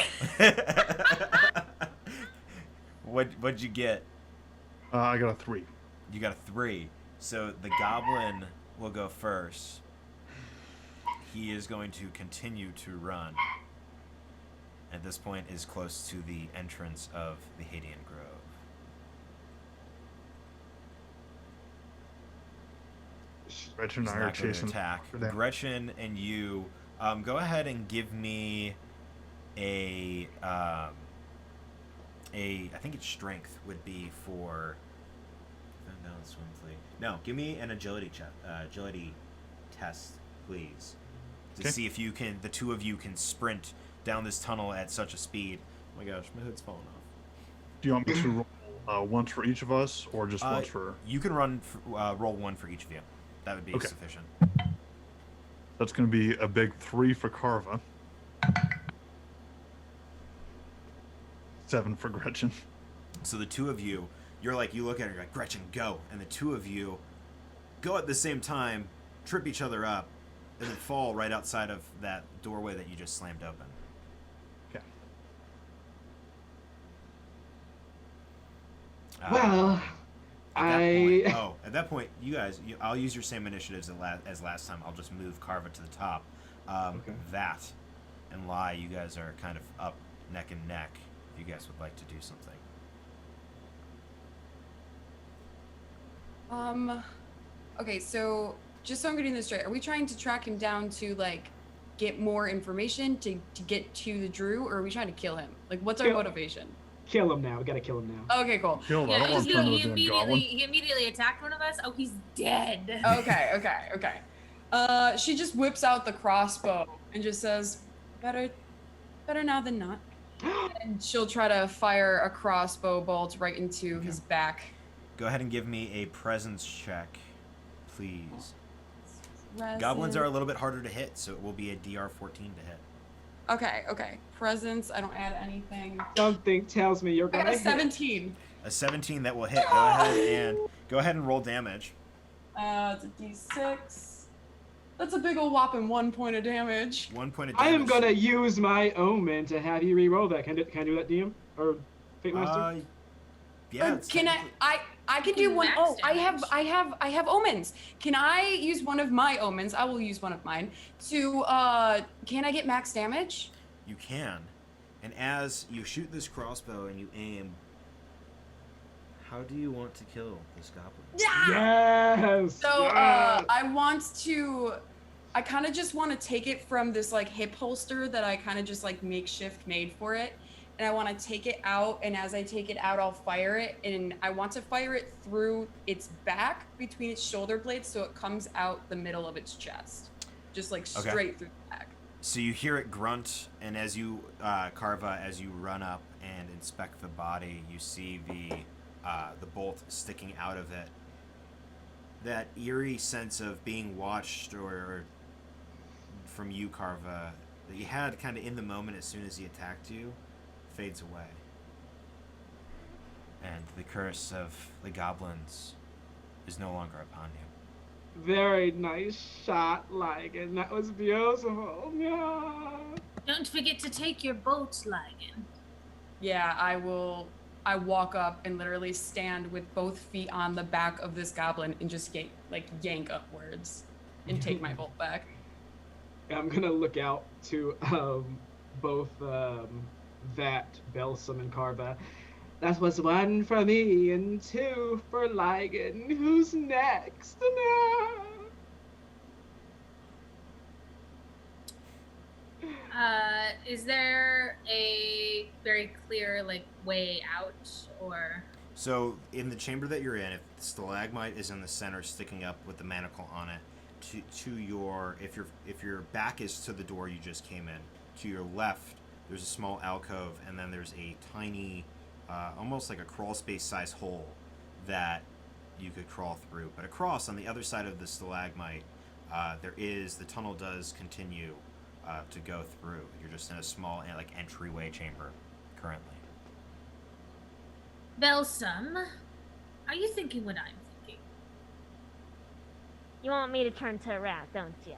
What'd you get? I got a 3. You got a 3. So the goblin will go first. He is going to continue to run. At this point is close to the entrance of the Hadean Grove. Gretchen He's and I are not going to chasing attack. after them. Gretchen and you, go ahead and give me I think it's strength would be for. Down swiftly. No, give me an agility test, please, to Okay. see if you can. The two of you can sprint down this tunnel at such a speed. Oh my gosh, my hood's falling off. Do you want me to roll once for each of us, or just once for? You can roll one for each of you. That would be Okay. sufficient. That's going to be a big 3 for Karva. 7 for Gretchen. So the two of you, you look at her, you're like, Gretchen, go. And the two of you go at the same time, trip each other up, and then fall right outside of that doorway that you just slammed open. Okay. Well, At that point, you guys, I'll use your same initiatives as last time. I'll just move Karva to the top. Okay. That and Lie, you guys are kind of up neck and neck. If you guys would like to do something. Okay, so just so I'm getting this straight, are we trying to track him down to like get more information to get to the Drew, or are we trying to kill him? Like, what's our Kill- motivation? Kill him now. We gotta kill him now. Okay, cool. Killed. I Yeah, don't want to turn into a goblin. he immediately attacked one of us. Oh, he's dead. Okay. She just whips out the crossbow and just says, better now than not. And she'll try to fire a crossbow bolt right into his back. Go ahead and give me a presence check, please. Presence. Goblins are a little bit harder to hit, so it will be a DR 14 to hit. Okay. Presence, I don't add anything. Something tells me you're I gonna got a hit. 17. A 17 that will hit. Go ahead and roll damage. It's a d6. That's a big old whopping 1 point of damage. 1 point of I damage. am gonna use my omen to have you re-roll that. Can I do that, DM or Fate Master? Yeah. it's Can technically- I can do one. Max Oh, damage. I have omens. Can I use one of my omens? I will use one of mine to can I get max damage? You can. And as you shoot this crossbow and you aim, how do you want to kill this goblin? Yes. So yes. I kind of just want to take it from this like hip holster that I kind of just like makeshift made for it. And I want to take it out, and as I take it out, I'll fire it. And I want to fire it through its back between its shoulder blades so it comes out the middle of its chest. Just like Okay. straight through the back. So you hear it grunt, and as you, Karva, as you run up and inspect the body, you see the bolt sticking out of it. That eerie sense of being watched, or from you, Karva, that you had kind of in the moment as soon as he attacked you, fades away. And the curse of the goblins is no longer upon you. Very nice shot, Lygan. That was beautiful. Yeah. Don't forget to take your boat, Lygan. Yeah, I walk up and literally stand with both feet on the back of this goblin and just yank upwards and take my bolt back. I'm gonna look out to both that Belsum and Karva. That was 1 for me and 2 for Lygan. Who's next? No. Is there a very clear way out, or? So in the chamber that you're in, if the stalagmite is in the center, sticking up with the manacle on it, to your if your back is to the door you just came in, to your left there's a small alcove, and then there's a tiny, almost like a crawl space size hole that you could crawl through. But across on the other side of the stalagmite, the tunnel does continue to go through. You're just in a small entryway chamber currently. Belsum, are you thinking what I'm thinking? You want me to turn to a rat, don't you?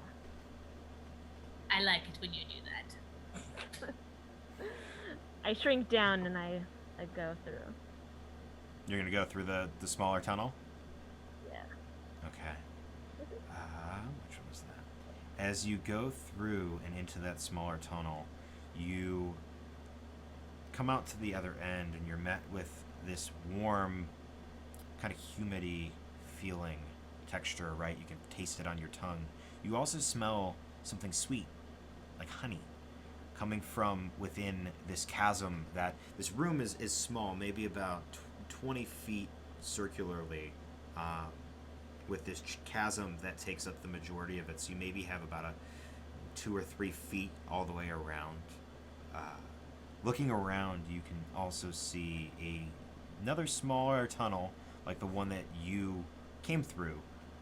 I like it when you do that. I shrink down and I go through. You're gonna go through the smaller tunnel? Yeah. Okay. Which one was that? As you go through and into that smaller tunnel, you come out to the other end and you're met with this warm, kind of humidy feeling texture, right? You can taste it on your tongue. You also smell something sweet, like honey, coming from within this chasm. That this room is small, maybe about 20 feet circularly, with this chasm that takes up the majority of it. So you maybe have about 2 or 3 feet all the way around. Looking around, you can also see another smaller tunnel, like the one that you came through,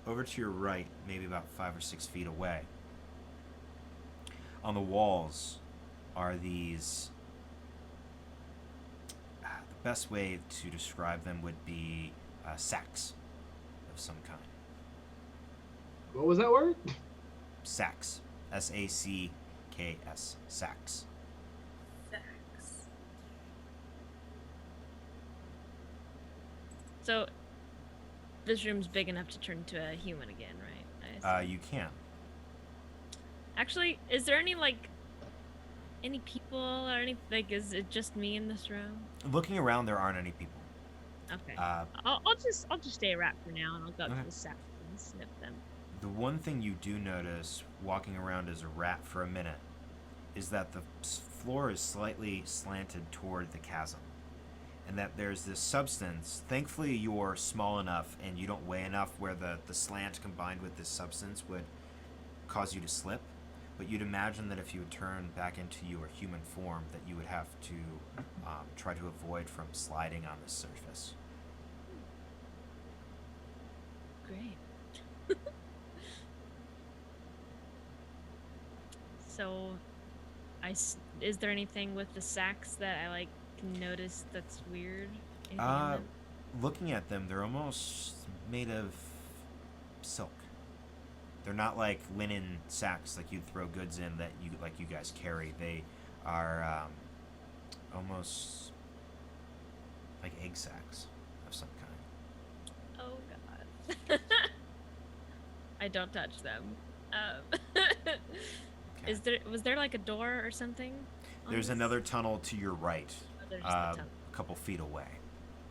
over to your right, maybe about 5 or 6 feet away. On the walls are these, the best way to describe them would be sacks of some kind. What was that word? Sacks. S-A-C-K-S. Sacks. So, this room's big enough to turn into a human again, right? You can. Actually, is there any people or any is it just me in this room? Looking around, there aren't any people. Okay. Uh, I'll just stay a rat for now, and I'll go up Okay. to the sack and snip them. The one thing you do notice walking around as a rat for a minute is that the floor is slightly slanted toward the chasm, and that there's this substance. Thankfully, you're small enough and you don't weigh enough where the slant combined with this substance would cause you to slip. but you'd imagine that if you would turn back into your human form, that you would have to try to avoid from sliding on the surface. Great. So, is there anything with the sacks that I like notice that's weird? Anything in them? Looking at them, they're almost made of silk. They're not like linen sacks like you'd throw goods in that you guys carry. They are almost like egg sacks of some kind. Oh god. I don't touch them. Okay. Was there like a door or something? There's another tunnel to your right, Oh, there's just a tunnel. a couple feet away.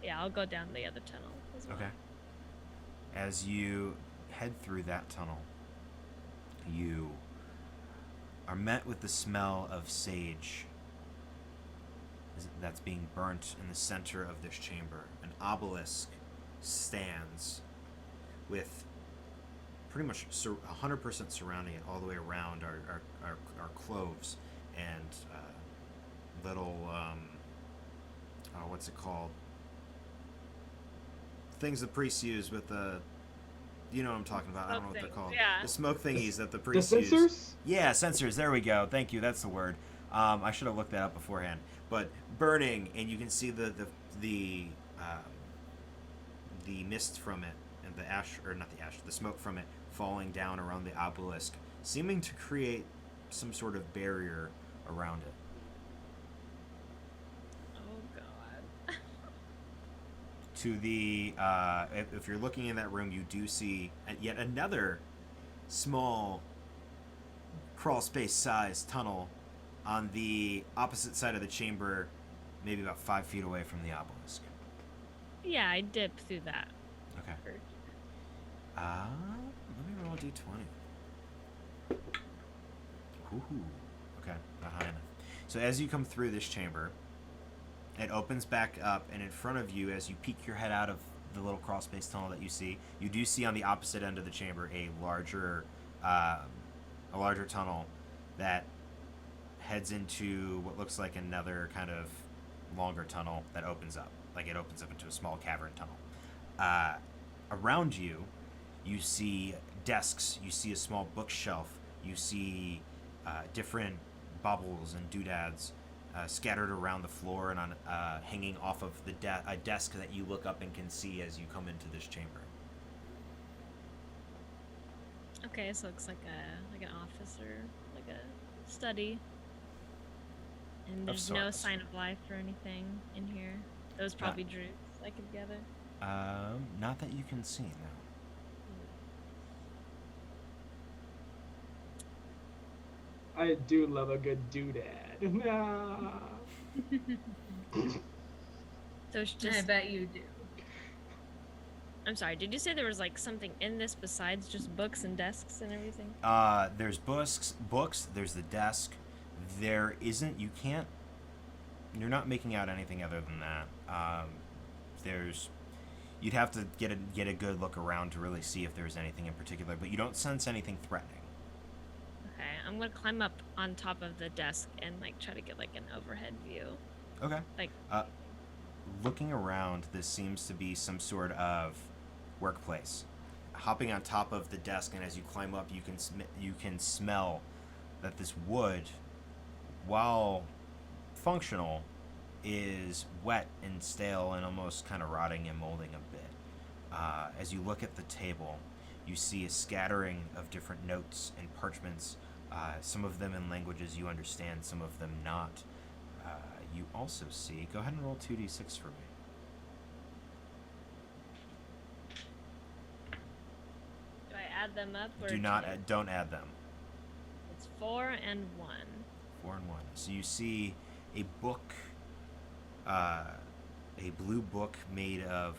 Yeah, I'll go down the other tunnel as well. Okay. As you head through that tunnel, you are met with the smell of sage that's being burnt in the center of this chamber. An obelisk stands with pretty much 100% surrounding it all the way around are cloves and little what's it called? Things the priests use with the, you know what I'm talking about. I don't know what they're called. Yeah. The smoke thingies that the The priests use. sensors? Yeah, sensors. There we go. Thank you. That's the word. I should have looked that up beforehand. But burning, and you can see the mist from it, and the ash, or not the ash, the smoke from it falling down around the obelisk, seeming to create some sort of barrier around it. Oh god. To the if you're looking in that room, you do see yet another small crawl space sized tunnel on the opposite side of the chamber, maybe about 5 feet away from the obelisk. Yeah, I dip through that. Okay. first. Let me roll a d20. Ooh. Okay, not high enough. So as you come through this chamber, it opens back up, and in front of you, as you peek your head out of the little crawl space tunnel that you do see on the opposite end of the chamber a larger tunnel that heads into what looks like another kind of longer tunnel that opens up. Like it opens up into a small cavern tunnel. Around you, you see desks, you see a small bookshelf, you see different baubles and doodads scattered around the floor and on hanging off of a desk that you look up and can see as you come into this chamber. Okay, so it looks like an office or like a study. And there's no sorts. sign of life or anything in here. Those probably droops I could gather. Not that you can see, no. I do love a good doodad. So it's I just. bet you do. I'm sorry. Did you say there was like something in this besides just books and desks and everything? There's books. There's the desk. There isn't. You're not making out anything other than that. You'd have to get a good look around to really see if there's anything in particular, but you don't sense anything threatening. Okay, I'm gonna climb up on top of the desk and like try to get like an overhead view. Okay. Like. Looking around, this seems to be some sort of workplace. Hopping on top of the desk, and as you climb up, you can smell that this wood, while functional, is wet and stale and almost kind of rotting and molding a bit. As you look at the table, you see a scattering of different notes and parchments, some of them in languages you understand, some of them not. You also see, go ahead and roll 2d6 for me. Do I add them up or Don't add them. It's 4 and 1. 4 and 1. So you see a book, a blue book made of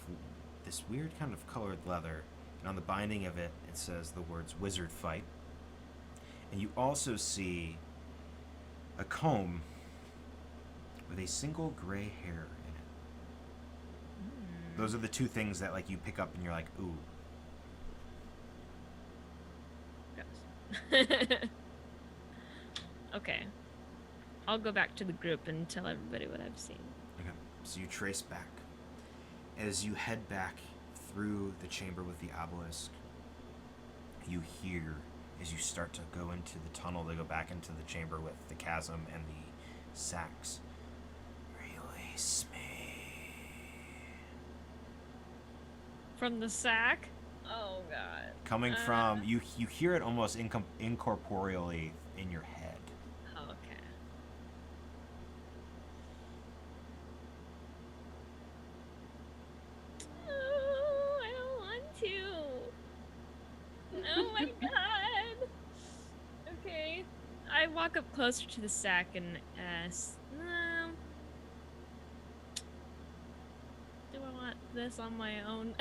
this weird kind of colored leather, and on the binding of it, it says the words "Wizard Fight." And you also see a comb with a single gray hair in it. Those are the two things that like you pick up and you're like, ooh. Gross. Okay. I'll go back to the group and tell everybody what I've seen. Okay. So you trace back. As you head back through the chamber with the obelisk, you hear, as you start to go into the tunnel to go back into the chamber with the chasm and the sacks, release me. From the sack? Oh god. Coming from, you hear it almost incorporeally in your head. Oh, okay. Oh, I don't want to. Oh my god. Okay. I walk up closer to the sack and ask, do I want this on my own?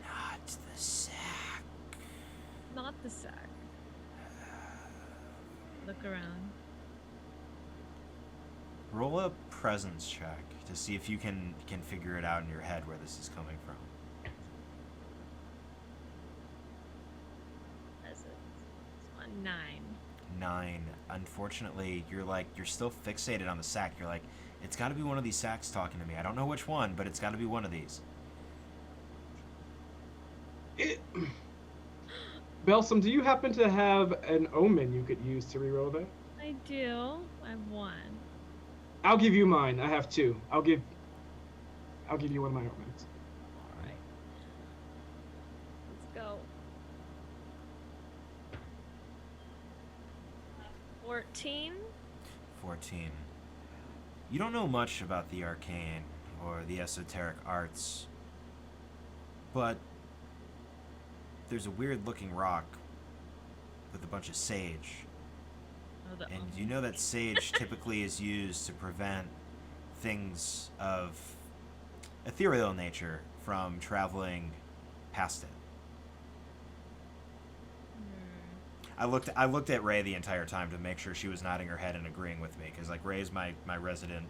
Not the sack. Not the sack. Look around. Roll a presence check to see if you can figure it out in your head where this is coming from. That's it. It's on 9. 9. Unfortunately, you're still fixated on the sack. You're like, it's got to be one of these sacks talking to me. I don't know which one, but it's got to be one of these. Belsum, do you happen to have an omen you could use to reroll that? I do. I have 1. I'll give you mine. I have 2. I'll give you one of my omens. Alright. Let's go. 14. 14. You don't know much about the arcane or the esoteric arts, but there's a weird looking rock with a bunch of sage. Oh, And you know that sage typically is used to prevent things of ethereal nature from traveling past it. I looked at Ray the entire time to make sure she was nodding her head and agreeing with me, because like Ray's my resident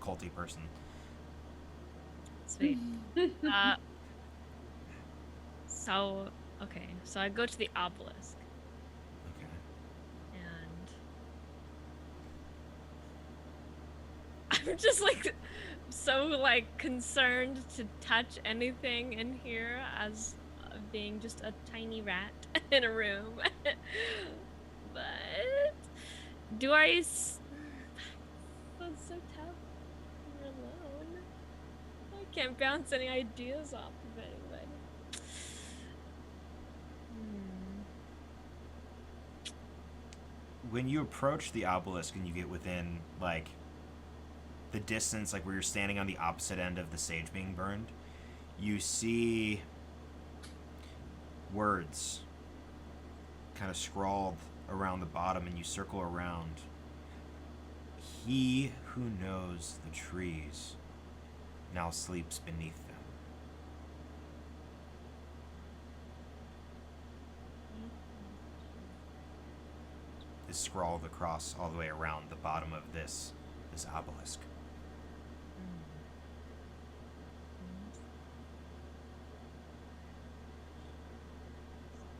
culty person. Sweet. So I go to the obelisk. Okay. And I'm just like so like concerned to touch anything in here as being just a tiny rat in a room. But do I that's so tough. You're alone. I can't bounce any ideas off of anybody. When you approach the obelisk and you get within like the distance, like where you're standing on the opposite end of the sage being burned, you see words kind of scrawled around the bottom, and you circle around. He who knows the trees now sleeps beneath them. Is scrawled across all the way around the bottom of this obelisk.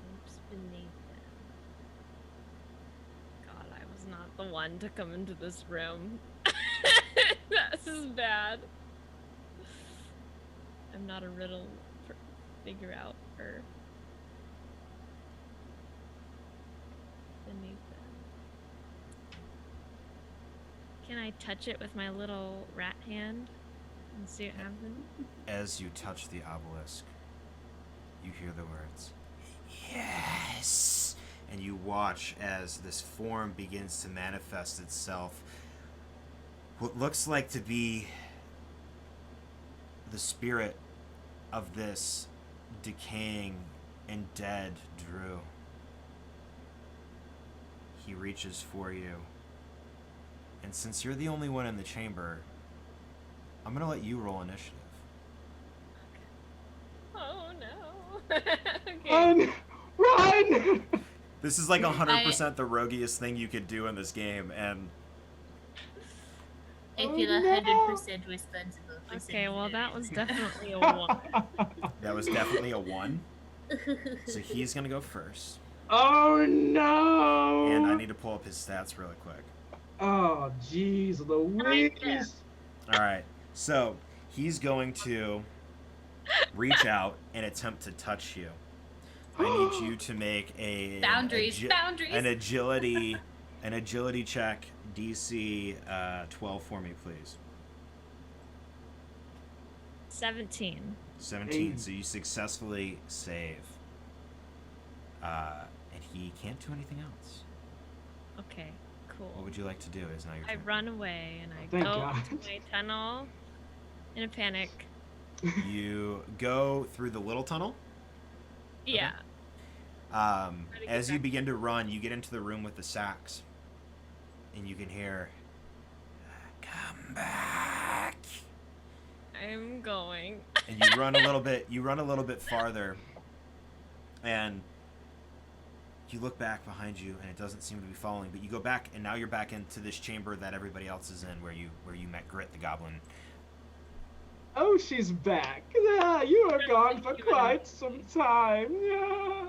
Sleeps beneath them. God, I was not the one to come into this room. This is bad. I'm not a riddle for figure out or beneath them. Can I touch it with my little rat hand and see what happens? As you touch the obelisk, you hear the words, "Yes!" And you watch as this form begins to manifest itself. What looks like to be the spirit of this decaying and dead Drew. He reaches for you. And since you're the only one in the chamber, I'm gonna let you roll initiative. Oh no. Okay. Run! Run! This is like 100% the roguiest thing you could do in this game, and I feel 100% responsible for Okay, well that was similar. definitely a 1. that was definitely a 1. So he's gonna go first. Oh no! And I need to pull up his stats really quick. Oh jeez Louise! Alright, so he's going to reach out and attempt to touch you. I need you to make Boundaries. an agility check, DC 12 for me, please. 17. 17. So you successfully save. And he can't do anything else. Okay, cool. What would you like to do? Is now your I turn. run away and I Thank go God. to my tunnel in a panic. You go through the little tunnel. Yeah. As you begin to run, you get into the room with the sacks, and you can hear, "Come back!" I'm going. And you run a little bit. You run a little bit farther, and you look back behind you, and it doesn't seem to be following. But you go back, and now you're back into this chamber that everybody else is in, where you met Grit the Goblin. Oh, she's back. Yeah, you were gone for quite some time. Yeah.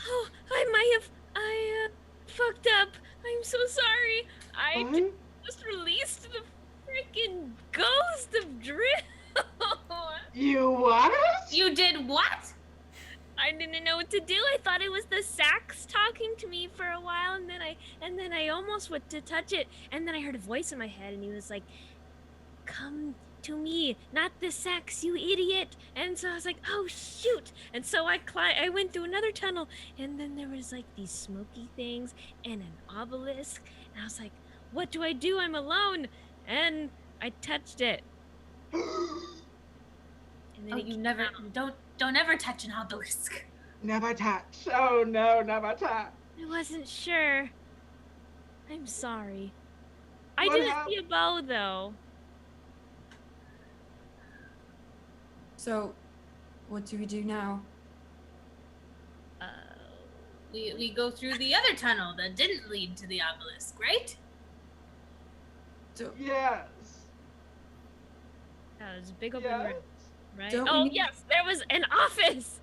Oh, I fucked up. I'm so sorry. I just released the freaking ghost of Drill. You what? You did what? I didn't know what to do. I thought it was the sax talking to me for a while, and then I almost went to touch it, and then I heard a voice in my head, and he was like, "Come to me, not the sax, you idiot!" And so I was like, "Oh shoot!" And so I went through another tunnel, and then there was like these smoky things and an obelisk, and I was like, "What do I do? I'm alone!" And I touched it. And then You never don't ever touch an obelisk. Never touch. Oh no, never touch. I wasn't sure. I'm sorry. I What didn't hap- see a bow though. So, what do we do now? We go through the other tunnel that didn't lead to the obelisk, right? So, Yes. That was a big open Yes. room, right? Don't Oh we need- yes, there was an office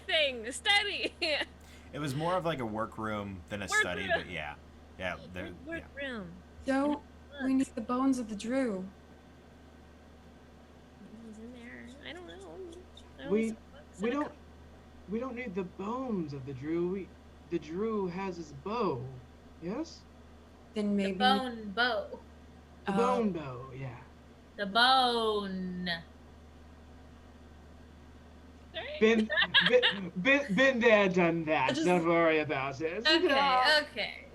thing, study. It was more of like a workroom than a Workroom. study, but yeah, there. Workroom. so we need the bones of the Drew. Who's in there? I don't know. I We- was- We don't need the bones of the Drew. The Drew has his bow. Yes? Then maybe The bone bow. The bone bow, yeah. The bone. Been there, done that. just- Don't worry about it. Okay.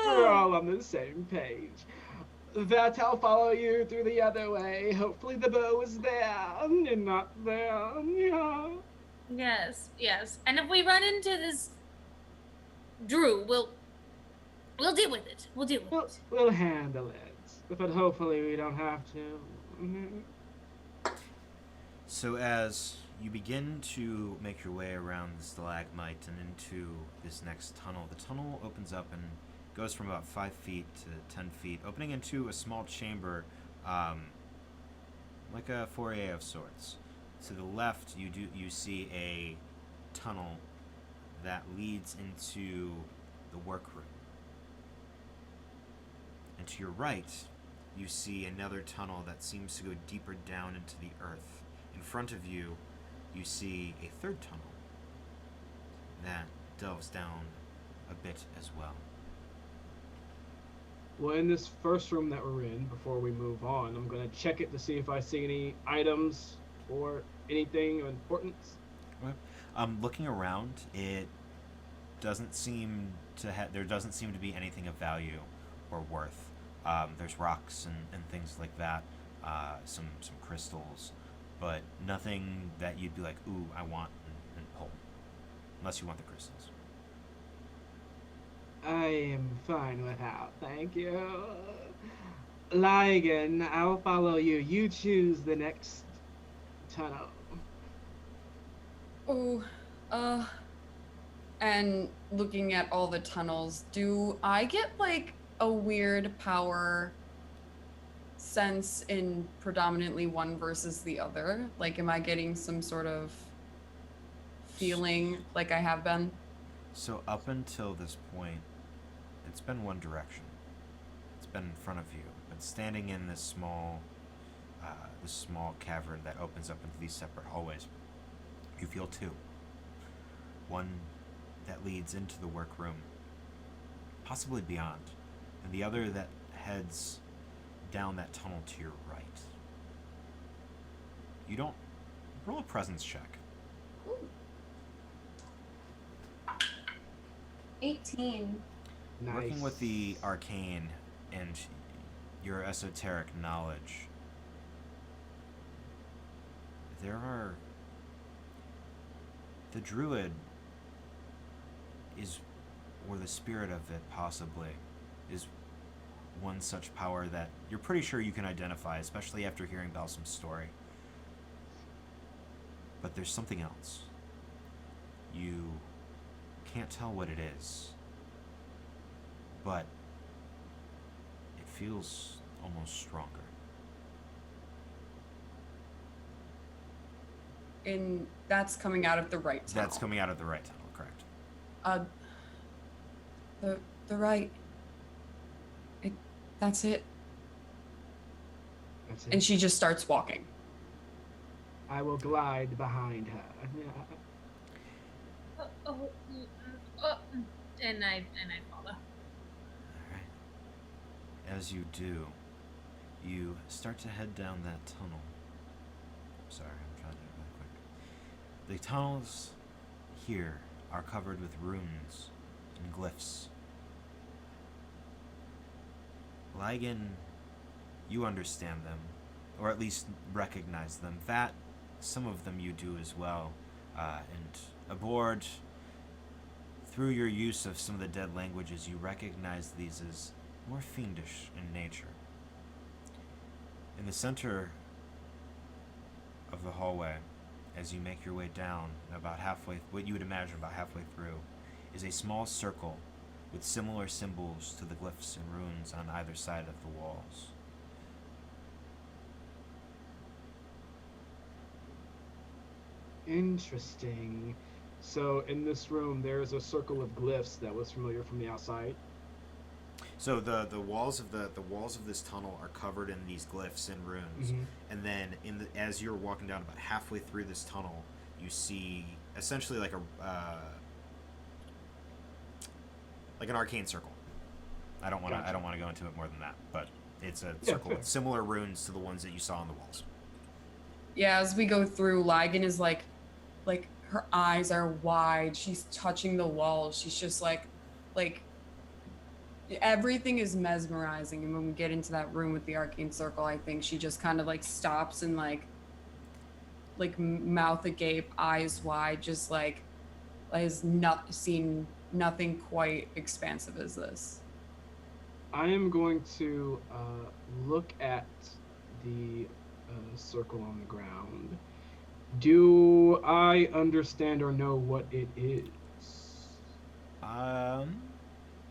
We're all on the same page. That I'll follow you through the other way. Hopefully the bow is there and not there. Yeah. Yes. And if we run into this Drew, we'll deal with it. We'll deal with it. We'll handle it. But hopefully we don't have to. Mhm. So as you begin to make your way around the stalagmite and into this next tunnel, the tunnel opens up and goes from about 5 feet to 10 feet, opening into a small chamber, like a foyer of sorts. To the left, you see a tunnel that leads into the workroom. And to your right, you see another tunnel that seems to go deeper down into the earth. In front of you, you see a third tunnel that delves down a bit as well. Well, in this first room that we're in, before we move on, I'm gonna check it to see if I see any items or anything of importance. Looking around, it doesn't seem to there doesn't seem to be anything of value or worth. There's rocks and things like that, some crystals, but nothing that you'd be like, ooh, I want and pull, unless you want the crystals. I am fine without, thank you. Lygan, I'll follow you. You choose the next tunnel. And looking at all the tunnels, do I get like a weird power sense in predominantly one versus the other? Like, am I getting some sort of feeling like I have been. So up until this point, it's been one direction. It's been in front of you, but standing in this small cavern that opens up into these separate hallways, you feel two. One that leads into the workroom, possibly beyond, and the other that heads down that tunnel to your right. You don't roll a presence check. Ooh. 18. Nice. Working with the arcane and your esoteric knowledge, the druid is, or the spirit of it possibly, is one such power that you're pretty sure you can identify, especially after hearing Belsum's story. But there's something else. You can't tell what it is, but it feels almost stronger. And that's coming out of the right tunnel. That's coming out of the right tunnel, correct. The right. That's it. That's it. And she just starts walking. I will glide behind her. And I follow. Alright. As you do, you start to head down that tunnel. Sorry, I'm trying to do it really quick. The tunnels here are covered with runes and glyphs. Lygan, you understand them, or at least recognize them. That, some of them you do as well. And Abhorred, through your use of some of the dead languages, you recognize these as more fiendish in nature. In the center of the hallway, as you make your way down, about halfway, what you would imagine about halfway through, is a small circle with similar symbols to the glyphs and runes on either side of the walls. Interesting. So in this room, there is a circle of glyphs that was familiar from the outside. So the walls of the walls of this tunnel are covered in these glyphs and runes, and then as you're walking down about halfway through this tunnel, you see essentially like an arcane circle. I don't want to go into it more than that, but it's a circle with similar runes to the ones that you saw on the walls. Yeah, as we go through, Lygan is like her eyes are wide. She's touching the walls. She's just like everything is mesmerizing. And when we get into that room with the arcane circle, I think she just kind of like stops and like mouth agape, eyes wide, just like has not seen nothing quite expansive as this. I am going to look at the circle on the ground. Do I understand or know what it is?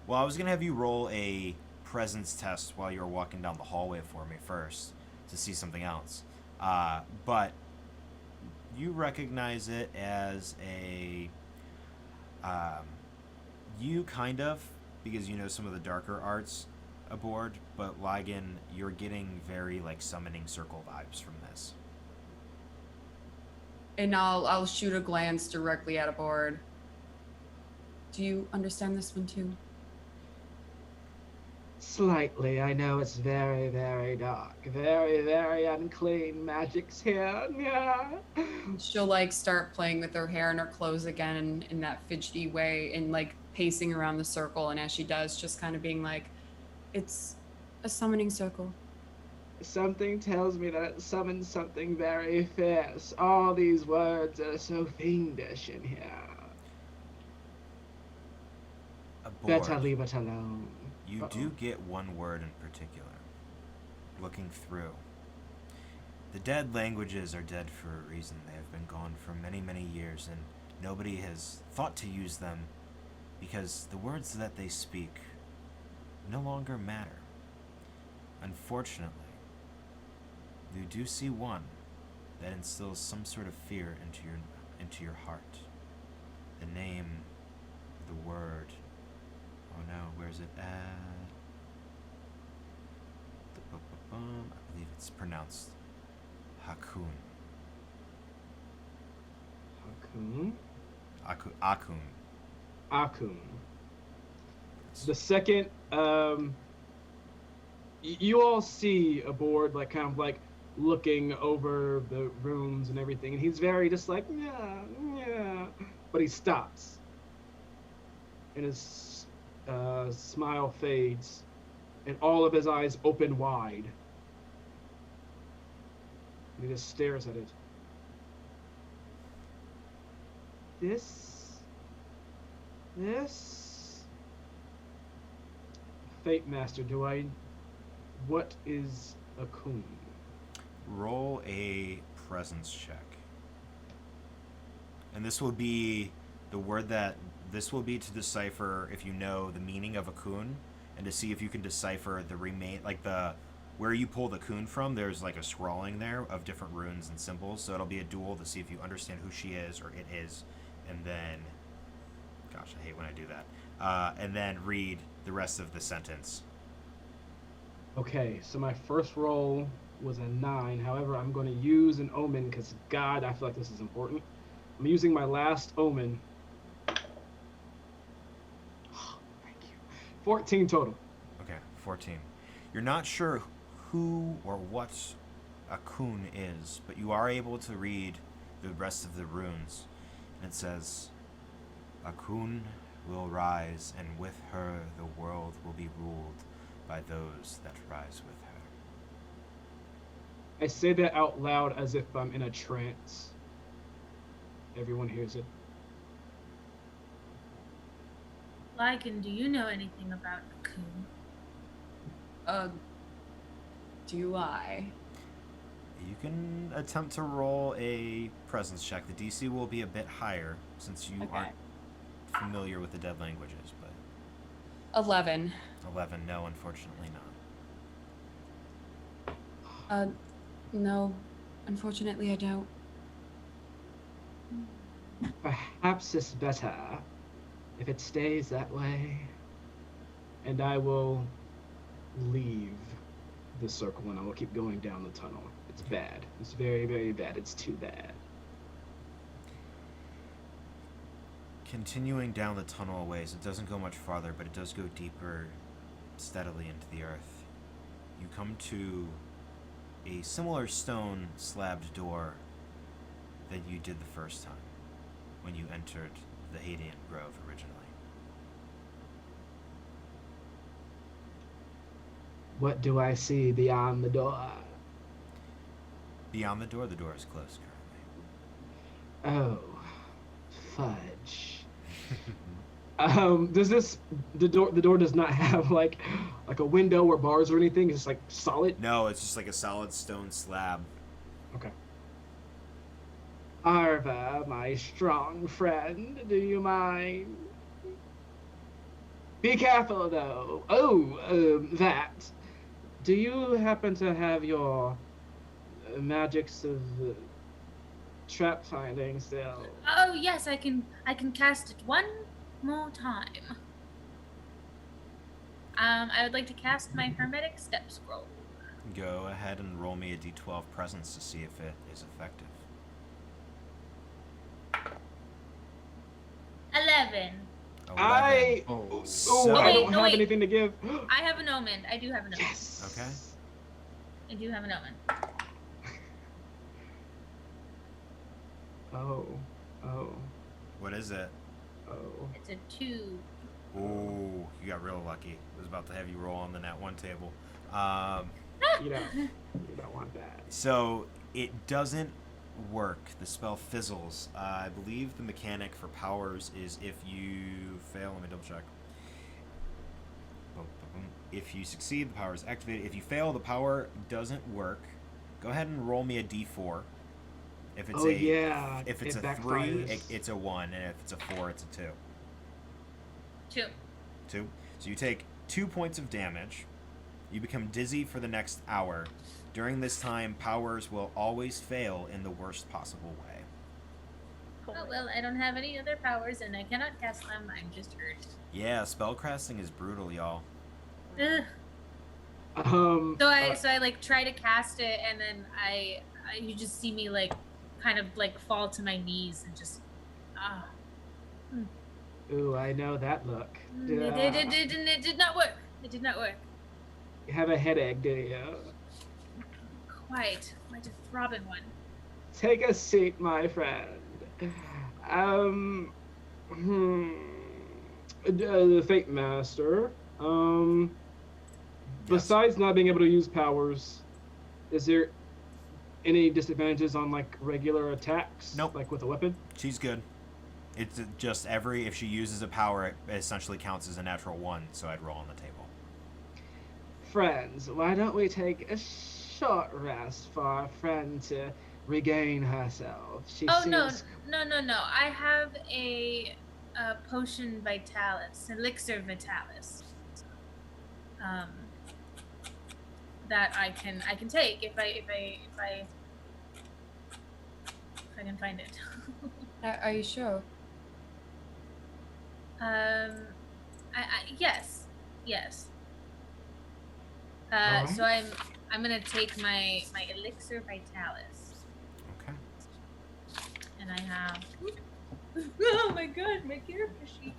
Well, I was going to have you roll a presence test while you were walking down the hallway for me first to see something else. But you recognize it as a... you kind of, because you know some of the darker arts aboard, but Lygan, you're getting very like summoning circle vibes from this. And I'll shoot a glance directly at Abhorred. Do you understand this one too? Slightly. I know it's very, very dark. Very, very unclean magics here. Yeah. She'll like start playing with her hair and her clothes again in that fidgety way and like pacing around the circle. And as she does, just kind of being like, it's a summoning circle. Something tells me that it summons something very fierce. All these words are so fiendish in here. Better leave it alone. You do get one word in particular. Looking through. The dead languages are dead for a reason. They have been gone for many, many years, and nobody has thought to use them because the words that they speak no longer matter. Unfortunately, you do see one that instills some sort of fear into your heart. the name, the word. Oh no, where's it at? I believe it's pronounced Hakun. Hakun? Akun. Akun. The second, you all see Abhorred, like, kind of like looking over the rooms and everything, and he's very just like, yeah, but he stops. And his smile fades, and all of his eyes open wide. And he just stares at it. This Fate Master, what is a kun? Roll a presence check. And this will be the word that this will be to decipher if you know the meaning of a kun, and to see if you can decipher the where you pull the kun from. There's like a scrawling there of different runes and symbols, so it'll be a duel to see if you understand who she is or it is, and then, gosh, I hate when I do that. And then read the rest of the sentence. Okay, so my first roll was a 9. However, I'm going to use an omen because, God, I feel like this is important. I'm using my last omen. Oh, thank you. 14 total. Okay, 14. You're not sure who or what a kun is, but you are able to read the rest of the runes. And it says, a kun will rise, and with her the world will be ruled by those that rise with her. I say that out loud as if I'm in a trance. Everyone hears it. Lygan, do you know anything about Kun? Do I? You can attempt to roll a presence check. The DC will be a bit higher since you aren't familiar with the dead languages, but 11. 11, no, unfortunately not. No, unfortunately I don't. Perhaps it's better if it stays that way, and I will leave the circle and I will keep going down the tunnel. It's bad. It's very, very bad. It's too bad. Continuing down the tunnel a ways, it doesn't go much farther, but it does go deeper steadily into the earth. You come to a similar stone slabbed door that you did the first time when you entered the Hadean Grove originally. What do I see beyond the door? Beyond the door is closed currently. Oh, fudge. Does the door does not have like a window or bars or anything? It's like solid? No, it's just like a solid stone slab. Okay. Karva, my strong friend, do you mind? Be careful though. Oh, that. Do you happen to have your magics of trap finding still? Oh yes, I can cast it one more time. I would like to cast my Hermetic Step Scroll. Go ahead and roll me a d12 presence to see if it is effective. 11. 11. I don't have anything to give. I have an omen. I do have an omen. Yes. Okay. I do have an omen. Oh. What is it? Oh. It's a 2. Ooh, you got real lucky. I was about to have you roll on the nat 1 table. You don't want that. So it doesn't work. The spell fizzles. I believe the mechanic for powers is if you fail. Let me double check. If you succeed, the power is activated. If you fail, the power doesn't work. Go ahead and roll me a d4. If it's if it's a 3, it's a 1, and if it's a 4, it's a 2. 2. 2. So you take 2 points of damage. You become dizzy for the next hour. During this time, powers will always fail in the worst possible way. Oh, well, I don't have any other powers and I cannot cast them. I'm just hurt. Yeah, spellcasting is brutal, y'all. Ugh. So I like try to cast it, and then you just see me like kind of like fall to my knees and just Ooh, I know that look. It did not work. It did not work. You have a headache, do you? Quite a throbbing one. Take a seat, my friend. The Fate Master. Besides not being able to use powers, is there any disadvantages on like regular attacks? Nope. Like with a weapon? She's good. It's just if she uses a power, it essentially counts as a natural 1, so I'd roll on the table. Friends, why don't we take a short rest for our friend to regain herself? No. I have a potion vitalis, elixir vitalis. That I can take if I can find it. Are you sure? Yes. Alright. So I'm gonna take my elixir vitalis, Okay. and I have. Oh my god, my character sheet.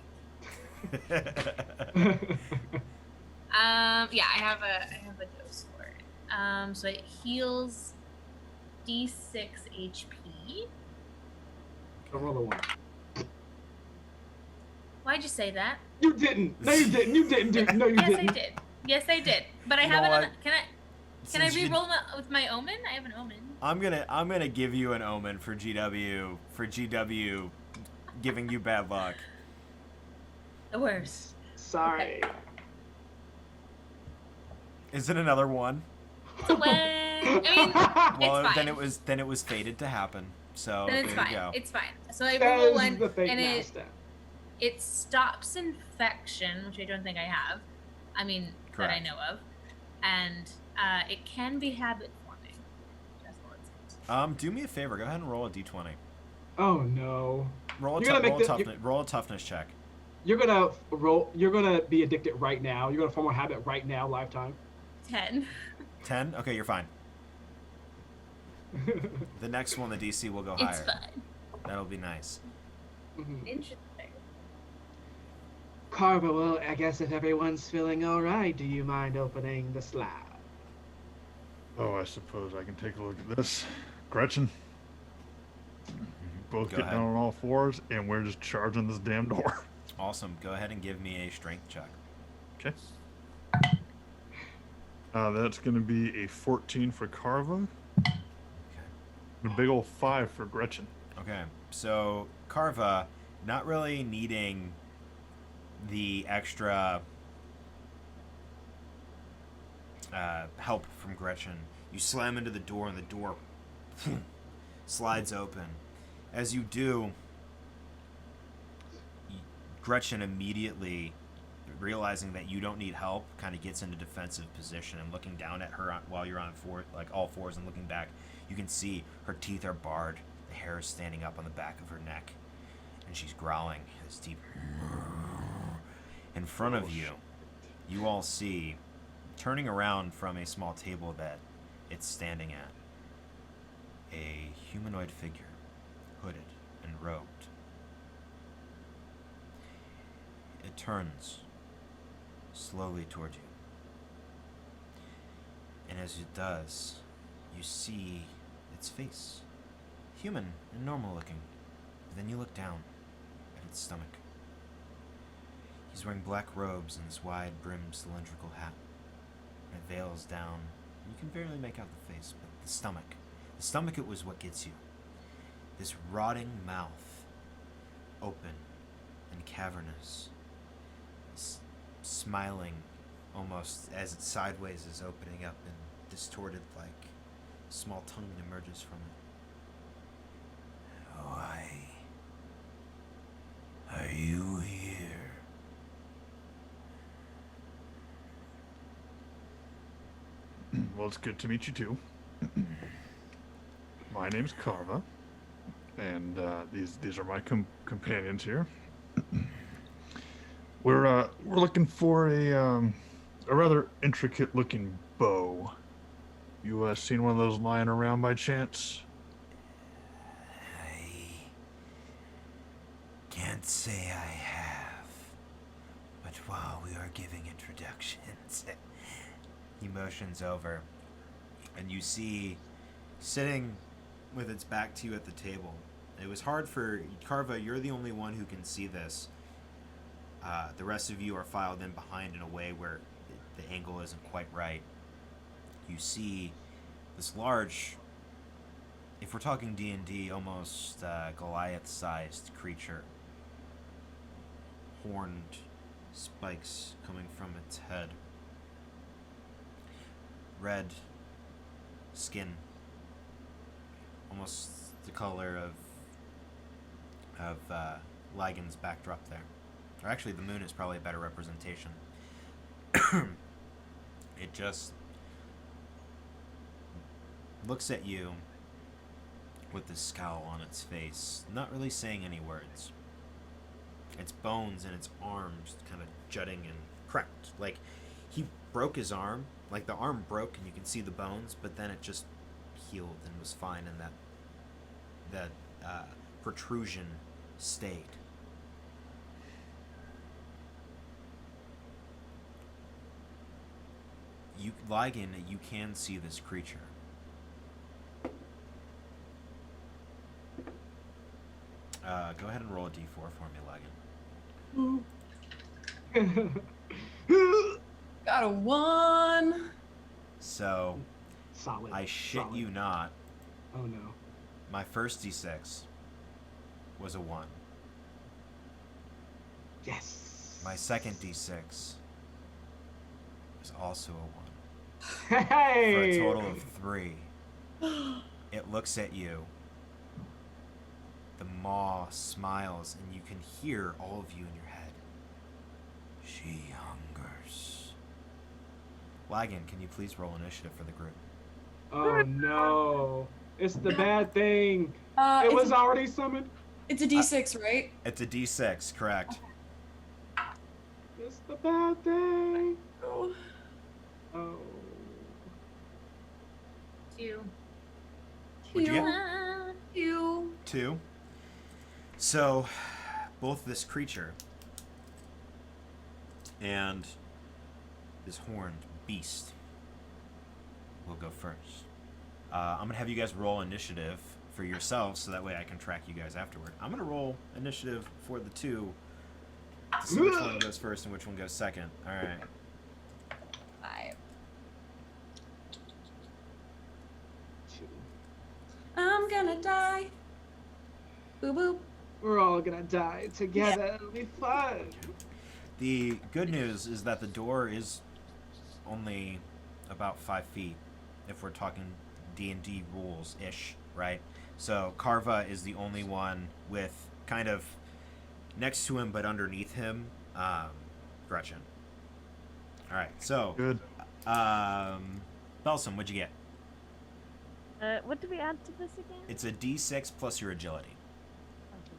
Yeah, I have a dose for it. So it heals D6 HP. I'll roll a 1. Why'd you say that? You didn't. No, you didn't. You didn't. No, you Yes, didn't. Yes, I did. But I You have know it on. what? Can I Since you- re-roll with my omen? I have an omen. I'm gonna give you an omen for GW giving you bad luck. The worst. Sorry. Is it another 1? It's a win. I mean, Well, it's fine. then it was fated to happen. So Then it's there fine. you go. It's fine. So I roll Says one, the Fate and Master. it stops infection, which I don't think I have. I mean, that I Correct. know of, and it can be habit forming. That's all it says. Do me a favor. Go ahead and roll a d20. Oh no. Roll You're gonna make roll a toughness check. You're gonna roll. You're gonna be addicted right now. You're gonna form a habit right now, lifetime. 10. 10. Okay, you're fine. The next one, the DC will go It's higher. fine. That'll be nice. Interesting. Karva, well, I guess if everyone's feeling all right, do you mind opening the slab? Oh, I suppose I can take a look at this. Gretchen. Both Go get ahead. down on all fours, and we're just charging this damn door. Awesome. Go ahead and give me a strength check. Okay. That's going to be a 14 for Karva. And a big old 5 for Gretchen. Okay. So Karva, not really needing the extra help from Gretchen, you slam into the door, and the door slides open. As you do, Gretchen immediately, realizing that you don't need help, kind of gets into defensive position, and looking down at her while you're on all fours and looking back, you can see her teeth are barred, the hair is standing up on the back of her neck, and she's growling this deep. In front of you, you all see, turning around from a small table that it's standing at, a humanoid figure, hooded and robed. It turns slowly toward you. And as it does, you see its face. Human and normal looking. But then you look down at its stomach. He's wearing black robes and this wide-brimmed cylindrical hat. And it veils down. You can barely make out the face, but the stomach. The stomach, it was what gets you. This rotting mouth, open and cavernous, smiling almost as it sideways is opening up, and distorted like a small tongue emerges from it. Why are you here? Well, it's good to meet you too. My name's Karva. and these are my companions here. We're looking for a rather intricate looking bow. You seen one of those lying around by chance? I can't say I have, but while we are giving introductions, He motions over, and you see, sitting with its back to you at the table. It was hard for Karva. You're the only one who can see this. The rest of you are filed in behind in a way where the angle isn't quite right. You see this large, if we're talking D&D, almost Goliath-sized creature. Horned spikes coming from its head. Red skin, almost the color of Lygan's backdrop there. Or actually, the moon is probably a better representation. It just looks at you with this scowl on its face, not really saying any words. Its bones and its arms kind of jutting and cracked. Like, he broke his arm. Like, the arm broke and you can see the bones, but then it just healed and was fine, and that protrusion stayed. Lygan, you can see this creature. Go ahead and roll a d4 for me, Lygan. Got a 1. So, Solid. I shit solid. you not, Oh no. my first d6 was a 1. Yes. My second d6 was also a 1. Hey. For a total of 3. It looks at you. The maw smiles, and you can hear all of you in your head. She hungers. Lygan, can you please roll initiative for the group? Oh no. It's the bad thing. It It's was already summoned. It's a D6, right? It's a d6, correct. It's the bad thing. Oh. Oh. 2. What'd you get? 2. 2. So, both this creature and this horned beast will go first. I'm going to have you guys roll initiative for yourselves so that way I can track you guys afterward. I'm going to roll initiative for the 2 to see which one goes first and which one goes second. All right. 5. 2. I'm gonna die. Boo boop. We're all gonna die together. It'll be fun. The good news is that the door is only about 5 feet, if we're talking D&D rules-ish, right? So Karva is the only one with kind of next to him but underneath him, Gretchen. All right, so Good. Belsum, what'd you get? What do we add to this again? It's a D6 plus your agility.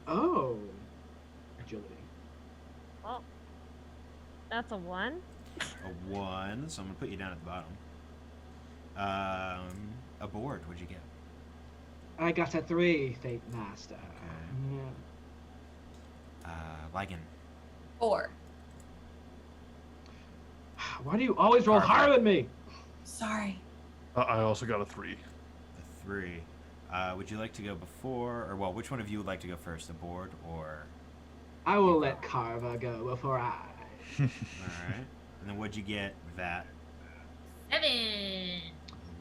Oh. Agility. Well, that's a 1. A 1, so I'm gonna put you down at the bottom. Abhorred, what'd you get? I got a 3, Fate Master. Okay. Yeah. Lygan. 4. Why do you always roll Karva. higher than me? Sorry. I also got a 3. A 3. Would you like to go before, or well, which one of you would like to go first, Abhorred or? I will let Karva go before I. All right. And then what'd you get? That. 7.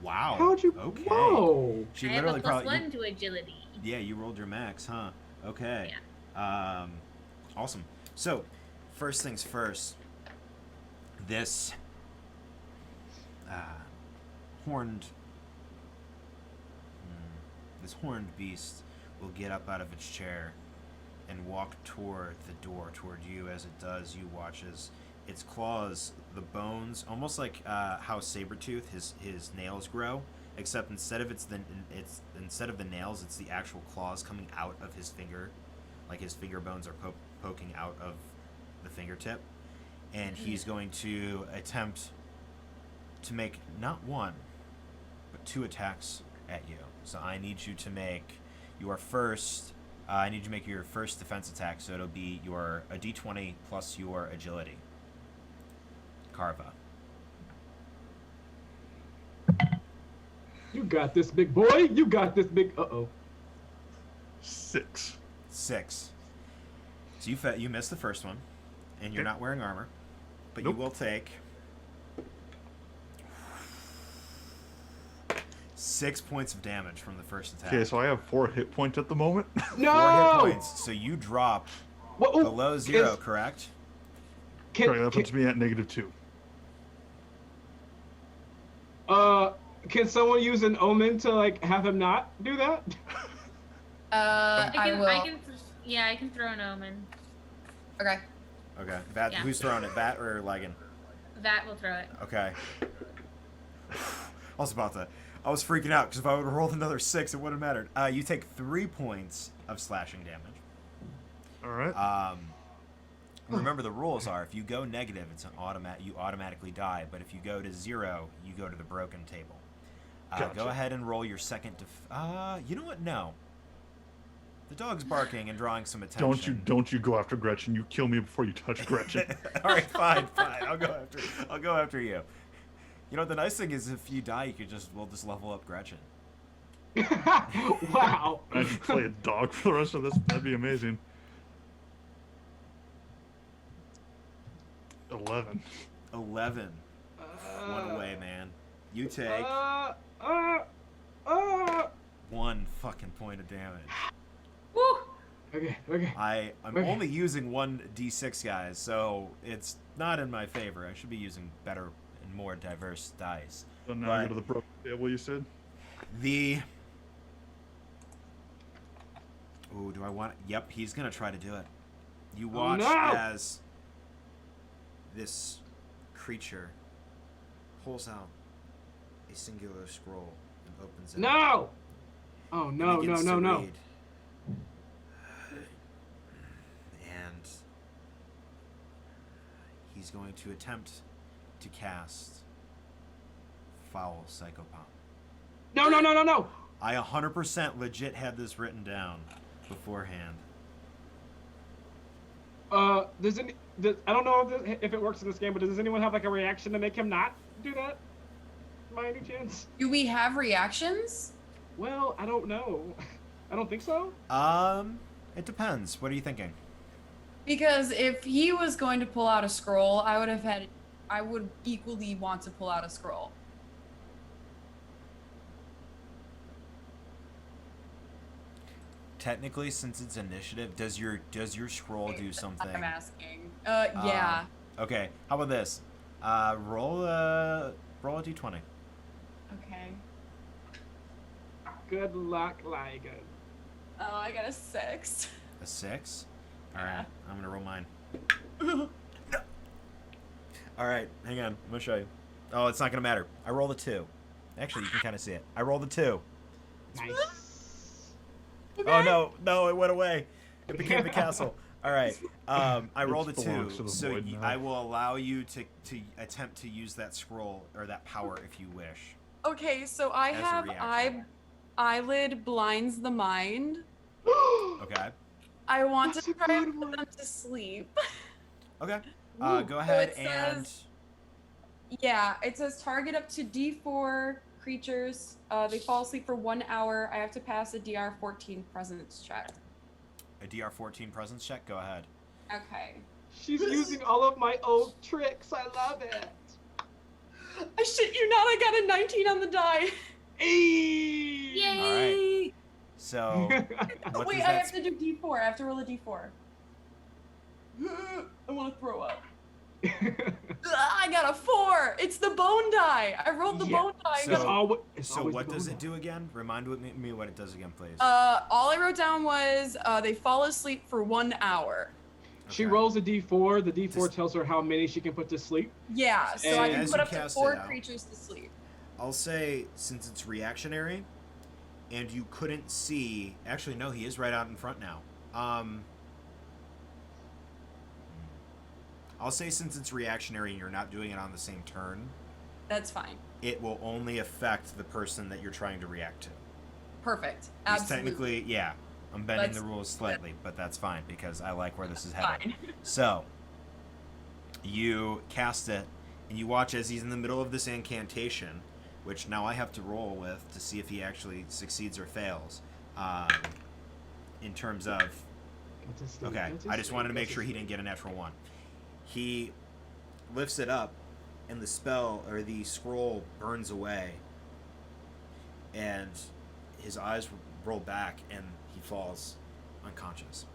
Wow. How'd you? Okay. Whoa. She I have literally a plus probably. 1 to agility. Yeah, you rolled your max, huh? Okay. Awesome. So, first things first. This horned. This horned beast will get up out of its chair and walk toward the door, toward you. As it does, you watch as its claws, the bones, almost like how Sabretooth, his nails grow, except instead of instead of the nails, it's the actual claws coming out of his finger, like his finger bones are poking out of the fingertip, and he's going to attempt to make not one, but 2 attacks at you. So I need you to make your first. I need you to make your first defense attack. So it'll be a D20 plus your agility. Karva. You got this, big boy. You got this, big. 6. 6. So you missed the first one, and you're Okay. not wearing armor, but Nope. you will take 6 points of damage from the first attack. Okay, so I have 4 hit points at the moment. No. 4 hit points. So you drop Well, ooh, below 0, correct? Sorry, that puts me at -2. Can someone use an omen to like have him not do that? I will. I can throw an omen. Okay. Okay. Vat, Yeah. Who's throwing it? Vat or Lygan? Vat will throw it. Okay. I was freaking out because if I would have rolled another 6, it wouldn't have mattered. You take 3 points of slashing damage. All right. Remember the rules are if you go negative, it's an you automatically die. But if you go to 0, you go to the broken table. Gotcha. Go ahead and roll your second. You know what? No. The dog's barking and drawing some attention. Don't you go after Gretchen. You kill me before you touch Gretchen. All right, fine. I'll go after you. You know the nice thing is if you die, we'll just level up Gretchen. Wow. I should play a dog for the rest of this. That'd be amazing. 11. 11. One away, man. You take 1 fucking point of damage. Woo! Okay. I'm only using 1 d6, guys, so it's not in my favor. I should be using better and more diverse dice. So now I go to the broken table, you said? Ooh, do I want... Yep, he's gonna try to do it. You watch as this creature pulls out a singular scroll and opens it. No! Oh, no. Read. And he's going to attempt to cast Foul Psychopath. No. I 100% legit had this written down beforehand. I don't know if it works in this game, but does anyone have like a reaction to make him not do that? By any chance? Do we have reactions? Well, I don't know. I don't think so. It depends. What are you thinking? Because if he was going to pull out a scroll, I would equally want to pull out a scroll. Technically, since it's initiative, does your scroll do something? I'm asking. Yeah. Okay. How about this? Roll a d20. Okay. Good luck, Lygan. Oh, I got a 6. A 6. All right. I'm gonna roll mine. All right. Hang on. I'm gonna show you. Oh, it's not gonna matter. I rolled a 2. Actually, you can kind of see it. I rolled a 2. Nice. Okay. Oh no, it went away. It became the castle. All right. I rolled a It belongs 2, to the so void now. I will allow you to attempt to use that scroll or that power if you wish. Okay, so I As a have reaction. eyelid blinds the mind. Okay. I want That's to a try good and put one. them to sleep. Okay. Ooh, Go ahead it and. says- Yeah, it says target up to D4 creatures. They fall asleep for 1 hour. I have to pass a DR14 presence check. A DR14 presence check? Go ahead. Okay. She's using all of my old tricks. I love it. I shit you not, I got a 19 on the die. Yay! Yay! So, what Wait, does I that have to do D4. I have to roll a D4. I want to throw up. I got a 4. It's the bone die. I rolled the Yeah. bone die. I So- got a- It's So always what the does bone it do again? Remind me what it does again, please. all I wrote down was they fall asleep for 1 hour. She Okay. rolls a D4. The D4 Just- tells her how many she can put to sleep. Yeah, so I And can as put you up to cast 4 it out- creatures to sleep. I'll say since it's reactionary, and you couldn't see. Actually, no, he is right out in front now. I'll say since it's reactionary and you're not doing it on the same turn, That's fine. it will only affect the person that you're trying to react to. Perfect. Because Absolutely. technically, yeah, I'm bending Let's- the rules slightly, but that's fine because I like where this is headed. Fine. So, you cast it, and you watch as he's in the middle of this incantation, which now I have to roll with to see if he actually succeeds or fails. In terms of, okay, I just wanted to make sure he didn't get a natural one. He lifts it up, and the spell or the scroll burns away, and his eyes roll back, and he falls unconscious.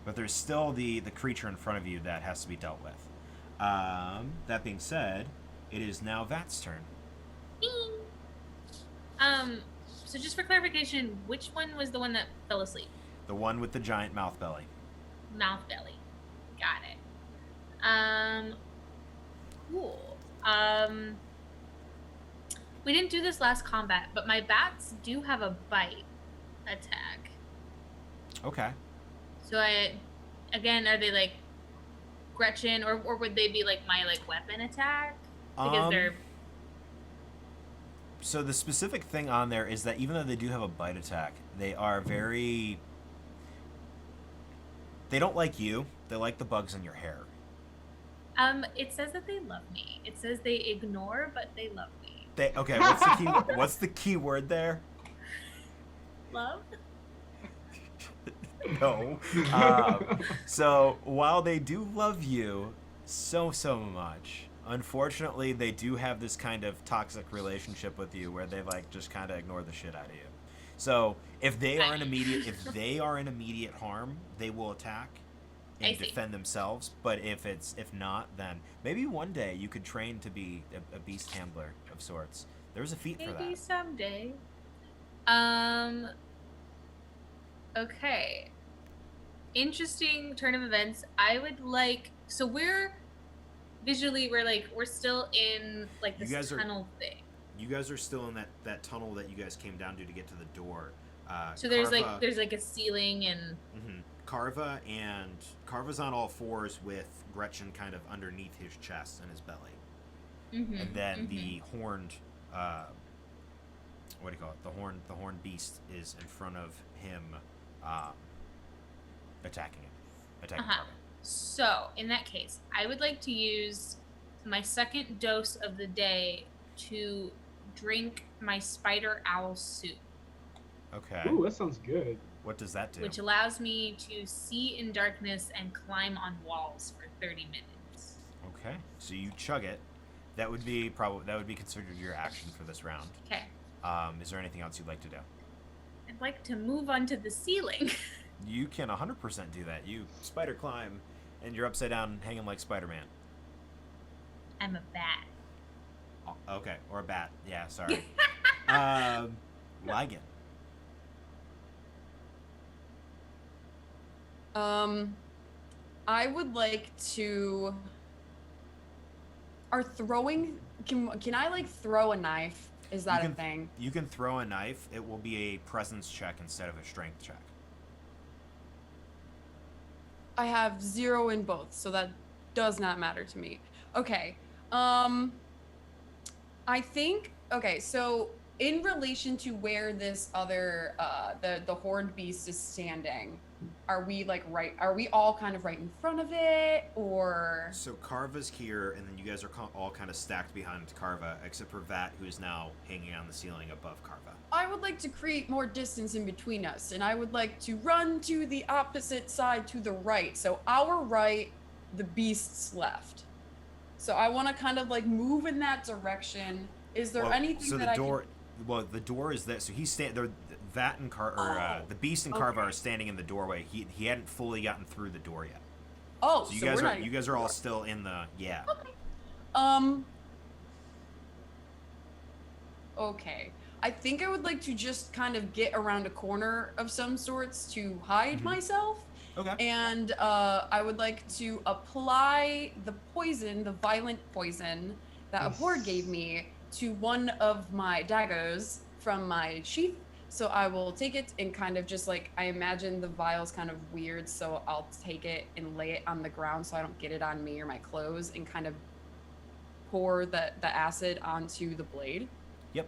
But there's still the creature in front of you that has to be dealt with. That being said, it is now Vat's turn. So just for clarification, which one was the one that fell asleep? The one with the giant mouth belly. Mouth belly. Got it. Cool. We didn't do this last combat, but my bats do have a bite attack. Okay. So again, are they like Gretchen, or would they be like my like weapon attack? Because they're So the specific thing on there is that even though they do have a bite attack, they are very... They don't like you. They like the bugs in your hair. it says that they love me. It says they ignore, but they love me. Okay, what's the key word there? Love? No. So while they do love you so much, unfortunately they do have this kind of toxic relationship with you where they like just kind of ignore the shit out of you. So if they are in immediate harm, they will attack and defend themselves. But if not, then maybe one day you could train to be a beast handler of sorts. There's a feat for that. Maybe someday. Okay. Interesting turn of events. I would like, so we're still in like this tunnel thing. You guys are still in that tunnel that you guys came down to get to the door. So there's like a ceiling and Karva's on all fours with Gretchen kind of underneath his chest and his belly. And then the horned what do you call it? The horned beast is in front of him, attacking Karva. So in that case, I would like to use my second dose of the day to drink my spider owl soup. Okay. Ooh, that sounds good. What does that do? Which allows me to see in darkness and climb on walls for 30 minutes. Okay. So you chug it. That would be considered your action for this round. Okay. Is there anything else you'd like to do? I'd like to move onto the ceiling. You can 100% do that. You spider climb, and you're upside down hanging like Spider-Man. I'm a bat. Oh, okay, or a bat. Yeah, sorry. Lygan. I would like to... Can I like throw a knife? Is that a thing? You can throw a knife. It will be a presence check instead of a strength check. I have 0 in both, so that does not matter to me. Okay. I think, okay, so in relation to where this other, the horned beast is standing, are we all kind of right in front of it, or? So Karva's here, and then you guys are all kind of stacked behind Karva, except for Vat, who is now hanging on the ceiling above Karva. I would like to create more distance in between us, and I would like to run to the opposite side to the right. So our right, the beast's left. So I want to kind of like move in that direction. Is there anything that the door is there. So he's Vat and the beast and Karva are standing in the doorway. He hadn't fully gotten through the door yet. Oh, so you guys are all still in the Okay. Okay. I think I would like to just kind of get around a corner of some sorts to hide myself. Okay. And I would like to apply the poison, the violent poison that Abhorred gave me to one of my daggers from my sheath. So I will take it and kind of just like, I imagine the vial's kind of weird, so I'll take it and lay it on the ground so I don't get it on me or my clothes, and kind of pour the acid onto the blade. Yep.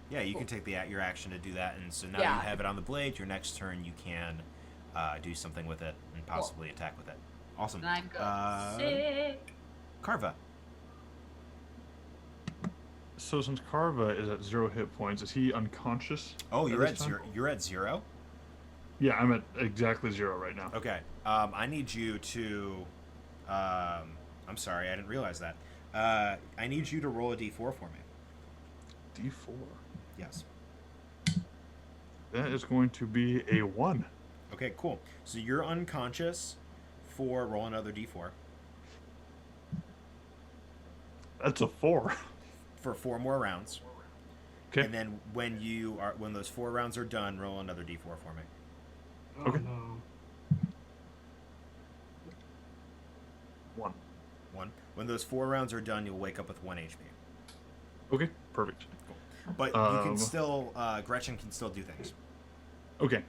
Yeah, you can take your action to do that, and so now you have it on the blade. Your next turn, you can do something with it and possibly attack with it. Awesome. And I go sick. Karva. So since Karva is at 0 hit points, is he unconscious? Oh, you're at 0. You're at 0? Yeah, I'm at exactly 0 right now. Okay. I need you to... I'm sorry, I didn't realize that. I need you to roll a d4 for me. D4? Yes. That is going to be a 1. Okay, cool. So you're unconscious for roll another d4. That's a 4. For 4 more rounds. Okay. And then when those 4 rounds are done, roll another d4 for me. Oh, Okay. no. 1. 1. When those 4 rounds are done, you'll wake up with 1 HP. Okay, perfect. Cool. But you can still, Gretchen can still do things. Okay,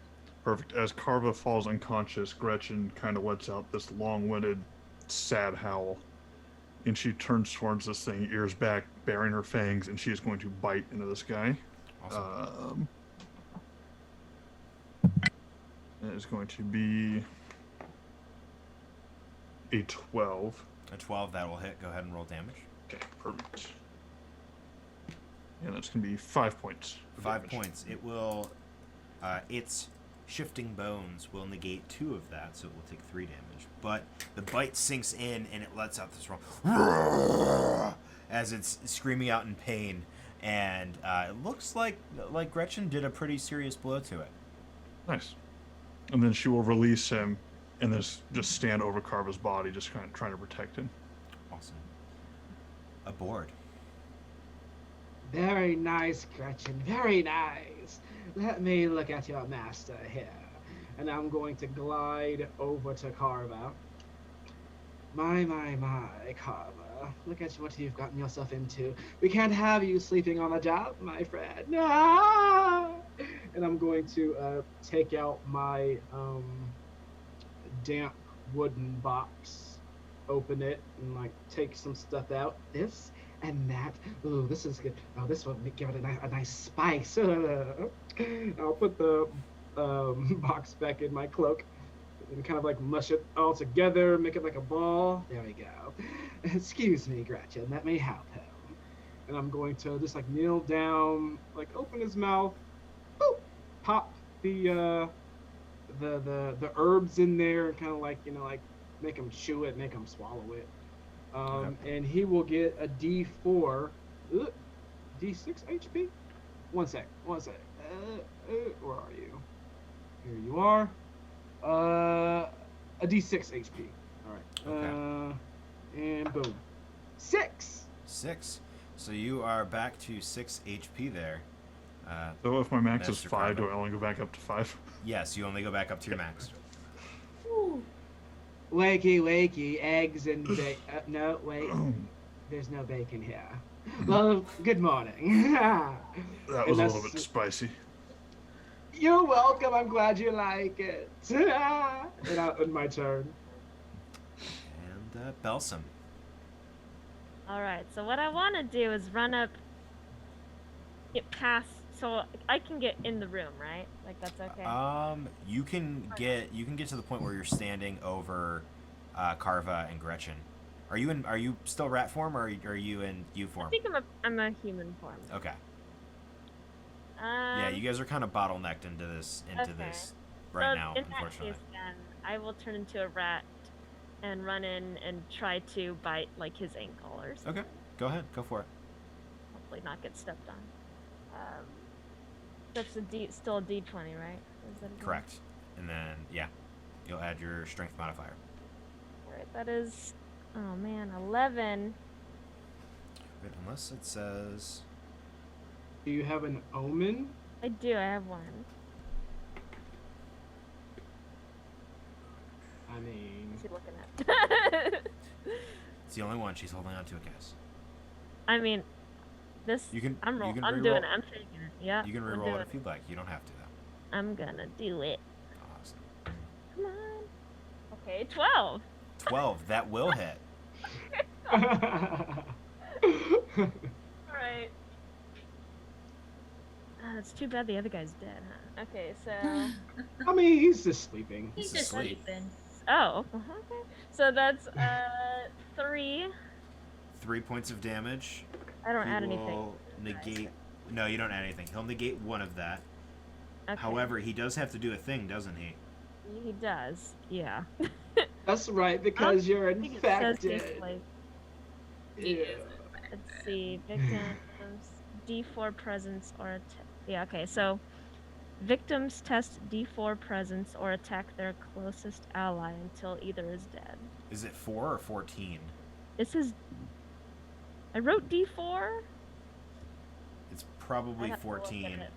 perfect. As Karva falls unconscious, Gretchen kind of lets out this long-winded, sad howl. And she turns towards this thing, ears back, baring her fangs, and she is going to bite into this guy. Awesome. That is going to be a 12. A 12, that will hit. Go ahead and roll damage. Okay, perfect. And that's going to be 5 points. 5 points. It will... its shifting bones will negate 2 of that, so it will take 3 damage. But the bite sinks in, and it lets out this roar as it's screaming out in pain. And it looks like Gretchen did a pretty serious blow to it. Nice. And then she will release him and just stand over Karva's body, just kind of trying to protect him. Awesome. Abhorred. Very nice, Gretchen. Very nice. Let me look at your master here. And I'm going to glide over to Karva. My, Karva. Look at what you've gotten yourself into. We can't have you sleeping on the job, my friend. Ah! And I'm going to take out my damp wooden box, open it, and like take some stuff out. This and that. Ooh, this is good. Oh, this will give it a nice spice. I'll put the box back in my cloak and kind of like mush it all together, make it like a ball. There we go. Excuse me, Gretchen. Let me help him. And I'm going to just like kneel down, like open his mouth, boop, pop the herbs in there, and kind of like like make him chew it, make him swallow it. And he will get a D4, D6 HP. One sec. Where are you? Here you are. A D6 HP. All right. Okay. And boom. 6. 6. So you are back to 6 HP there. So if my max is Master 5, Karva. do I only go back up to 5? Yes, you only go back up to your max. Wakey, eggs and bacon. No, wait. There's no bacon here. Well, good morning. That was a little bit spicy. You're welcome. I'm glad you like it. And I'll end my turn. And Belsum. Alright, so what I want to do is run up, get past, so I can get in the room, right? Like, that's okay? You can get to the point where you're standing over Karva and Gretchen. Are you still rat form, or are you in U form? I think I'm a human form. Okay. Yeah, you guys are kind of bottlenecked into this right now, in unfortunately. that case, then, I will turn into a rat and run in and try to bite, like, his ankle or something. Okay, go ahead, go for it. Hopefully not get stepped on. That's still a D20, right? Is that a Correct. And then, yeah, you'll add your strength modifier. Alright, that is, oh man, 11. Wait, unless it says... Do you have an omen? I do, I have one. I mean... What's he looking at? It's the only one she's holding on to, I guess. I mean, this. You can. I'm you rolling. can I'm reroll. doing it. I'm taking it. Yeah. You can I'm reroll doing it if you'd like. You don't have to though. I'm gonna do it. Awesome. Come on. Okay, 12. 12. That will hit. Alright. It's too bad the other guy's dead, huh? Okay, so. I mean, he's just sleeping. He's He's just asleep. sleeping. Oh, okay. So that's 3. 3 points of damage. I don't He add anything. will negate. No, you don't add anything. He'll negate one of that. Okay. However, he does have to do a thing, doesn't he? He does, yeah. That's right, because you're I think it says infected. this, like, Yeah. let's see, victims, D4 presence or attack. Yeah, okay, so victims test D4 presence or attack their closest ally until either is dead. Is it 4 or 14? This is. I wrote D4. It's probably I'd have to look at 14. it.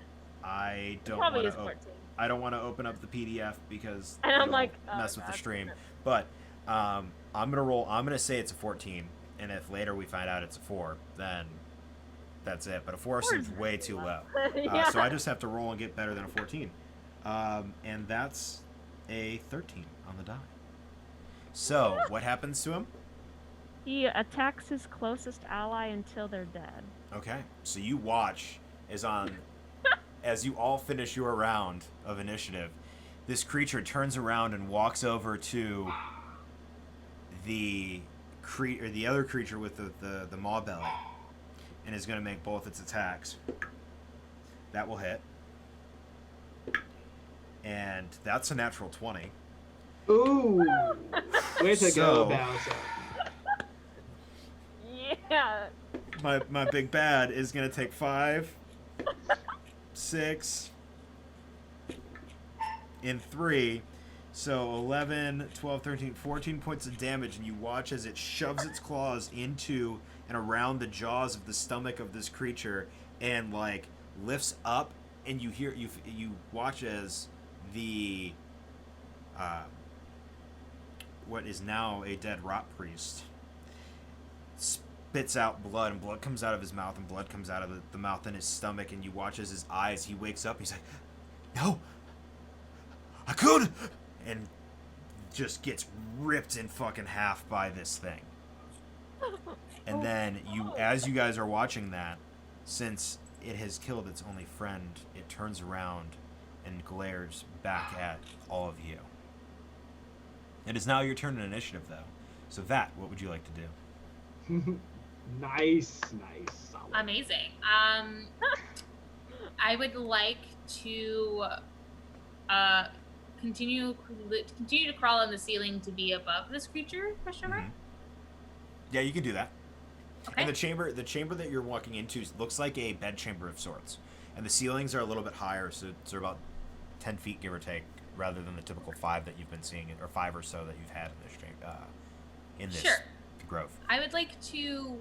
I It don't probably want is to. 14. I don't want to open up the PDF because And I'm it'll like, oh, mess with the God. stream. But I'm gonna roll. I'm gonna say it's a 14, and if later we find out it's a 4, then that's it. But a 4 seems way too low. Yeah. So I just have to roll and get better than a 14, and that's a 13 on the die. So what happens to him? He attacks his closest ally until they're dead. Okay, so you watch as you all finish your round of initiative, this creature turns around and walks over to the other creature with the maw belly, and is going to make both its attacks. That will hit, and that's a natural 20. Ooh. Way to So- go, Bowser. Yeah. My big bad is going to take 5, 6, and 3. So 11, 12, 13, 14 points of damage, and you watch as it shoves its claws into and around the jaws of the stomach of this creature and like lifts up, and you watch as the what is now a dead rot priest spits out blood, and blood comes out of his mouth, and blood comes out of the mouth and his stomach, and you watch as his eyes, he wakes up, he's like, no, I could, and just gets ripped in fucking half by this thing. And then as you guys are watching that, since it has killed its only friend, it turns around and glares back at all of you. It is now your turn in initiative, though. So what would you like to do? Nice. Solid. Amazing. I would like to continue to crawl on the ceiling to be above this creature. Question mark. Yeah, you can do that. Okay. And the chamber that you're walking into looks like a bed chamber of sorts, and the ceilings are a little bit higher, so they're about 10 feet, give or take, rather than the typical 5 that you've been seeing, or 5 or so that you've had in this Sure. grove. I would like to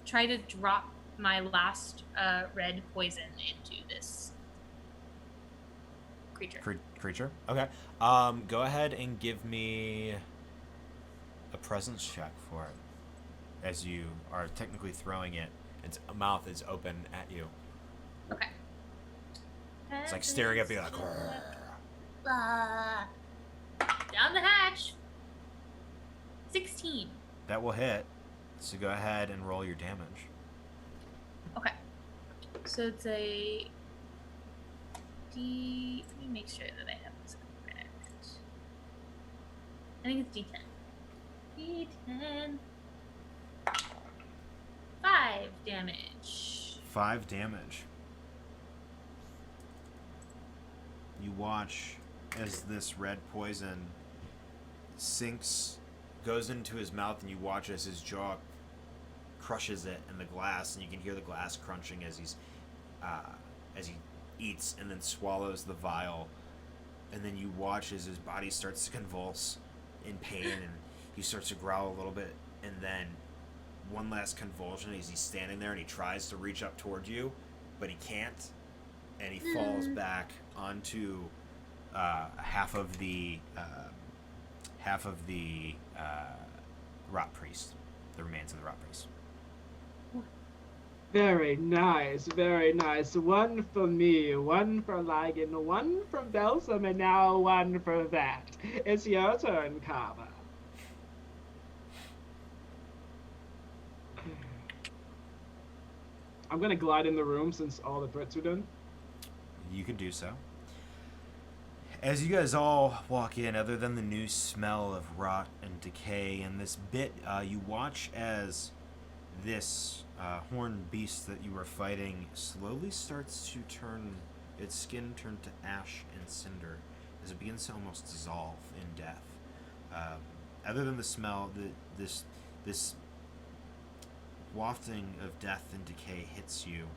try to drop my last red poison into this creature. Creature. Okay. Go ahead and give me a presence check for it, as you are technically throwing it. Its mouth is open at you. Okay. It's like staring at you like. Down the hatch. 16. That will hit. So go ahead and roll your damage. Okay. So it's a D. Let me make sure that I have this correct. I think it's D10. D10. 5 damage. 5 damage. You watch as this red poison goes into his mouth, and you watch as his jaw crushes it in the glass, and you can hear the glass crunching as he eats and then swallows the vial. And then you watch as his body starts to convulse in pain, and he starts to growl a little bit, and then one last convulsion as he's standing there, and he tries to reach up toward you, but he can't, and he falls back onto half of the rot priest, the remains of the rot priest. Very nice, very nice. One for me, one for Lygan, one for Belsum, and now one for that. It's your turn, Karva. I'm gonna glide in the room since all the threats are done. You can do so. As you guys all walk in, other than the new smell of rot and decay in this bit, you watch as this horned beast that you were fighting slowly starts to turn, its skin turn to ash and cinder as it begins to almost dissolve in death. Other than the smell, this wafting of death and decay hits you.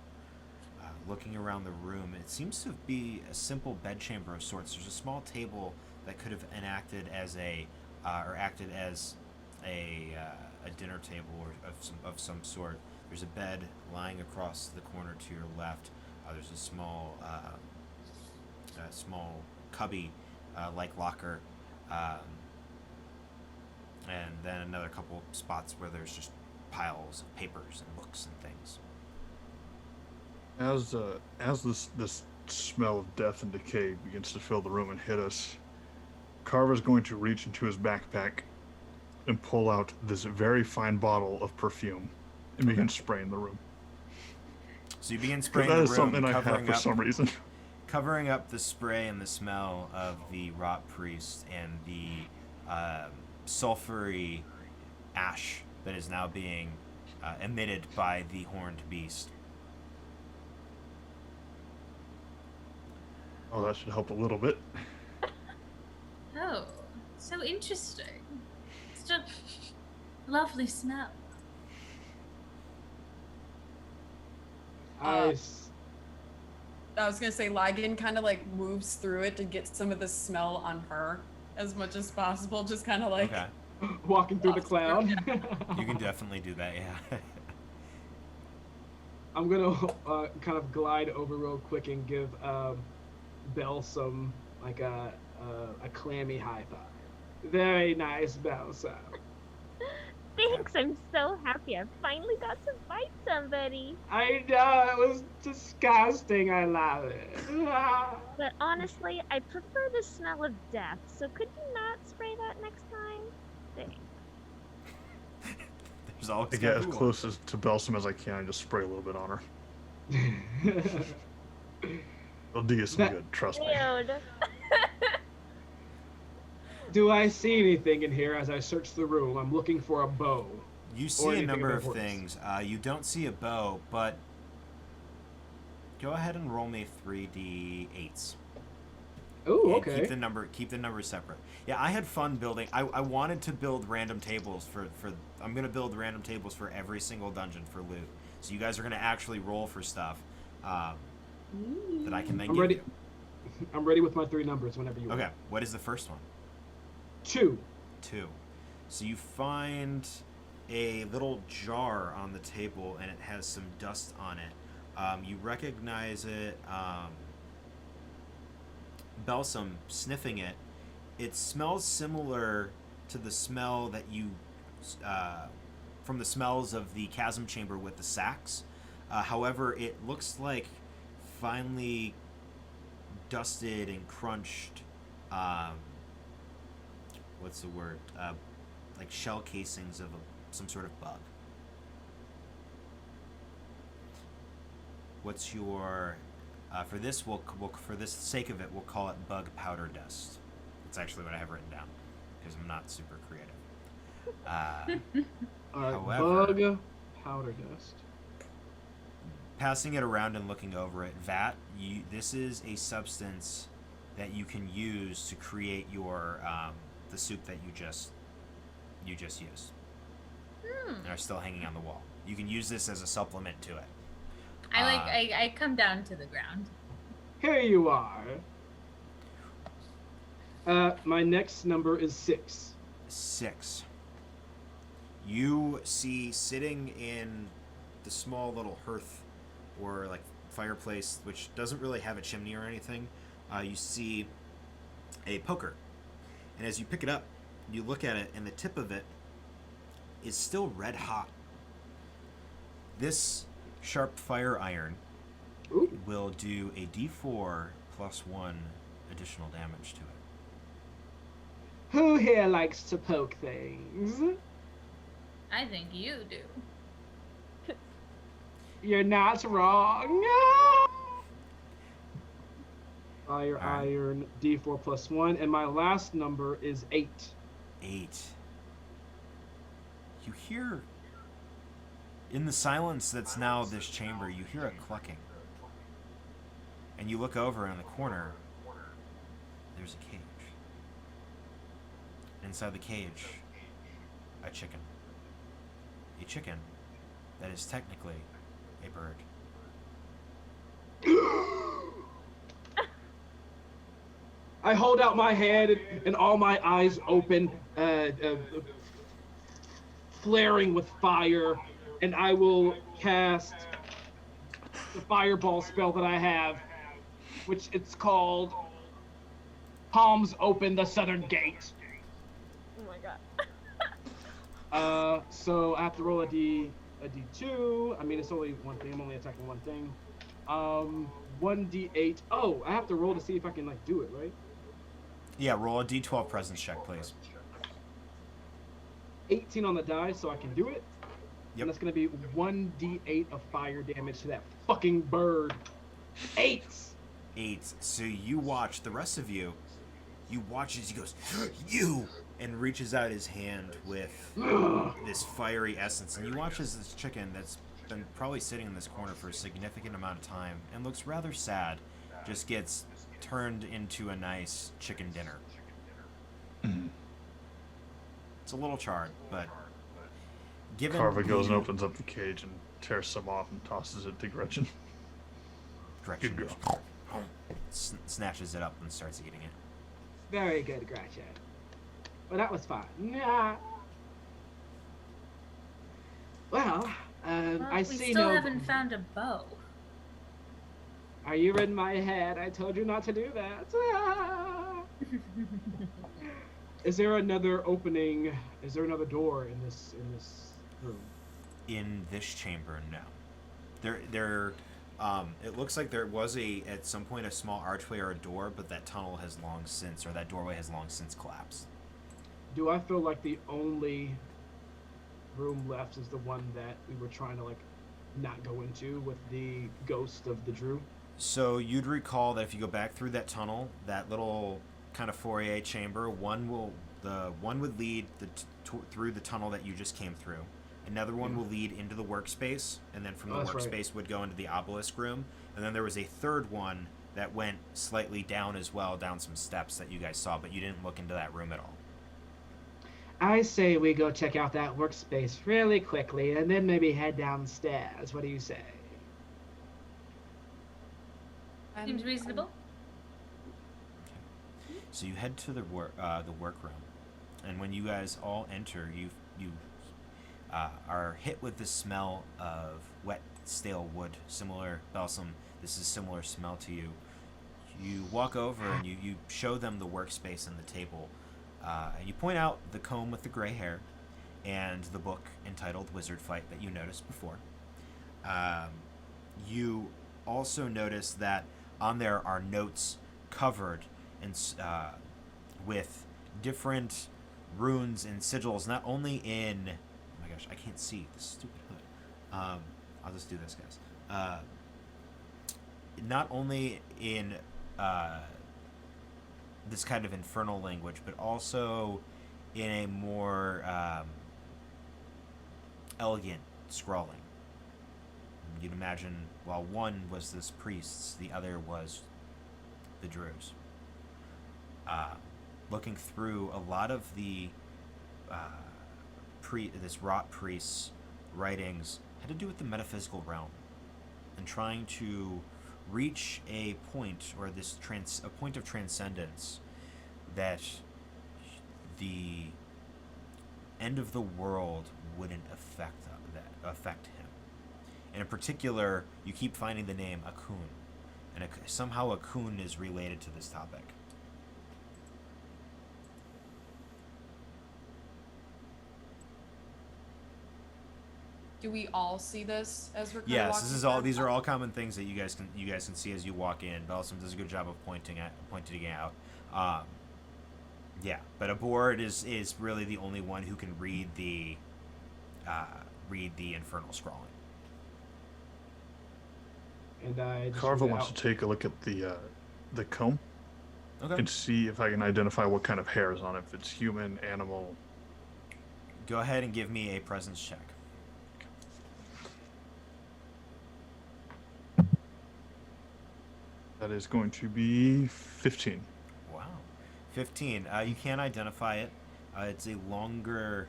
Looking around the room, it seems to be a simple bedchamber of sorts. There's a small table that could have acted as a dinner table or of some sort. There's a bed lying across the corner to your left. There's a small cubby like locker, and then another couple spots where there's just piles of papers and books and things. As this smell of death and decay begins to fill the room and hit us, Karva's going to reach into his backpack and pull out this very fine bottle of perfume and begin spraying the room. So you begin spraying that the is room, something I have for some reason. Covering up the spray and the smell of the rot priest and the sulfury ash that is now being emitted by the horned beast. Oh, that should help a little bit. Oh, so interesting. It's a lovely smell. I was gonna say Lygan kind of like moves through it to get some of the smell on her as much as possible, just kind of like walking through the cloud. You can definitely do that, yeah. I'm gonna kind of glide over real quick and give Belsum like a clammy high five. Very nice, Belsum. Thanks, I'm so happy I finally got to fight somebody. I know, it was disgusting. I love it. But honestly, I prefer the smell of death, so could you not spray that next time? Thanks. There's always I get as close to Belsum as I can and just spray a little bit on her. It'll do you some good, trust me. Do I see anything in here as I search the room? I'm looking for a bow. You see a number of things. You don't see a bow, but go ahead and roll me 3d8s. Oh, okay. Keep the number separate. Yeah, I had fun building. I wanted to build random tables for. I'm gonna build random tables for every single dungeon for loot. So you guys are gonna actually roll for stuff that I can then give you. I'm ready with my 3 numbers whenever you are. Okay. What is the first one? 2. 2. So you find a little jar on the table, and it has some dust on it. You recognize it. Belsum, sniffing it, it smells similar to the smell that you from the smells of the chasm chamber with the sacks. However, it looks like finely dusted and crunched what's the word, like shell casings of some sort of bug. What's your for this we'll for the sake of it we'll call it bug powder dust. That's actually what I have written down because I'm not super creative. However, bug powder dust. Passing it around and looking over it, this is a substance that you can use to create your the soup that you just used. And are still hanging on the wall. You can use this as a supplement to it. I come down to the ground. Here you are. My next number is 6. 6. You see sitting in the small little hearth or like fireplace, which doesn't really have a chimney or anything, you see a poker. And as you pick it up, you look at it, and the tip of it is still red hot. This sharp fire iron Ooh. will do a d4 plus 1 additional damage to it. Who here likes to poke things? I think you do. You're not wrong. Fire Alright. iron, d4 plus 1, and my last number is 8. 8. You hear, in the silence that's now this chamber, you hear a clucking. And you look over in the corner, there's a cage. Inside the cage, a chicken. A chicken that is technically a bird. I hold out my hand and all my eyes open, flaring with fire, and I will cast the fireball spell that I have, which it's called Palms Open the Southern Gate. Oh my god. So I have to roll a D2. I mean, it's only one thing. I'm only attacking one thing. 1d8. Oh, I have to roll to see if I can like do it, right? Yeah, roll a d12 presence check, please. 18 on the die, so I can do it. Yep. And that's gonna be 1d8 of fire damage to that fucking bird. 8. 8. So you watch, the rest of you, you watch as he goes, you! And reaches out his hand with this fiery essence. And you watch as this chicken that's been probably sitting in this corner for a significant amount of time and looks rather sad, just gets turned into a nice chicken dinner. It's a little charred, but given Karva goes and opens up the cage and tears some off and tosses it to Gretchen. Gretchen Good girl. snatches it up and starts eating it. Very good, Gretchen. Well, that was fun. Yeah. Well, I We see still no. haven't found a bow. Are you in my head? I told you not to do that. Is there another opening? Is there another door in this room? In this chamber, no. It looks like there was at some point a small archway or a door, but that tunnel has long since, or that doorway has long since collapsed. Do I feel like the only room left is the one that we were trying to like not go into with the ghost of the Drew? So you'd recall that if you go back through that tunnel, that little kind of foyer chamber, one would lead through the tunnel that you just came through. Another one will lead into the workspace, and then from the workspace would go into the obelisk room. And then there was a third one that went slightly down as well, down some steps that you guys saw, but you didn't look into that room at all. I say we go check out that workspace really quickly and then maybe head downstairs. What do you say? Seems reasonable. So you head to the workroom, and when you guys all enter, you are hit with the smell of wet, stale wood. Similar, Belsum, this is similar smell to you. You walk over and you show them the workspace and the table. And you point out the comb with the gray hair and the book entitled Wizard Fight that you noticed before. You also notice that on there are notes covered with different runes and sigils, not only in... Oh my gosh, I can't see this stupid hood. I'll just do this, guys. Not only in... this kind of infernal language, but also in a more elegant scrawling. You'd imagine, while one was this priest's, the other was the Drew's. Looking through a lot of the this rot priest's writings had to do with the metaphysical realm and trying to reach a point, or a point of transcendence, that the end of the world wouldn't affect him. And in particular, you keep finding the name Akun, and somehow Akun is related to this topic. Do Do we all see this as we're kind of Yes, walking this is all. through? These are all common things that you guys can see as you walk in. Belsum does a good job of pointing it out. Yeah, but Abhorred is really the only one who can read the infernal scrawling. And I just Karva read wants out- to take a look at the comb Okay. and see if I can identify what kind of hair is on it. If it's human, animal. Go ahead and give me a presence check. That is going to be 15. Wow. 15. You can't identify it. It's a longer,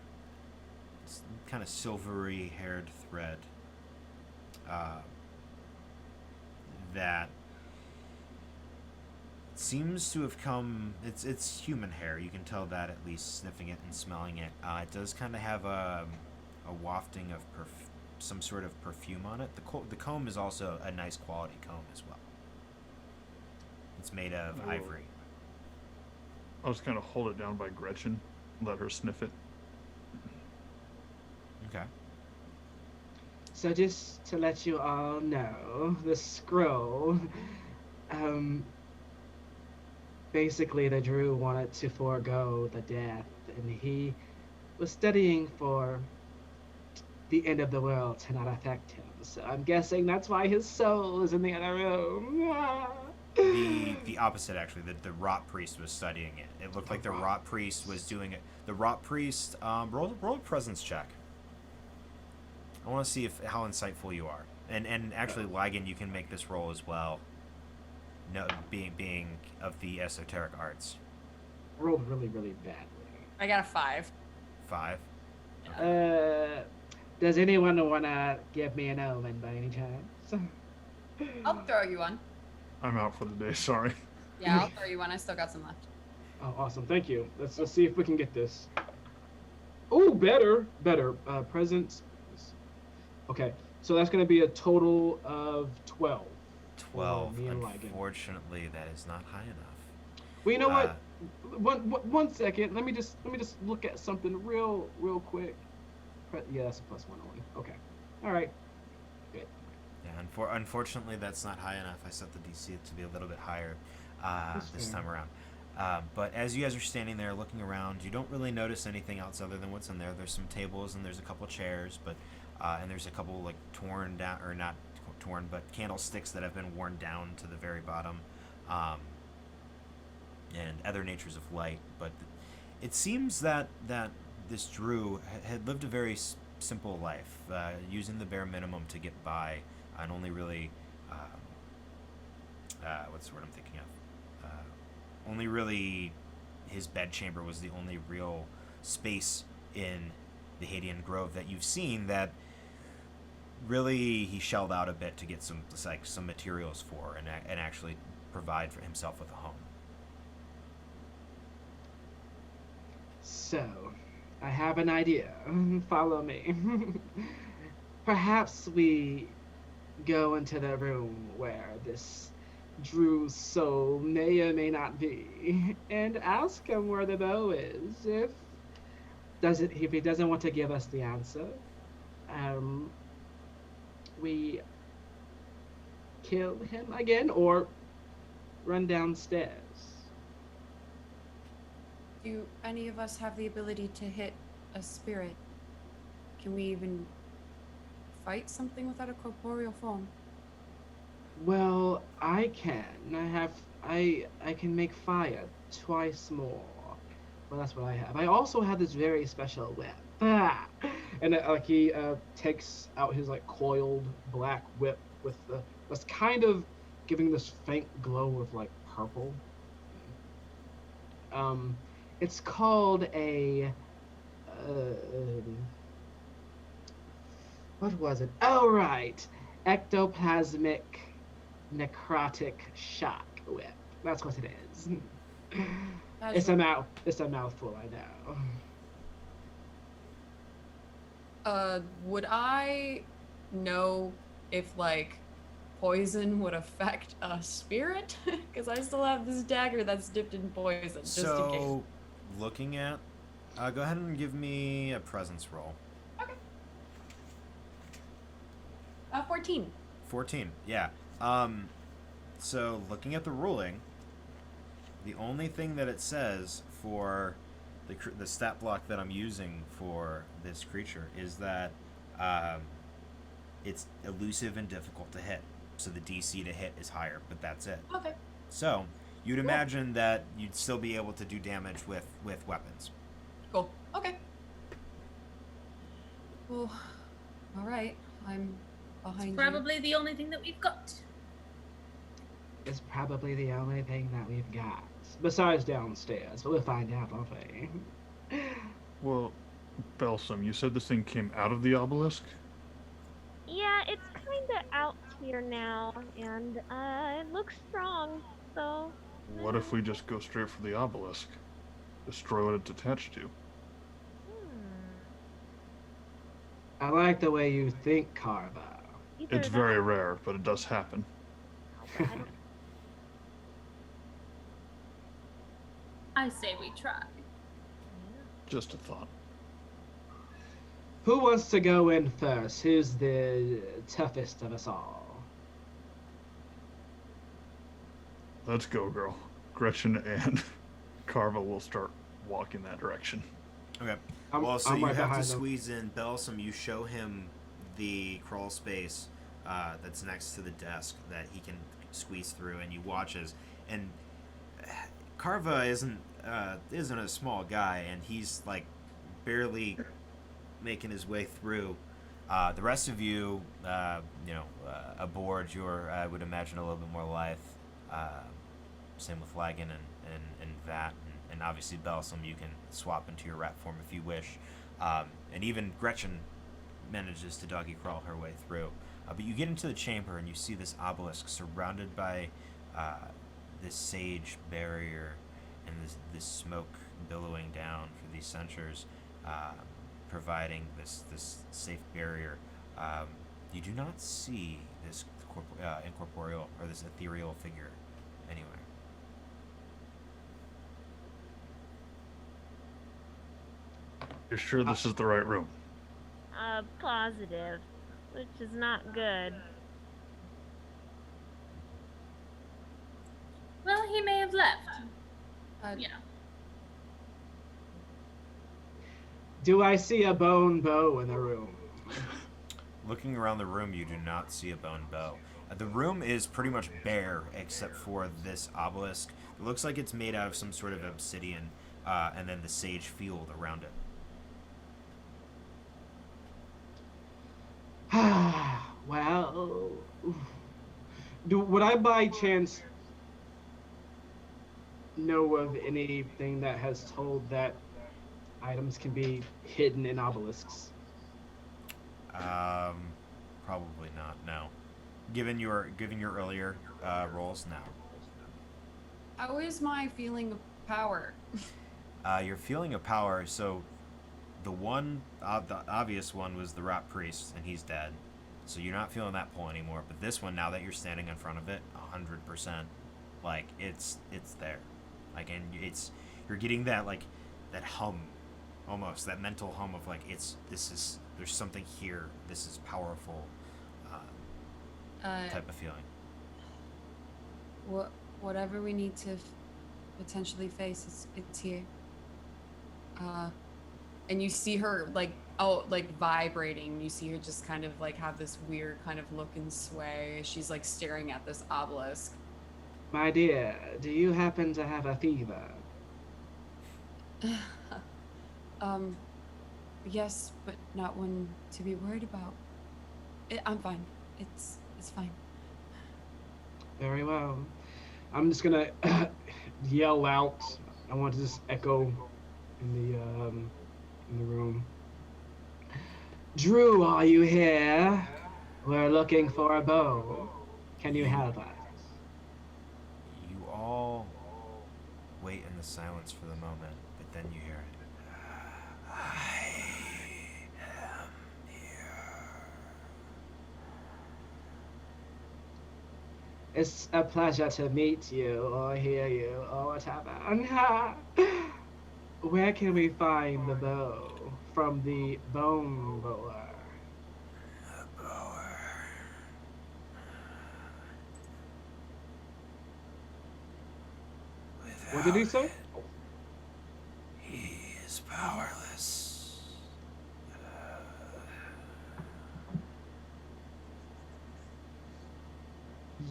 kind of silvery haired thread that seems to have come. It's human hair. You can tell that at least sniffing it and smelling it. It does kind of have a wafting of some sort of perfume on it. The comb is also a nice quality comb as well. It's made of ivory. I was going to hold it down by Gretchen, let her sniff it. Okay. So just to let you all know, the scroll, basically the Drew wanted to forego the death, and he was studying for the end of the world to not affect him. So I'm guessing that's why his soul is in the other room. The opposite, actually. The rot priest was studying it. It looked like the rot priest was doing it. The rot priest roll a presence check. I want to see how insightful you are. And actually, Lygan, you can make this roll as well. No, being of the esoteric arts. Rolled really, really badly. I got a 5. 5. Does anyone want to give me an omen by any chance? I'll throw you one. I'm out for the day, sorry. Yeah, I'll throw you one. I still got some left. Oh, awesome! Thank you. Let's see if we can get this. Oh, better. Presents. Okay, so that's going to be a total of 12. 12. Me and Lygan. Unfortunately, that is not high enough. Well, you know what? One second. Let me just look at something real quick. Yeah, that's a +1 only. Okay. All right. Good. Yeah, unfortunately, that's not high enough. I set the DC to be a little bit higher this time around. But as you guys are standing there looking around, you don't really notice anything else other than what's in there. There's some tables and there's a couple chairs, but and there's a couple like torn down, or not torn, but candlesticks that have been worn down to the very bottom, and other natures of light. But it seems that this Drew had lived a very simple life, using the bare minimum to get by, and only really, what's the word I'm thinking of? Only really, his bedchamber was the only real space in the Hadean Grove that you've seen that really he shelled out a bit to get some materials for, and actually provide for himself with a home. So, I have an idea. Follow me. Perhaps we go into the room where this Drew's soul may or may not be, and ask him where the bow is. If he doesn't want to give us the answer, we kill him again or run downstairs. Do any of us have the ability to hit a spirit? Can we even fight something without a corporeal form? Well, I can. I can make fire twice more. Well, that's what I have. I also have this very special whip. And he takes out his coiled black whip with that's kind of giving this faint glow of purple. It's called a what was it? Oh right, ectoplasmic necrotic shock whip. That's what it is. It's a mouthful, I know. Would I know if poison would affect a spirit? Because I still have this dagger that's dipped in poison, just in case. So, looking at, go ahead and give me a presence roll. Okay. 14. 14, yeah. So looking at the ruling, the only thing that it says for the stat block that I'm using for this creature is that it's elusive and difficult to hit. So the DC to hit is higher, but that's it. Okay. So you'd imagine that you'd still be able to do damage with weapons. Cool. Okay. Well, all right. I'm behind It's probably the only thing that we've got. It's probably the only thing that we've got. Besides downstairs. But we'll find out, won't we? Well, Belsum, you said this thing came out of the obelisk? Yeah, it's kind of out here now, and it looks strong, so... What if we just go straight for the obelisk? Destroy what it's attached to? I like the way you think, Karva. It's very rare, but it does happen. I say we try. Just a thought. Who wants to go in first? Who's the toughest of us all? Let's go, girl. Gretchen and Karva will start walking that direction. Okay. I'm you right have to behind them. squeeze in Belsum. You show him the crawl space that's next to the desk that he can squeeze through, and you watch as and Karva isn't a small guy, and he's like barely making his way through. The rest of you, aboard, you're I would imagine a little bit more lithe. Same with Lygan and Vat, and obviously Belsum, you can swap into your rat form if you wish. And even Gretchen manages to doggy crawl her way through. But you get into the chamber and you see this obelisk surrounded by this sage barrier and this smoke billowing down through these censers, providing this safe barrier. You do not see this incorporeal or this ethereal figure anywhere. You're sure this is the right room? Positive, which is not good. Well, he may have left. Yeah. Do I see a bone bow in the room? Looking around the room, you do not see a bone bow. The room is pretty much bare except for this obelisk. It looks like it's made out of some sort of obsidian, and then the sage field around it. Well, would I by chance know of anything that has told that items can be hidden in obelisks? Probably not. No. Given your earlier rolls, no. How is my feeling of power? Your feeling of power. So, the obvious one was the rat priest, and he's dead. So you're not feeling that pull anymore. But this one, now that you're standing in front of it, 100%, like it's there, like, and you're getting that that hum, almost that mental hum of like there's something here. This is powerful, type of feeling. Whatever we need to potentially face, it's here. And you see her vibrating. You see her just kind of have this weird kind of look and sway. She's staring at this obelisk. My dear, do you happen to have a fever? Yes, but not one to be worried about. I'm fine. It's fine. Very well. I'm just gonna yell out. I want to just echo in the room. Drew, are you here? We're looking for a bow. Can you help us? You all wait in the silence for the moment, but then you hear it. I am here. It's a pleasure to meet you or hear you or whatever. Where can we find the bow from the bone bower? The bower. What did he say? He is powerless.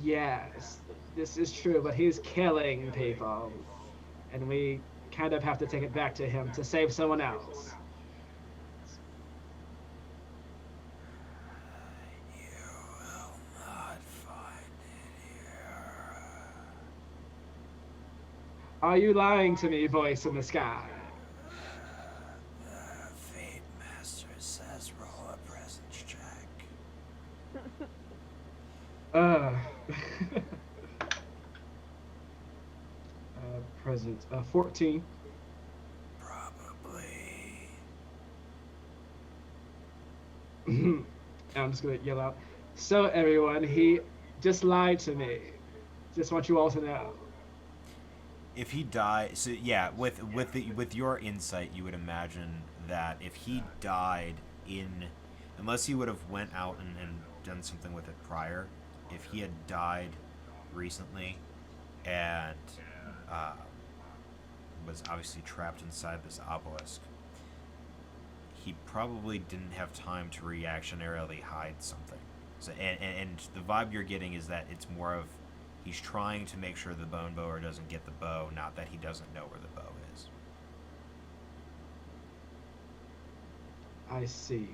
Yes, this is true, but he's killing people. And we kind of have to take it back to him to save someone else. You will not find it here. Are you lying to me, voice in the sky? The Fate Master says roll a presence check. Present. 14. Probably. I'm just gonna yell out. So everyone, he just lied to me. Just want you all to know. If he died, so yeah, with your insight, you would imagine that if he died unless he would have went out and done something with it prior, if he had died recently and was obviously trapped inside this obelisk, he probably didn't have time to reactionarily hide something. So, and the vibe you're getting is that it's more of he's trying to make sure the bone bower doesn't get the bow, not that he doesn't know where the bow is. I see.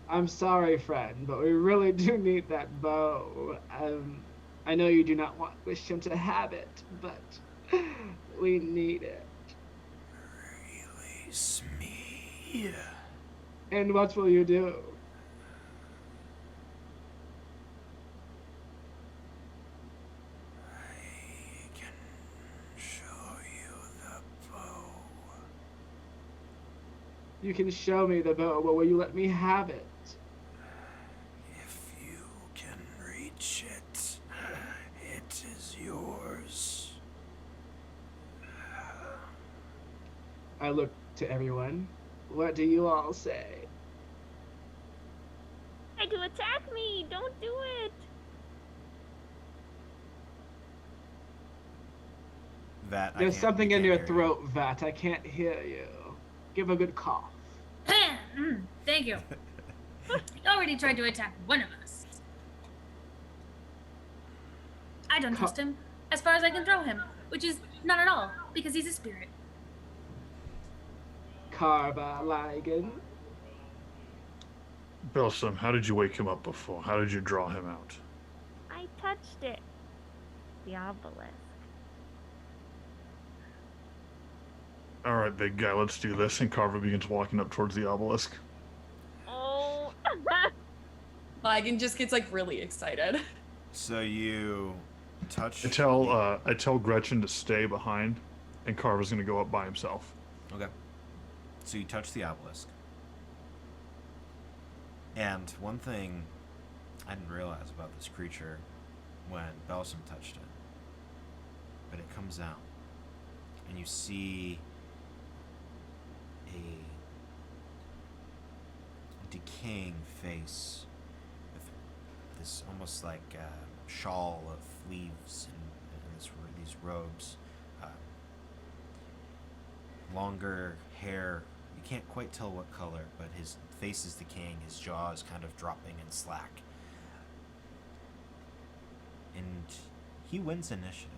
I'm sorry, friend, but we really do need that bow. I know you do not wish him to have it, but we need it. Release me. And what will you do? I can show you the bow. You can show me the bow, but will you let me have it? If you can reach it, it is yours. I look to everyone. What do you all say? Try to attack me! Don't do it! That There's something in your throat, Vat. I can't hear you. Give a good cough. Thank you. He already tried to attack one of us. I don't trust him as far as I can throw him, which is not at all, because he's a spirit. Karva, Lygan. Belsum, how did you wake him up before? How did you draw him out? I touched it. The obelisk. All right, big guy, let's do this. And Karva begins walking up towards the obelisk. Oh. Lygan just gets like really excited. So you touch. I tell Gretchen to stay behind, and Karva's gonna go up by himself. Okay. So you touch the obelisk. And one thing I didn't realize about this creature when Belsum touched it, but it comes out, and you see a decaying face with this almost like shawl of leaves and these robes, longer hair. You can't quite tell what color, but his face is decaying, his jaw is kind of dropping and slack. And he wins initiative.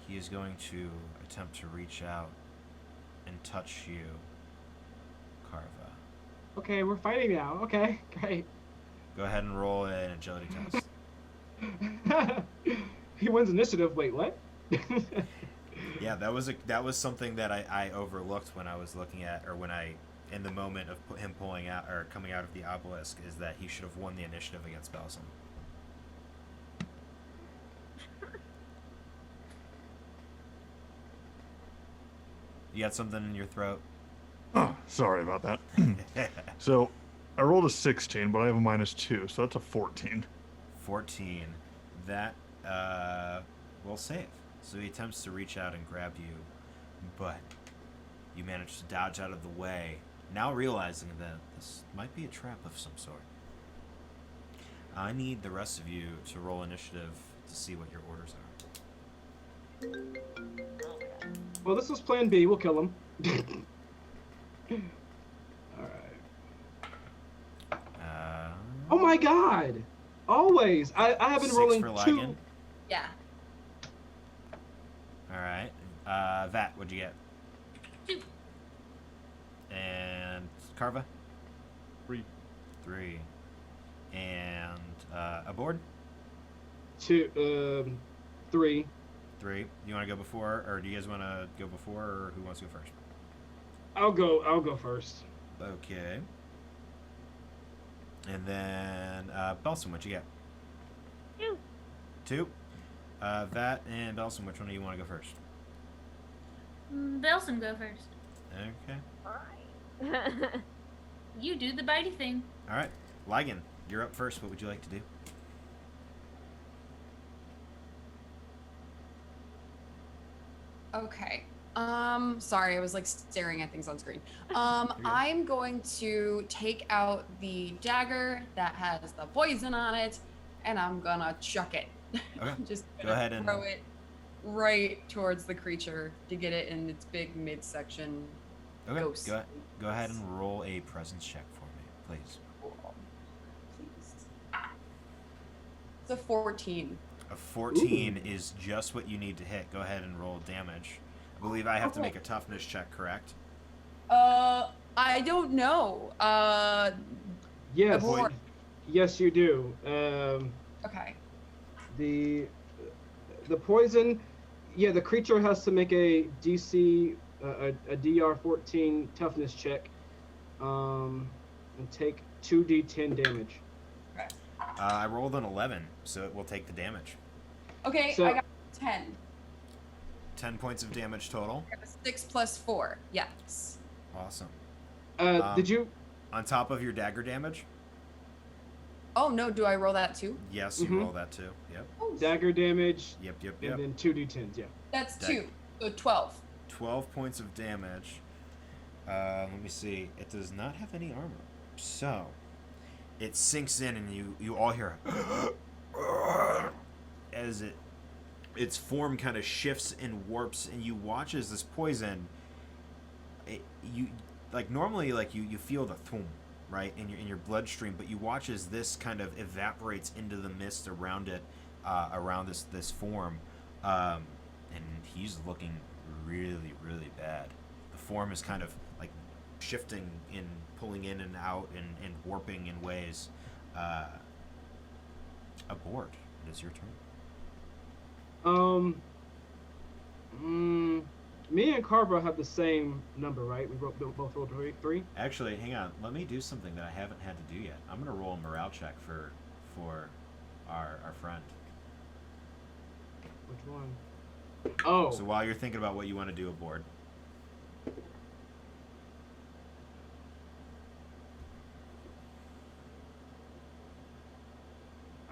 He is going to attempt to reach out and touch you, Karva. Okay, we're fighting now. Okay, great. Go ahead and roll an agility test. He wins initiative. Wait, what? Yeah, that was something that I overlooked when I was looking at, or when I, in the moment of him pulling out or coming out of the obelisk, is that he should have won the initiative against Belsum. You got something in your throat? Oh, sorry about that. So, I rolled a 16, but I have a -2, so that's a 14. 14. That will save. So he attempts to reach out and grab you, but you manage to dodge out of the way, now realizing that this might be a trap of some sort. I need the rest of you to roll initiative to see what your orders are. Well, this was Plan B. We'll kill him. All right. Oh my God! Always. I have been 6 rolling for 2. Lygan. Yeah. All right. Vat, what'd you get? 2. And Karva? 3. 3. And Abhorred? 2. 3. 3. You want to go before, or do you guys want to go before, or who wants to go first? I'll go first. Okay. And then Belsum, what you get? 2. 2. Vat and Belsum, which one do you want to go first? Belsum, go first. Okay. You do the bitey thing. All right. Lygan, you're up first. What would you like to do? Okay. Sorry, I was like staring at things on screen. I'm going to take out the dagger that has the poison on it, and I'm gonna chuck it. Okay. Just Go ahead and throw it right towards the creature to get it in its big midsection. okay. Ghost. Go ahead and roll a presence check for me, please. Please. It's a 14. A 14 is just what you need to hit. Go ahead and roll damage. I believe I have to make a toughness check, correct? I don't know. Yes. Abhorred. Yes, you do. Okay. The poison. Yeah, the creature has to make a DC a DR 14 toughness check, and take 2d10 damage. I rolled an 11, so it will take the damage. Okay, So- I got 10. 10 points of damage total. I have a 6 plus 4. Yes. Awesome. Did you? On top of your dagger damage? Oh no, do I roll that too? Yes, you Mhm. roll that too. Yep. Oh, Dagger damage, Yep. and then 2d10s. Yeah. that's Dag- 2. So 12. 12 points of damage. Let me see. It does not have any armor. So, it sinks in and you all hear as its form kind of shifts and warps, and you watch as this poison, normally you feel the thum, right, in your bloodstream, but you watch as this kind of evaporates into the mist around it, around this form, and he's looking really, really bad. The form is kind of like shifting and pulling in and out and warping in ways. Abhorred, it is your turn. Me and Karva have the same number, right? We both rolled 3. Actually, hang on. Let me do something that I haven't had to do yet. I'm gonna roll a morale check for our friend. Which one? Oh. So while you're thinking about what you want to do aboard.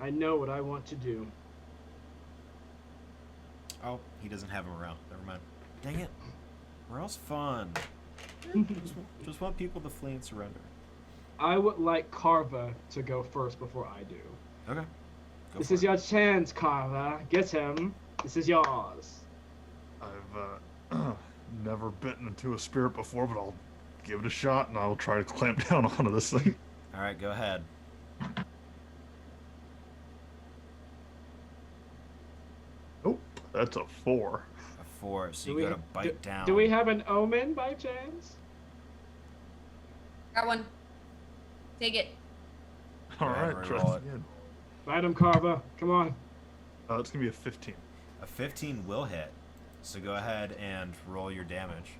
I know what I want to do. Oh, he doesn't have a morale. Never mind. Dang it. Morale's fun. just want people to flee and surrender. I would like Karva to go first before I do. Okay. This is your chance, Karva. Get him. This is yours. I've never bitten into a spirit before, but I'll give it a shot and I'll try to clamp down onto this thing. All right, go ahead. Nope, that's a 4. A 4, so you go to bite down. Do we have an omen by chance? Got one. Take it. Go All ahead right, and try reroll it it. again. Bite him, Karva. Come on. It's gonna be a 15. A 15 will hit. So go ahead and roll your damage.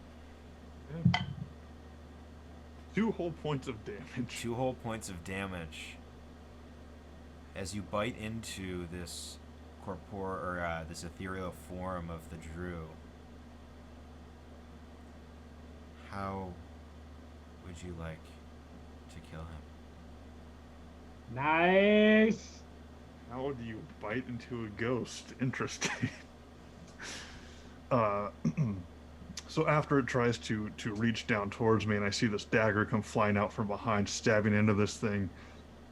Okay. 2 whole points of damage. 2 whole points of damage. As you bite into this this ethereal form of the Drew. How would you like to kill him? Nice. How do you bite into a ghost? Interesting. So after it tries to reach down towards me and I see this dagger come flying out from behind, stabbing into this thing,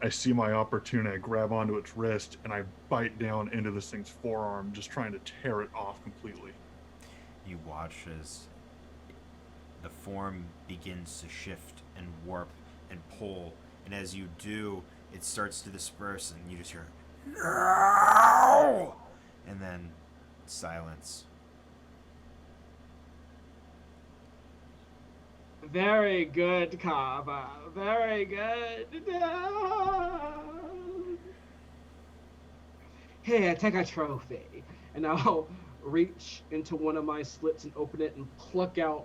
I see my opportunity. I grab onto its wrist and I bite down into this thing's forearm, just trying to tear it off completely. You watch as the form begins to shift and warp and pull, and as you do, it starts to disperse, and you just hear "No!" and then silence. Very good, Karva. Very good. Here, take a trophy. And I'll reach into one of my slits and open it and pluck out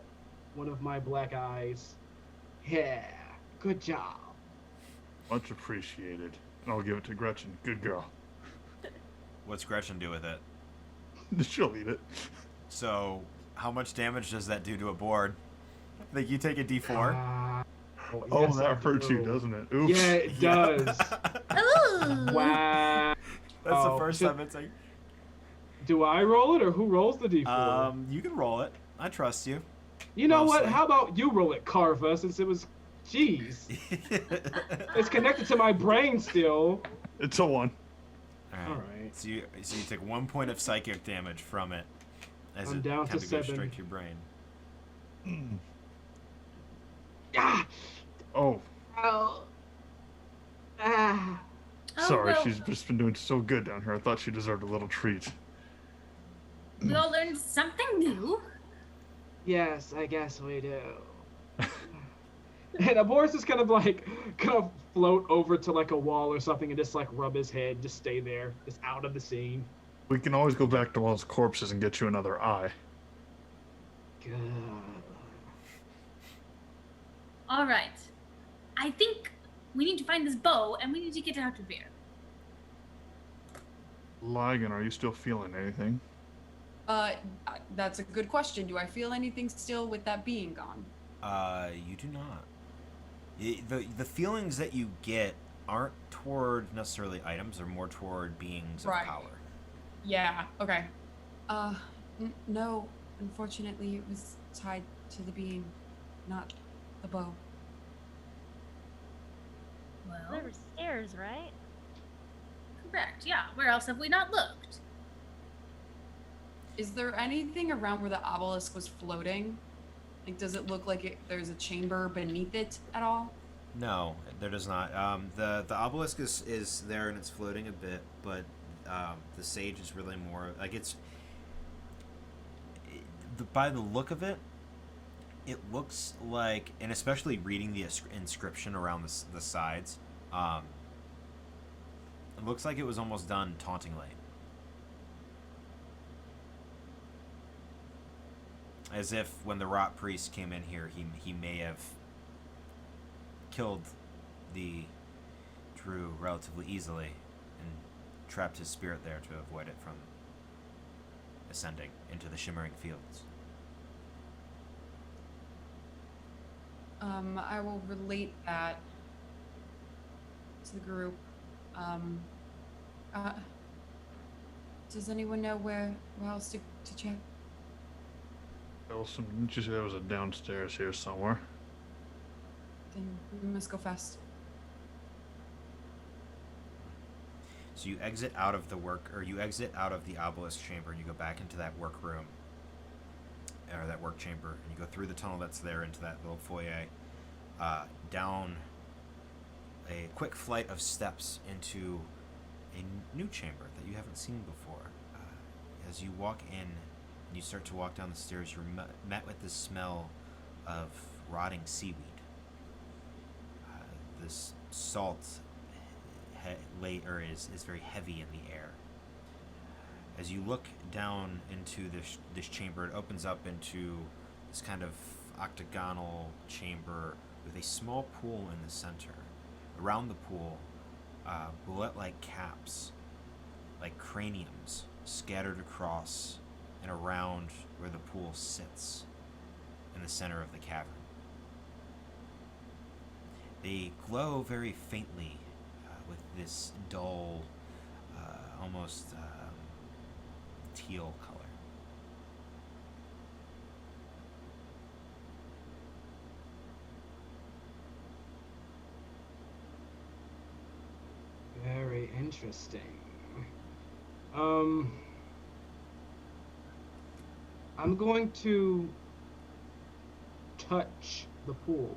one of my black eyes. Yeah, good job. Much appreciated. And I'll give it to Gretchen. Good girl. What's Gretchen do with it? She'll eat it. So, how much damage does that do to a board? I think you take a D4. Yes, that I hurts you, do. doesn't it? Oops. Yeah, it does. Ooh. Wow. That's the first time it's like. Do I roll it or who rolls the D4? You can roll it. I trust you. You know what? mostly. How about you roll it, Karva, since it was. Jeez. It's connected to my brain still. It's a 1. Alright. So you take 1 point of psychic damage from it as I'm it down kind to of goes 7. straight to your brain. Ah! Oh, Oh. Ah. Oh, sorry. well, She's just been doing so good down here. I thought she deserved a little treat. we all learned something new. Yes, I guess we do. And Abhorred is kind of float over to like a wall or something and just like rub his head, just stay there, just out of the scene. We can always go back to one of those corpses and get you another eye. Good. All right. I think we need to find this bow, and we need to get out of here. Lygan, are you still feeling anything? That's a good question. Do I feel anything still with that being gone? You do not. The feelings that you get aren't toward necessarily items, they're more toward beings Right. of power. Yeah, okay. No, unfortunately it was tied to the being, not the bow. Well, There were stairs, right? correct. Yeah. Where else have we not looked? Is there anything around where the obelisk was floating? Like, does it look like there's a chamber beneath it at all? No, there does not. The obelisk is there and it's floating a bit, but the sage is really more like by the look of it, it looks like, and especially reading the inscription around the sides, it looks like it was almost done tauntingly. As if when the rot priest came in here, he may have killed the Drew relatively easily and trapped his spirit there to avoid it from ascending into the Shimmering Fields. I will relate that to the group. Does anyone know where else to check? Belsum, didn't you say there was a downstairs here somewhere? Then we must go fast. So you exit out of the obelisk chamber and you go back into that workroom, or that work chamber, and you go through the tunnel that's there into that little foyer, down a quick flight of steps into a new chamber that you haven't seen before. As you walk in and you start to walk down the stairs, you're met with the smell of rotting seaweed. This salt is very heavy in the air. As you look down into this chamber, it opens up into this kind of octagonal chamber with a small pool in the center. Around the pool, bullet-like caps, like craniums, scattered across and around where the pool sits in the center of the cavern. They glow very faintly with this dull, almost teal color. Interesting. I'm going to touch the pool.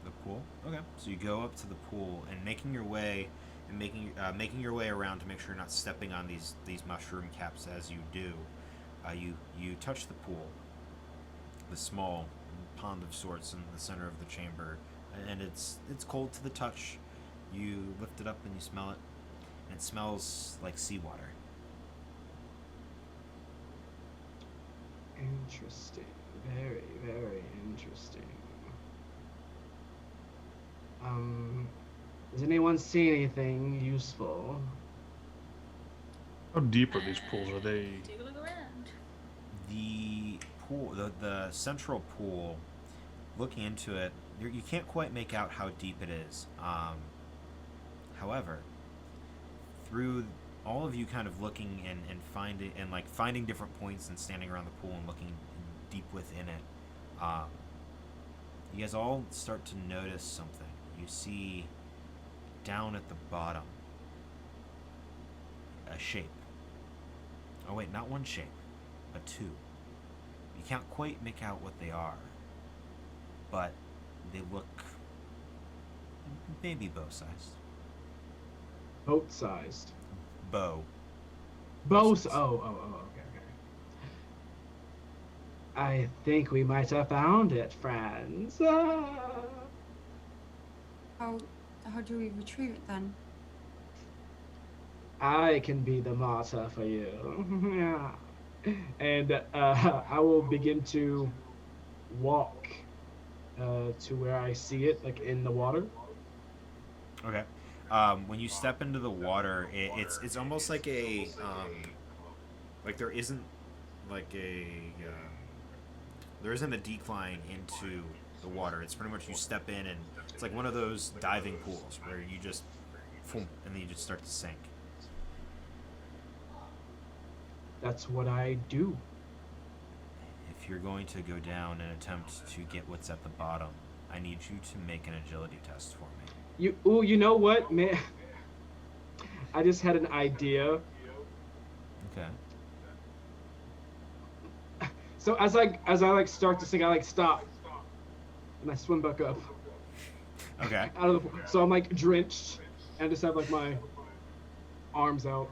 The pool. Okay. So you go up to the pool and making your way around to make sure you're not stepping on these mushroom caps as you do. You touch the pool, the small pond of sorts in the center of the chamber, and it's cold to the touch. You lift it up and you smell it, and it smells like seawater. Interesting. Very, very interesting. Does anyone see anything useful? How deep are these pools? Are they? Take a look around. The pool, the central pool, looking into it, you can't quite make out how deep it is. However, through all of you kind of looking and finding different points and standing around the pool and looking deep within it, you guys all start to notice something. You see down at the bottom a shape. Oh wait, not one shape, but two. You can't quite make out what they are, but they look maybe bow-sized. Boat-sized. Bow. Okay. I think we might have found it, friends. How do we retrieve it then? I can be the martyr for you. Yeah. And I will begin to walk to where I see it, like in the water. Okay. When you step into the water, it's almost like a like there isn't a decline into the water. It's pretty much you step in and it's like one of those diving pools where you just and then you just start to sink. That's what I do. If you're going to go down and attempt to get what's at the bottom, I need you to make an agility test for me. You know what, man? I just had an idea. Okay. So as I start to sink, I stop, and I swim back up. Okay. Out of the pool. So I'm drenched, and I just have my arms out.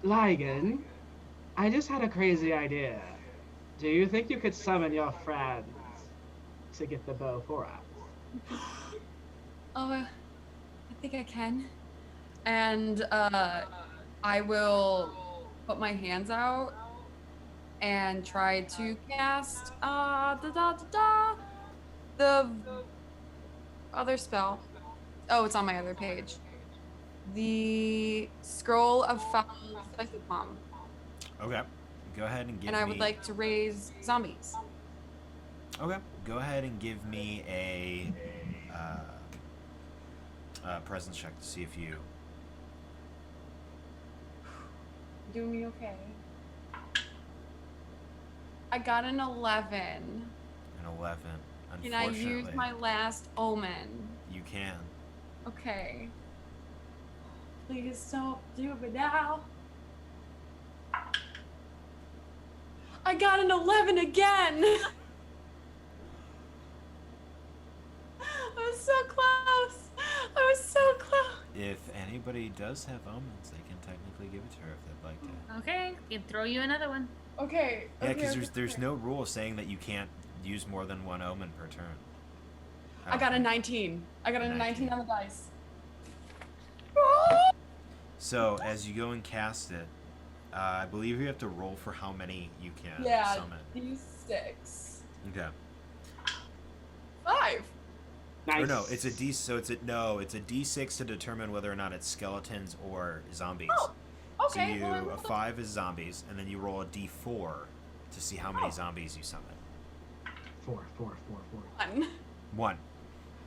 Lygan, I just had a crazy idea. Do you think you could summon your friends to get the bow for us? I think I can. And I will put my hands out and try to cast the other spell. Oh, it's on my other page. The Scroll of Foul Psychopomb. Okay. Go ahead and give me... And I would like to raise zombies. Okay. Go ahead and give me a presence check to see if you... Doing me okay. I got an 11. An 11. Can I use my last omen? You can. Okay. Please don't do it now. I got an 11 again. I was so close. I was so close. If anybody does have omens, they can technically give it to her if they'd like to. Okay, can throw you another one. Okay. Yeah, because there's no rule saying that you can't use more than one omen per turn. I got a 19. I got a 19 on the dice. So as you go and cast it, I believe you have to roll for how many you can summon. D6. Okay. 5. Nice. Or no, it's a D. So it's a D6 to determine whether or not it's skeletons or zombies. Oh, okay. So a 5 is zombies, and then you roll a D4 to see how many zombies you summon. 4. 1.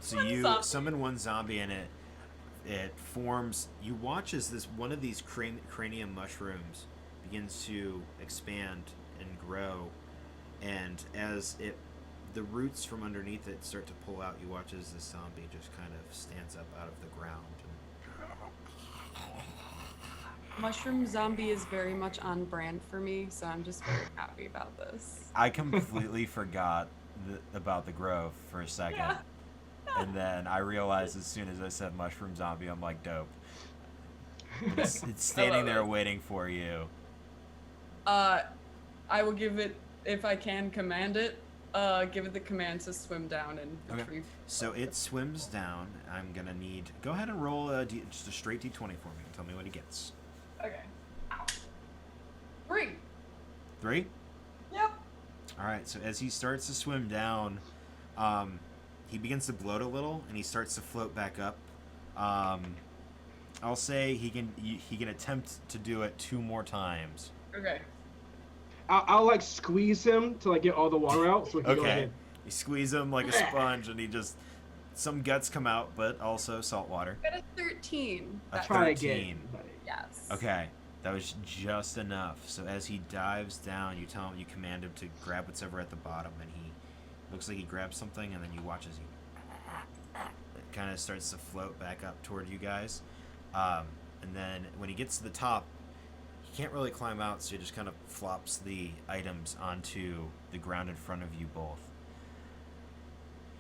So One you zombie. summon one zombie, and it forms. You watch as one of these cranium mushrooms begins to expand and grow, and as the roots from underneath it start to pull out, you watch as this zombie just kind of stands up out of the ground and Mushroom zombie is very much on brand for me, so I'm just very happy about this. I completely forgot about the grove for a second. Yeah. And then I realized as soon as I said mushroom zombie, I'm like, dope. It's standing there waiting for you. I will give it, if I can command it, give it the command to swim down and retrieve. Okay. So it swims down. I'm going to need... Go ahead and roll just a straight D20 for me and tell me what it gets. Okay. 3. 3? Yep. All right, so as he starts to swim down, he begins to bloat a little, and he starts to float back up. I'll say he can attempt to do it 2 more times. Okay. I'll like squeeze him to like get all the water out so we can go ahead. You squeeze him like a sponge, and he just... Some guts come out, but also salt water. Got a 13. A Try 13. again. Yes. Okay, that was just enough. So as he dives down, you tell him, you command him to grab whatever at the bottom, and he looks like he grabs something, and then you watch as he kind of starts to float back up toward you guys. And then when he gets to the top, he can't really climb out, so he just kind of flops the items onto the ground in front of you both.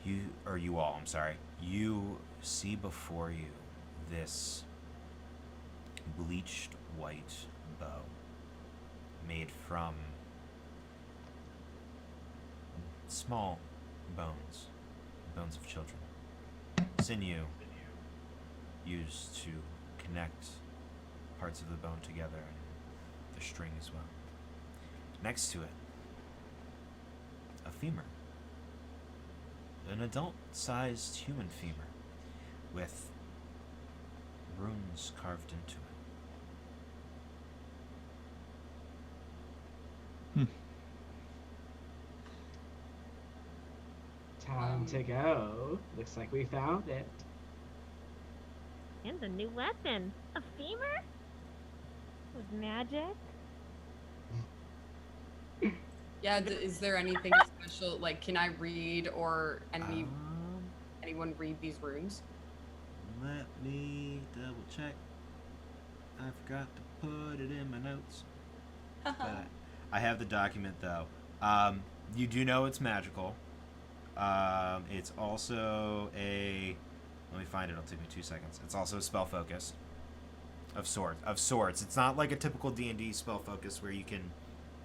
You all, I'm sorry. You see before you this bleached white bow made from small bones of children. Sinew used to connect parts of the bone together, and the string as well. Next to it, a femur. An adult-sized human femur with runes carved into it. Time to go. Looks like we found it. And a new weapon. A femur? With magic? Yeah, is there anything special? Like, can I read or anyone read these runes? Let me double check. I forgot to put it in my notes. But I have the document though. You do know it's magical. It's also a... Let me find it. It'll take me 2 seconds. It's also a spell focus. Of sorts. It's not like a typical D&D spell focus where you can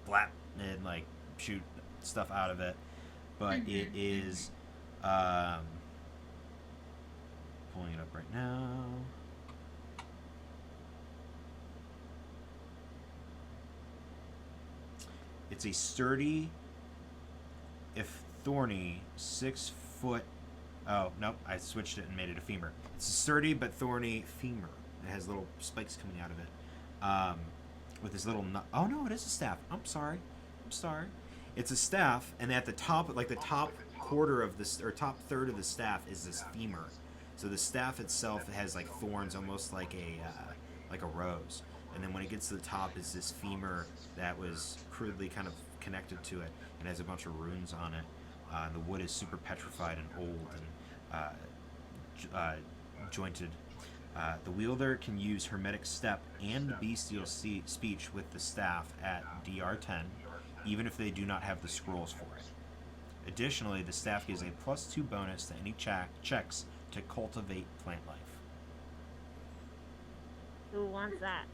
blap and like shoot stuff out of it. But it is... pulling it up right now. It's a sturdy, if thorny, 6 foot... Oh, nope, I switched it and made it a femur. It's a sturdy but thorny femur. It has little spikes coming out of it. With this little... Oh, no, it is a staff. I'm sorry. It's a staff, and at the top, like the top quarter of this, or top third of the staff is this femur. So the staff itself has like thorns, almost like a rose. And then when it gets to the top is this femur that was crudely kind of connected to it and has a bunch of runes on it. And the wood is super petrified and old and jointed. The wielder can use Hermetic Step and Bestial Speech with the staff at DR10, even if they do not have the scrolls for it. Additionally, the staff gives a +2 bonus to any checks to cultivate plant life. Who wants that?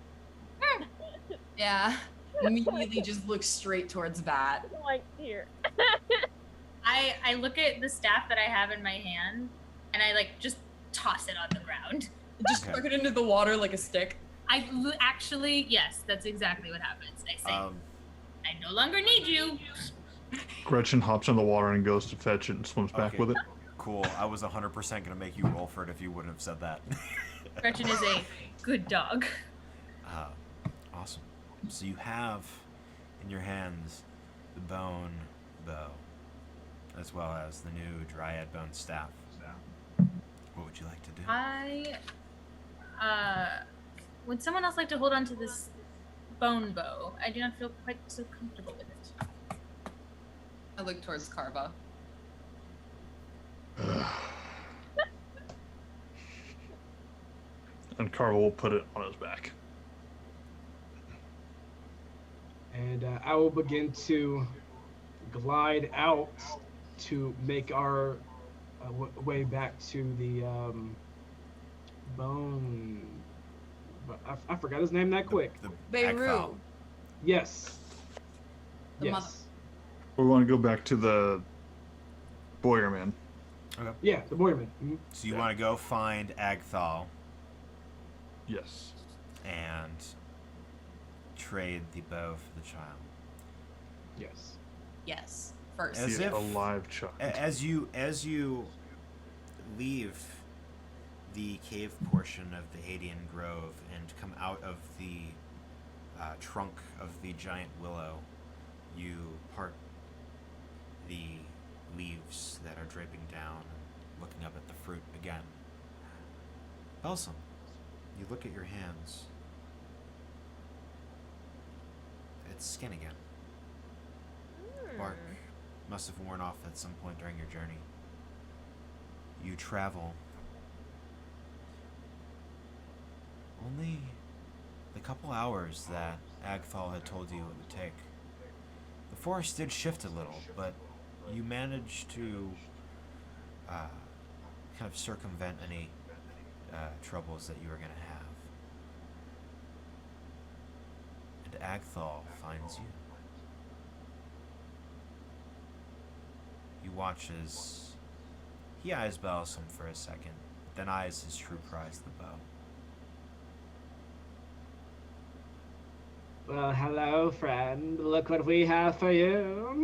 Yeah. Immediately just look straight towards that. Like, here. I look at the staff that I have in my hand, and I like just toss it on the ground. Just throw it into the water like a stick. Actually, yes, that's exactly what happens. I say, I no longer need you. Gretchen hops in the water and goes to fetch it and swims back with it. Cool. I was 100% going to make you roll for it if you wouldn't have said that. Gretchen is a good dog. Awesome. So you have in your hands the bone bow, as well as the new dryad bone staff. What would you like to do? Would someone else like to hold on to this bone bow? I do not feel quite so comfortable with it. I look towards Karva. And Karva will put it on his back. And I will begin to glide out to make our way back to the bone. I forgot his name that quick. The Beirut. Agthal. Yes. The mother. Yes. We want to go back to the Boyerman. Okay. Yeah, the Boyerman. Mhm. So you want to go find Agthal Yes. and trade the bow for the child. Yes. Yes. First. As The if- alive child. As you leave the cave portion of the Hadean Grove and come out of the trunk of the giant willow, you part the leaves that are draping down and looking up at the fruit again. Belsum, you look at your hands. It's skin again. Bark must have worn off at some point during your journey. You travel only the couple hours that Agthal had told you it would take. The forest did shift a little, but you managed to kind of circumvent any troubles that you were going to have. And Agthal finds you. You watch as he eyes Belsum for a second, then eyes his true prize, the bow. Well, hello, friend. Look what we have for you.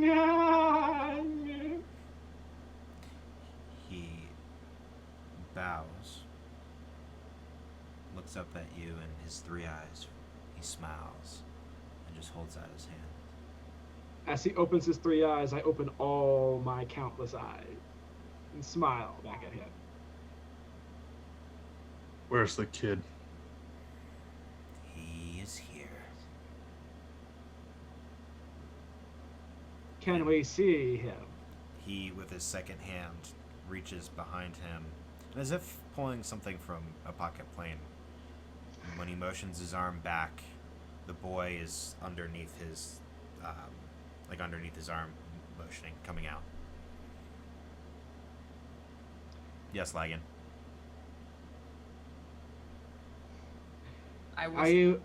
He bows, looks up at you in his three eyes. He smiles and just holds out his hand. As he opens his three eyes, I open all my countless eyes and smile back at him. Where's the kid? He is here. Can we see him? He, with his second hand, reaches behind him, and as if pulling something from a pocket plane. And when he motions his arm back, the boy is underneath his, underneath his arm, motioning, coming out. Yes, Lygan. Are you?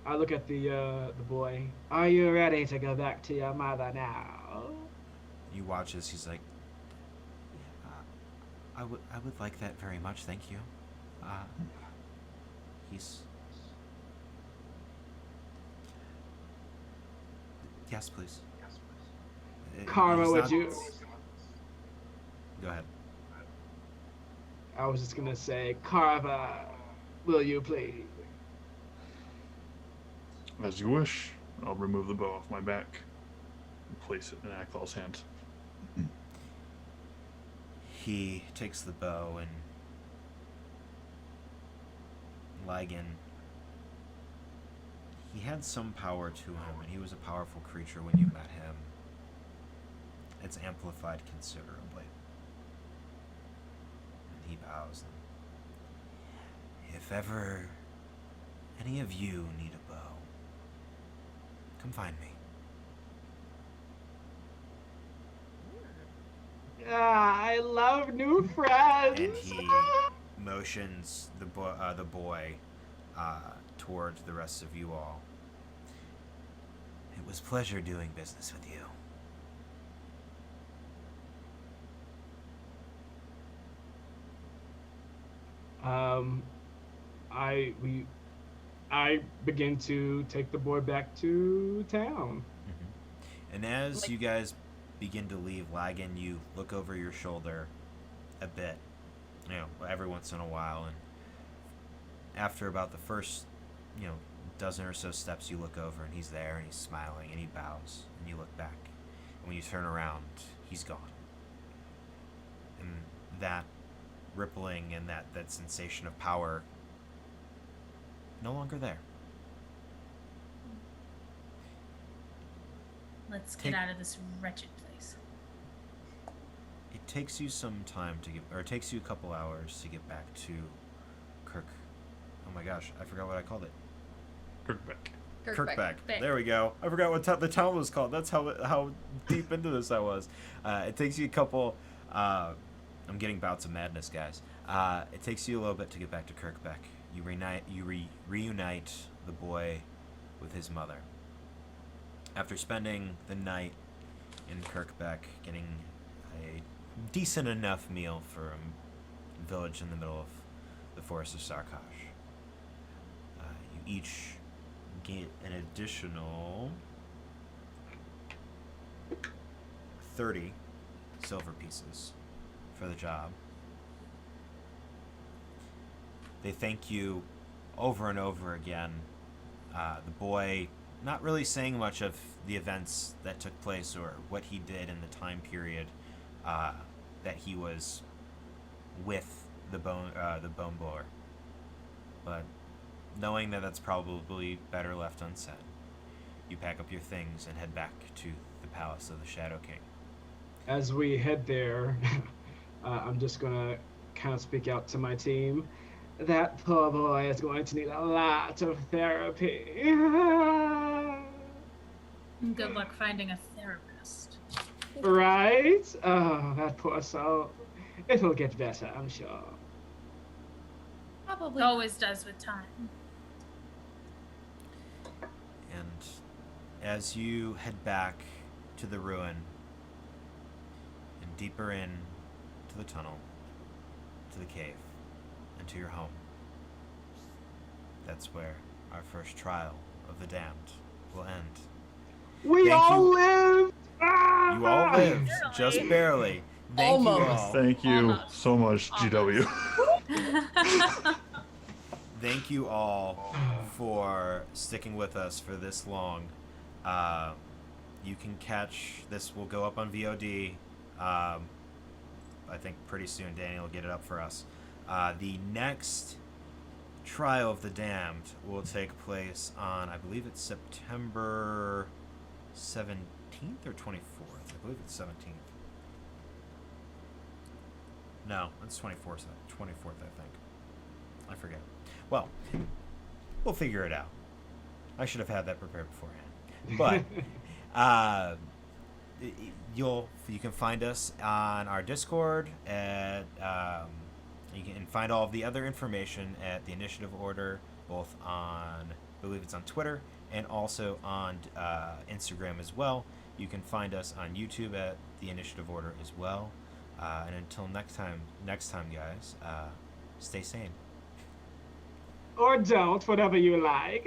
I look at the boy. Are you ready to go back to your mother now? You watch as he's like, I would like that very much, thank you. He's... Yes, please. Karma, He's would not- you? Go ahead. I was just gonna say, Karva, will you please? As you wish. I'll remove the bow off my back and place it in Agthal's hand. He takes the bow and Lygan, he had some power to him, and he was a powerful creature when you met him. It's amplified considerably. And he bows. And if ever any of you need a bow, come find me. I love new friends. And he motions the boy towards the rest of you all. It was a pleasure doing business with you. I begin to take the boy back to town. Mm-hmm. And as you guys begin to leave Lygan, you look over your shoulder a bit, every once in a while, and after about the first, dozen or so steps, you look over and he's there and he's smiling and he bows and you look back. And when you turn around, he's gone. And that rippling and that sensation of power, no longer there. Let's get out of this wretched place. it takes you some time to get, or it takes you a couple hours to get back to Kirk. Oh my gosh, I forgot what I called it. Kirkbeck. There we go. I forgot what the town was called. That's how deep into this I was. It takes you a couple. I'm getting bouts of madness, guys. It takes you a little bit to get back to Kirkbeck. You reunite the boy with his mother. After spending the night in Kirkbeck, getting a decent enough meal from a village in the middle of the forest of Sarkosh, you each get an additional 30 silver pieces for the job. They thank you over and over again. The boy not really saying much of the events that took place or what he did in the time period that he was with the bone blower, but knowing that that's probably better left unsaid, you pack up your things and head back to the palace of the Shadow King. As we head there, I'm just gonna kind of speak out to my team. That poor boy is going to need a lot of therapy. Good luck finding a therapist. Right? Oh, that poor soul. It'll get better, I'm sure. Probably always does with time. And as you head back to the ruin and deeper in to the tunnel, to the cave, and to your home, that's where our first trial of the damned will end. We all lived! Ah! You all lived, just barely. Thank you all. Thank you so much, GW. Thank you all for sticking with us for this long. You can catch this. Will go up on VOD. I think pretty soon Daniel will get it up for us. The next Trial of the Damned will take place on, I believe it's September 17th or 24th. I believe it's 17th. No, it's 24th, I think. I forget. Well, we'll figure it out. I should have had that prepared beforehand. But you can find us on our Discord at you can find all of the other information at the Initiative Order, both on, I believe it's on Twitter and also on Instagram as well. You can find us on YouTube at the Initiative Order as well. And until next time, guys, stay sane. Or don't, whatever you like.